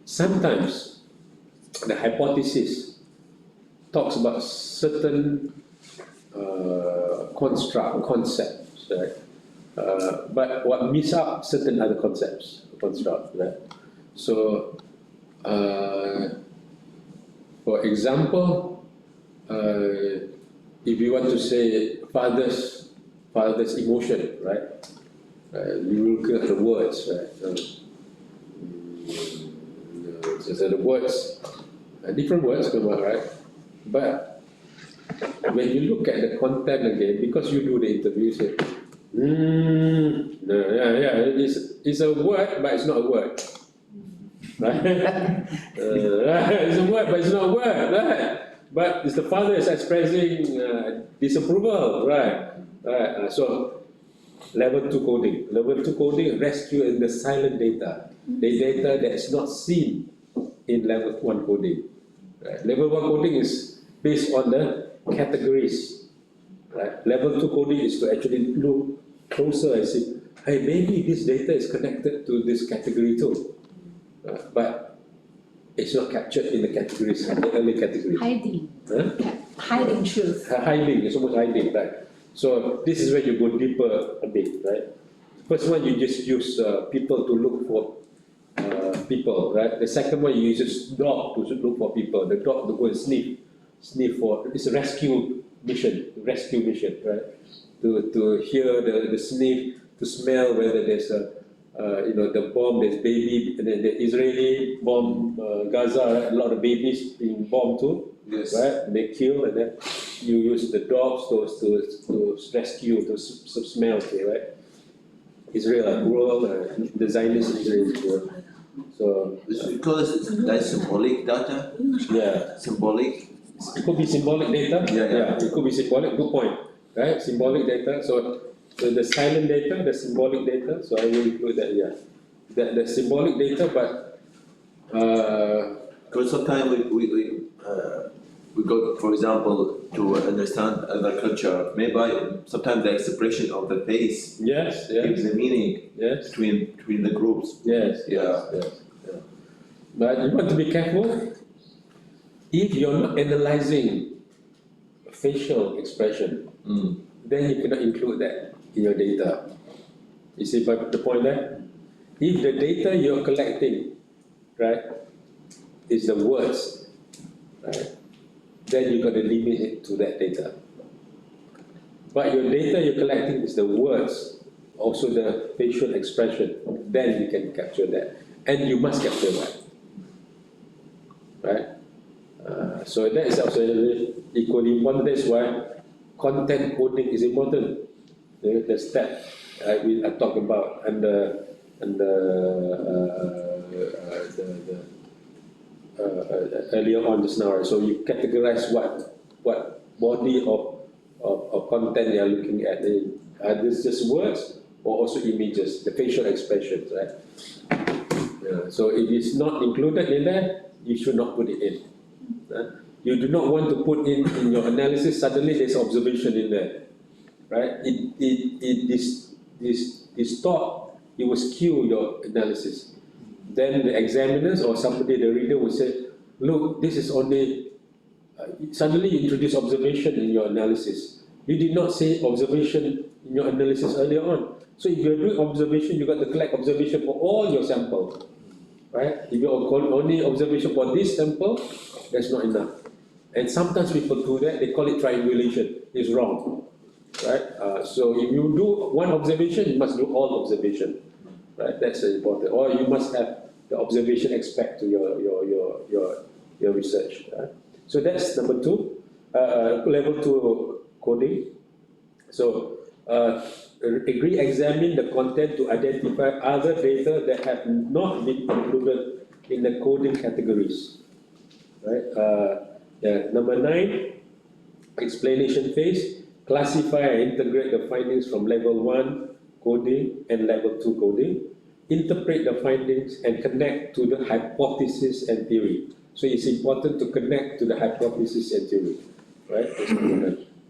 Sometimes the hypothesis talks about certain concepts, right? But what miss out certain other constructs, right? So, for example, if you want to say father's emotion, right? You look at the words, right? So the words, different words come out, right? But when you look at the content again, because you do the interview, you say, It's a word, but it's not a word. Right? It's a word, but it's not a word, right? But it's the father is expressing disapproval, right? Right. So level 2 coding. Level 2 coding rescue in the silent data, the data that is not seen in level 1 coding. Right? Level 1 coding is based on the categories. Right? Level 2 coding is to actually look closer and see, hey, maybe this data is connected to this category too. But it's not captured in the categories, the early categories. Hiding. Huh? Hiding truth. Hiding, it's almost hiding, right? So this is where you go deeper a bit, right? First one, you just use people to look for people, right? The second one, you use just dog to look for people. The dog to go and sniff for, it's a rescue mission, right? To hear the sniff, to smell whether there's the bomb, there's baby, and then the Israeli bomb Gaza, right? A lot of babies being bombed too. Yes. Right? And they kill, and then you use the dogs to rescue, to smell, okay, right? Israel, rural, the Zionist Israel. So, We call it like symbolic data, yeah, symbolic. it could be symbolic data. Yeah. It could be symbolic. Good point, right? Symbolic data. So the silent data, the symbolic data. So I will include that. Yeah, the symbolic data, but Because sometimes we go, for example, to understand other culture, maybe sometimes the expression of the face yes, gives the meaning yes, between the groups. yes. Yeah. But you want to be careful. If you're not analyzing facial expression, then you cannot include that in your data. You see the point there? If the data you're collecting, right, is the words, right, then you got to limit it to that data. But your data you're collecting is the words, also the facial expression, then you can capture that. And you must capture that. Right? So that is also equally important. That's why content coding is important. The step I talk about and the earlier on just now. Right? So you categorize what body of content you are looking at. Are this just words or also images, the facial expressions, right? So if it's not included in there, you should not put it in. You do not want to put in your analysis, suddenly there's observation in there, right? This thought, it will skew your analysis. Then the examiners or somebody, the reader will say, look, this is only, suddenly you introduce observation in your analysis. You did not say observation in your analysis earlier on. So if you're doing observation, you got to collect observation for all your sample, right? If you're only observation for this sample, that's not enough. And sometimes people do that, they call it triangulation. It's wrong, right? So if you do one observation, you must do all observation, right? That's important. Or you must have the observation aspect to your research. Right? So that's number 2, level 2 coding. So re-examine the content to identify other data that have not been included in the coding categories. Right? Number 9, explanation phase. Classify and integrate the findings from level 1 coding and level 2 coding. Interpret the findings and connect to the hypothesis and theory. So it's important to connect to the hypothesis and theory. Right? That's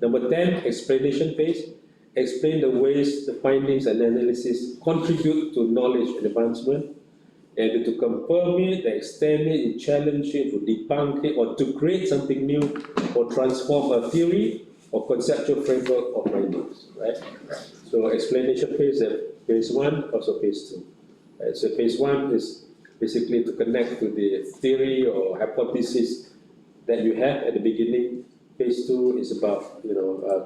number 10, explanation phase. Explain the ways the findings and analysis contribute to knowledge advancement, and to confirm it, to extend it, to challenge it, to debunk it, or to create something new, or transform a theory or conceptual framework of findings, right? So explanation phase, phase 1, also phase 2. Right? So phase 1 is basically to connect to the theory or hypothesis that you have at the beginning. Phase 2 is about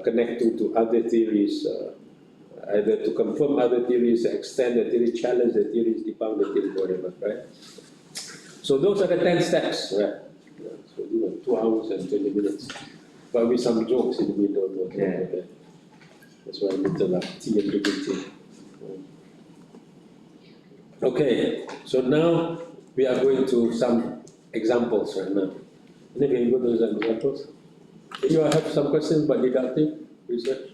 connecting to other theories, either to confirm other theories, extend the theory, challenge the theories, debunk the theory, whatever, right? So those are the 10 steps, right? So 2 hours and 20 minutes, but with some jokes in the middle. Okay. That's why little lah, T and double T. Okay, so now we are going to some examples right now. And then we go to some examples. You have some questions about deductive research?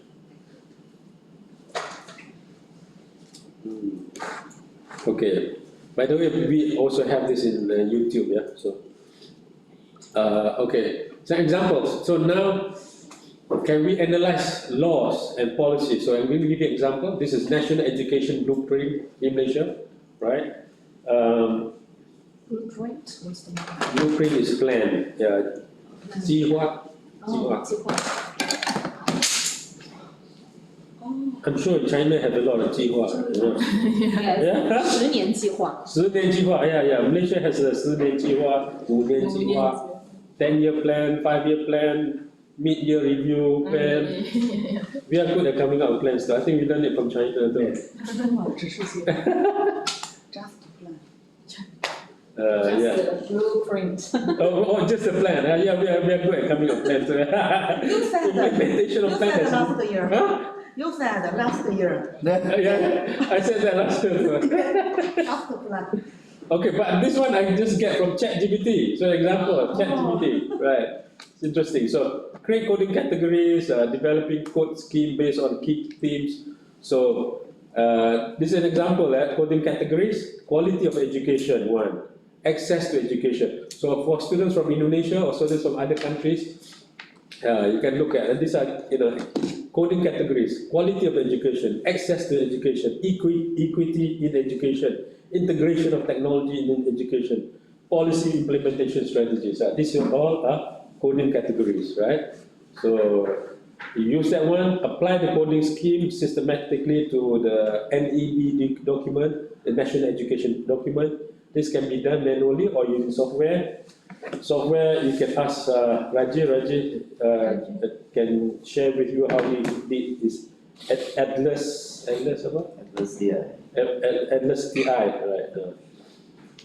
Okay. By the way, we also have this in YouTube, yeah. So, okay. Some examples. So now, can we analyze laws and policies? So I'm going to give you an example. This is National Education Blueprint in Malaysia, right? Blueprint, what's the name? Blueprint is plan. Yeah. 计划. Oh, 计划. I'm sure China have a lot of 计划. You know? Yes, 10年计划. 10年计划, yeah. Malaysia has a 10年计划, 5年计划, 10-year plan, 5-year plan, mid-year review plan. We are good at coming up with plans. I think we learned it from China too. 只是些 draft plan。 Yeah. Just the blueprint. Oh, just a plan. Yeah, we are good at coming up with plans. You said Implementation of you plan. said last year. Huh? You said last year. Yeah, I said that last time. After plan. Okay, but this one I just get from ChatGPT. So example, ChatGPT, right? It's interesting. So create coding categories, developing code scheme based on key themes. So this is an example, coding categories, quality of education, one, access to education. So for students from Indonesia or students from other countries, you can look at, and these are, coding categories, quality of education, access to education, equity in education, integration of technology in education, policy implementation strategies. These are all coding categories, right? So you use that one, apply the coding scheme systematically to the NEB document, the National Education document. This can be done manually or using software. Software, you can ask Raji can share with you how he did this Atlas apa? Atlas TI, right?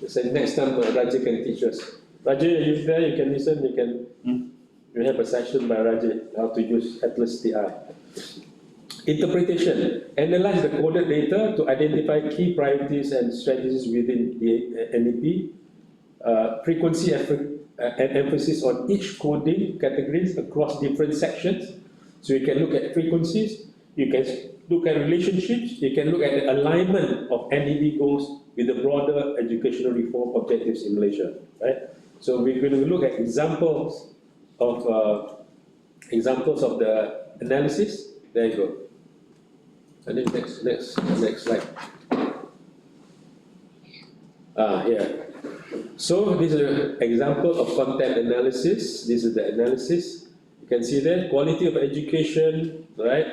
So next time Raji can teach us. Raji, are you there? You can listen. You can. We have a session by Raji how to use Atlas TI. Interpretation: analyze the coded data to identify key priorities and strategies within the NEP. Frequency and emphasis on each coding categories across different sections. So you can look at frequencies, you can look at relationships, you can look at the alignment of NEB goals with the broader educational reform objectives in Malaysia, right? So we're going to look at examples of the analysis. There you go. And then next slide. Here. So this is an example of content analysis. This is the analysis. You can see there, quality of education, right?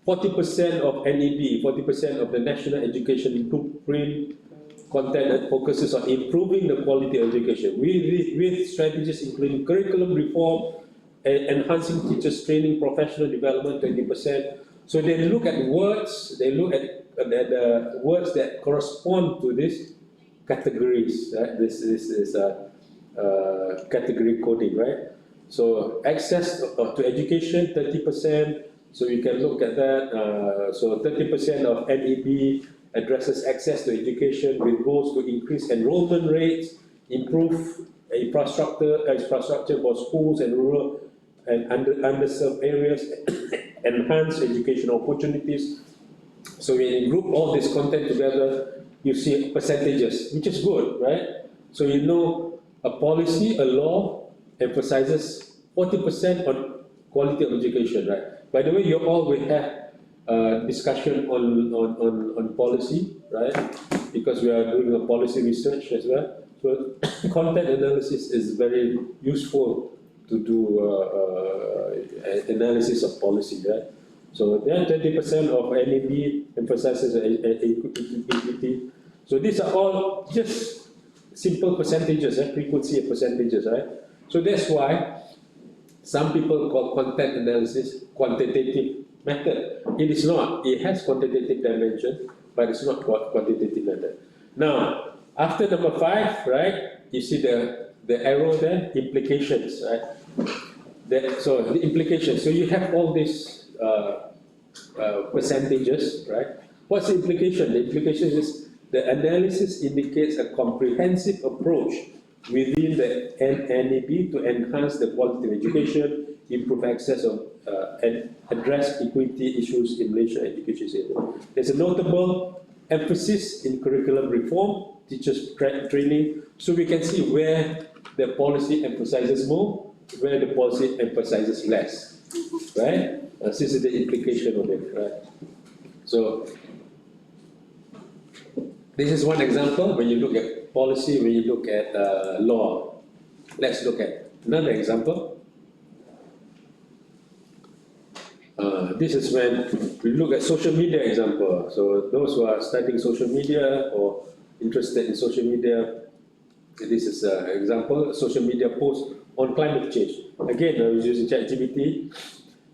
40% of NEB, 40% of the National Education Blueprint content that focuses on improving the quality of education with strategies including curriculum reform, enhancing teachers' training, professional development, 20%. So they look at words, they look at the words that correspond to this categories, right? This is category coding, right? So access to education, 30%. So you can look at that. So 30% of NEB addresses access to education with goals to increase enrollment rates, improve infrastructure for schools and rural and underserved areas, enhance educational opportunities. So when you group all this content together, you see percentages, which is good, right? So you know a policy, a law emphasizes 40% on quality of education, right? By the way, you all will have discussion on policy, right? Because we are doing a policy research as well. So content analysis is very useful to do analysis of policy, right? So then 20% of NEB emphasizes equity. So these are all just simple percentages, frequency and percentages, right? So that's why some people call content analysis quantitative method. It is not. It has quantitative dimension, but it's not quantitative method. Now, after number 5, right? You see the arrow there, implications, right? So the implications. So you have all these percentages, right? What's the implication? The implication is the analysis indicates a comprehensive approach within the NEP to enhance the quality of education, improve access of, and address equity issues in Malaysian education system. There's a notable emphasis in curriculum reform, teachers training, so we can see where the policy emphasizes more, where the policy emphasizes less, right? This is the implication of it, right? So, this is one example when you look at policy, when you look at law. Let's look at another example. This is when we look at social media example. So those who are studying social media or interested in social media, this is an example, social media post on climate change. Again, I was using ChatGPT.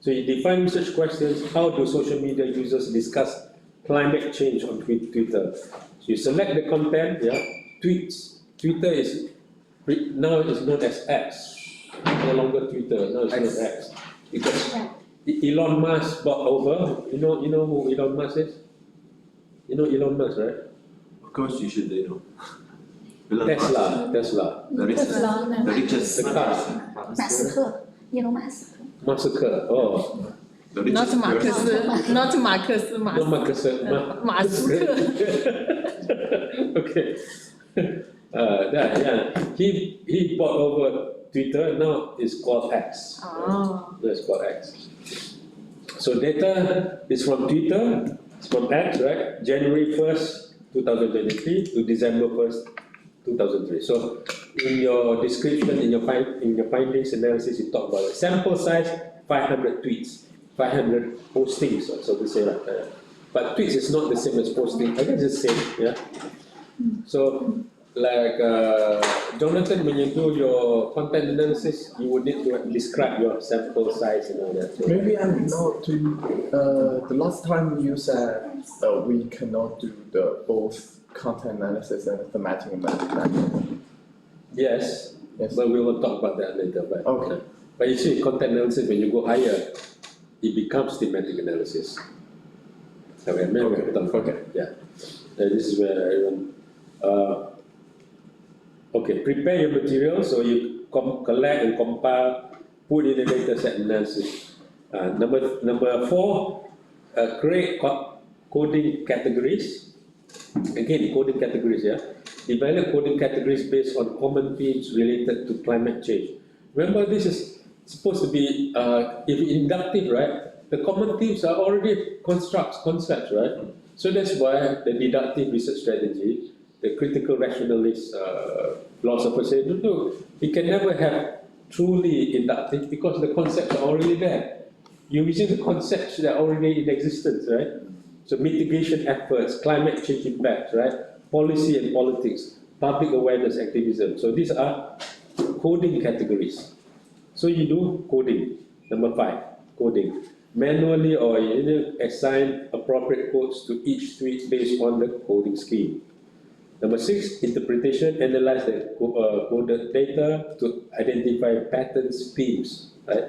So you define research questions, how do social media users discuss climate change on Twitter? So you select the content, yeah, tweets. Twitter is, now it's known as X, no longer Twitter, now it's known as X. Because Elon Musk bought over, you know who Elon Musk is? You know Elon Musk, right? Of course you should know. Tesla. The richest. The car. 马斯克，伊隆马斯克。 Massacre, oh. The Not richest 马克 person. 思，not 马克思，马 No Marcus, 马斯克。Okay. Yeah. He bought over Twitter, now it's called X. Oh. Now it's called X. So data is from Twitter, it's from X, right? January 1st, 2023 to December 1st, 2003. So in your description, in your findings analysis, you talk about the sample size, 500 tweets, 500 postings, so to say, right? But tweets is not the same as posting. I guess it's the same, yeah. So, like Jonathan, when you do your content analysis, you would need to describe your sample size and all that. So, Maybe I'm not doing, the last time you said we cannot do the both content analysis and thematic analysis. yes, Yes. but we will talk about that later. But, Okay. but you see, content analysis, when you go higher, it becomes thematic analysis. Okay, okay. Yeah. This is where everyone. Okay, prepare your material so you collect and compile, put in the data set analysis. Number 4, create coding categories. Again, coding categories, yeah. Develop coding categories based on common themes related to climate change. Remember, this is supposed to be, if inductive, right? The common themes are already concepts, right? So that's why the deductive research strategy, the critical rationalist philosophers say, no, you can never have truly inductive because the concepts are already there. You're using the concepts that are already in existence, right? So mitigation efforts, climate change impacts, right? Policy and politics, public awareness activism. So these are coding categories. So you do coding. Number 5, coding. Manually or you assign appropriate codes to each tweet based on the coding scheme. Number 6, interpretation, analyze the coded data to identify patterns, themes, right?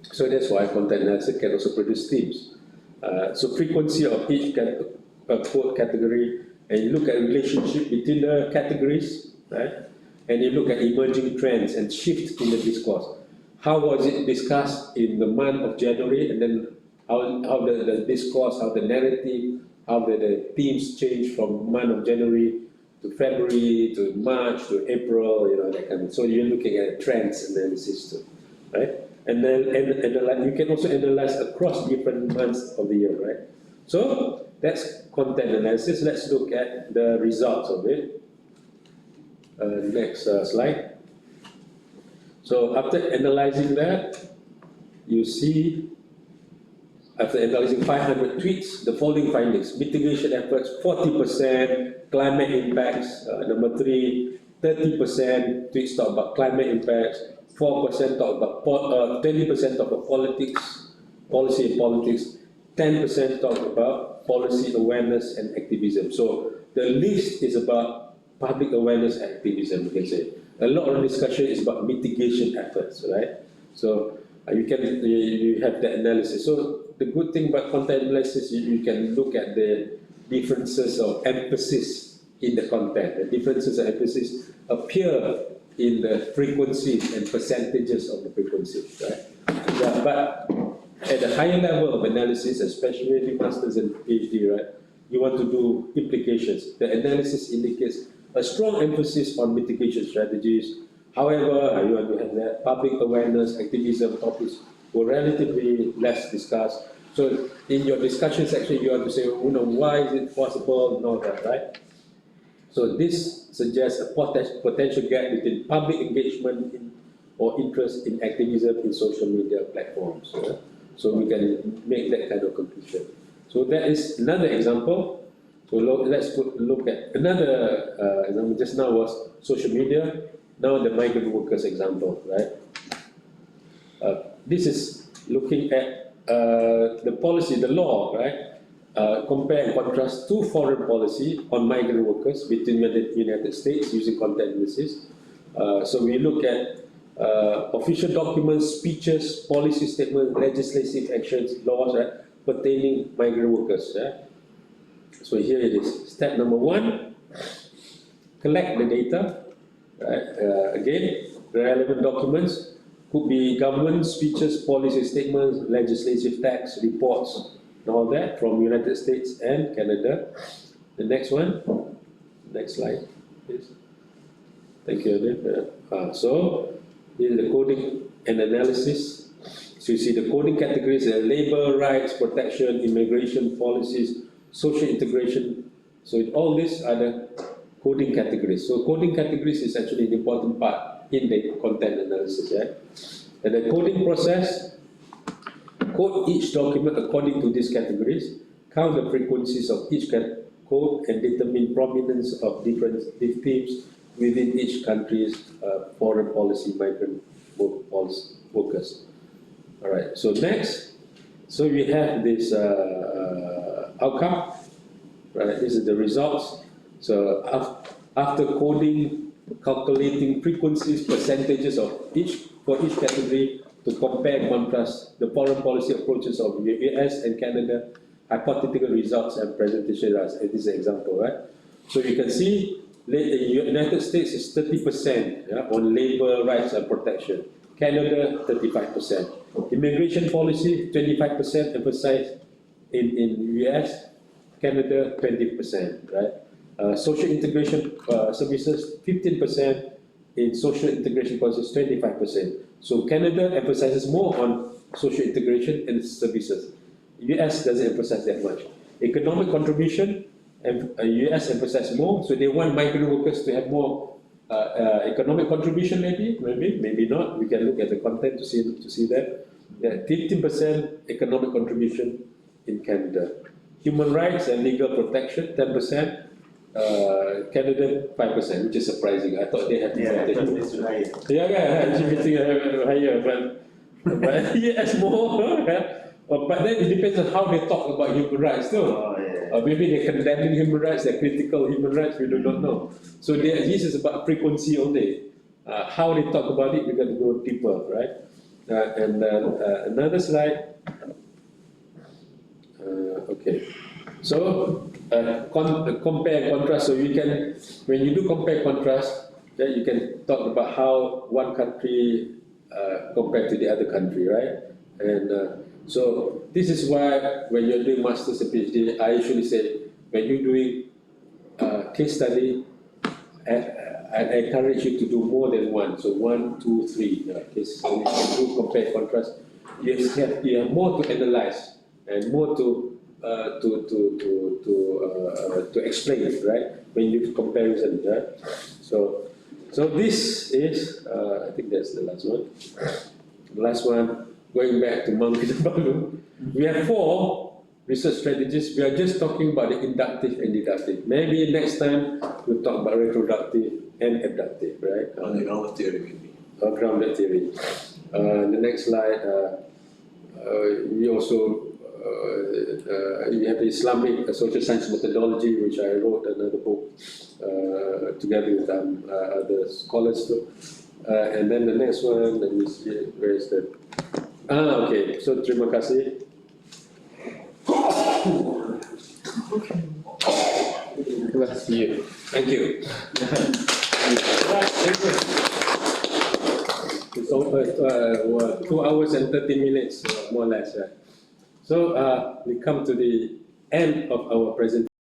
So that's why content analysis can also produce themes. So frequency of each code category, and you look at relationship between the categories, right? And you look at emerging trends and shift in the discourse. How was it discussed in the month of January, and then how the discourse, how the narrative, how the themes change from month of January to February to March to April, that kind of. So you're looking at trends analysis too, right? And then you can also analyze across different months of the year, right? So that's content analysis. Let's look at the results of it. Next slide. So after analyzing that, you see, after analyzing 500 tweets, the following findings: mitigation efforts 40%, climate impacts, number 3, 30% tweets talk about climate impacts, 4% talk about 20% talk about politics, policy and politics, 10% talk about policy awareness and activism. So the list is about public awareness and activism, you can say. A lot of discussion is about mitigation efforts, right? So you have the analysis. So the good thing about content analysis, you can look at the differences of emphasis in the content. The differences of emphasis appear in the frequencies and percentages of the frequencies, right? Yeah, but at the higher level of analysis, especially the masters and PhD, right, you want to do implications. The analysis indicates a strong emphasis on mitigation strategies. However, you want to have that public awareness, activism topics were relatively less discussed. So in your discussion section, you have to say, why is it possible and all that, right? So this suggests a potential gap between public engagement or interest in activism in social media platforms. Yeah? So we can make that kind of conclusion. So that is another example. So let's look at another example. Just now was social media. Now the migrant workers example, right? This is looking at the policy, the law, right? Compare and contrast two foreign policy on migrant workers between the United States using content analysis. So we look at official documents, speeches, policy statements, legislative actions, laws, right, pertaining migrant workers. Yeah? So here it is. Step number 1, collect the data. Right? Again, relevant documents could be government speeches, policy statements, legislative texts, reports, and all that from United States and Canada. The next one, next slide, please. Thank you, Adil. So, here is the coding and analysis. So you see the coding categories are labor rights, protection, immigration policies, social integration. So all these are the coding categories. So coding categories is actually an important part in the content analysis. Yeah? And the coding process, code each document according to these categories, count the frequencies of each code, and determine prominence of different themes within each country's foreign policy migrant workers. All right, so next, so we have this outcome, right? This is the results. So after coding, calculating frequencies, percentages of for each category to compare and contrast the foreign policy approaches of the US and Canada, hypothetical results and presentation results. This is an example, right? So you can see the United States is 30% on labor rights and protection. Canada, 35%. Immigration policy, 25% emphasized in US, Canada, 20%, right? Social integration services, 15%. In social integration policies, 25%. So Canada emphasizes more on social integration and services. US doesn't emphasize that much. Economic contribution, US emphasizes more, so they want migrant workers to have more economic contribution maybe not. We can look at the content to see that. 15% economic contribution in Canada. Human rights and legal protection, 10%. Canada 5%, which is surprising. I thought they had higher. higher, but yes, more. But then it depends on how they talk about human rights, too. Maybe they're condemning human rights, they're critical human rights. We do not know. So this is about frequency only. How they talk about it, we got to go deeper, right? Another slide. Okay. So compare and contrast. So you can, when you do compare and contrast, then you can talk about how one country compared to the other country, right? And so this is why when you're doing masters and PhD, I usually say when you're doing case study, I encourage you to do more than one. So 1, 2, 3 case study. You do compare and contrast. You have more to analyze and more to explain, right? When you do comparison, right? So this is, I think that's the last one. The last one, going back to Mount Kinabalu, we have 4 research strategies. We are just talking about the inductive and deductive. Maybe next time we'll talk about reproductive and abductive, right? On the grounded theory, maybe. Grounded theory. The next slide, we also we have the Islamic social science methodology, which I wrote another book together with other scholars too. And then the next one, let me see, where is that? Okay, so terima kasih. Let's see you. Thank you. Right, thank you. It's over 2 hours and 30 minutes, more or less, right? So we come to the end of our presentation.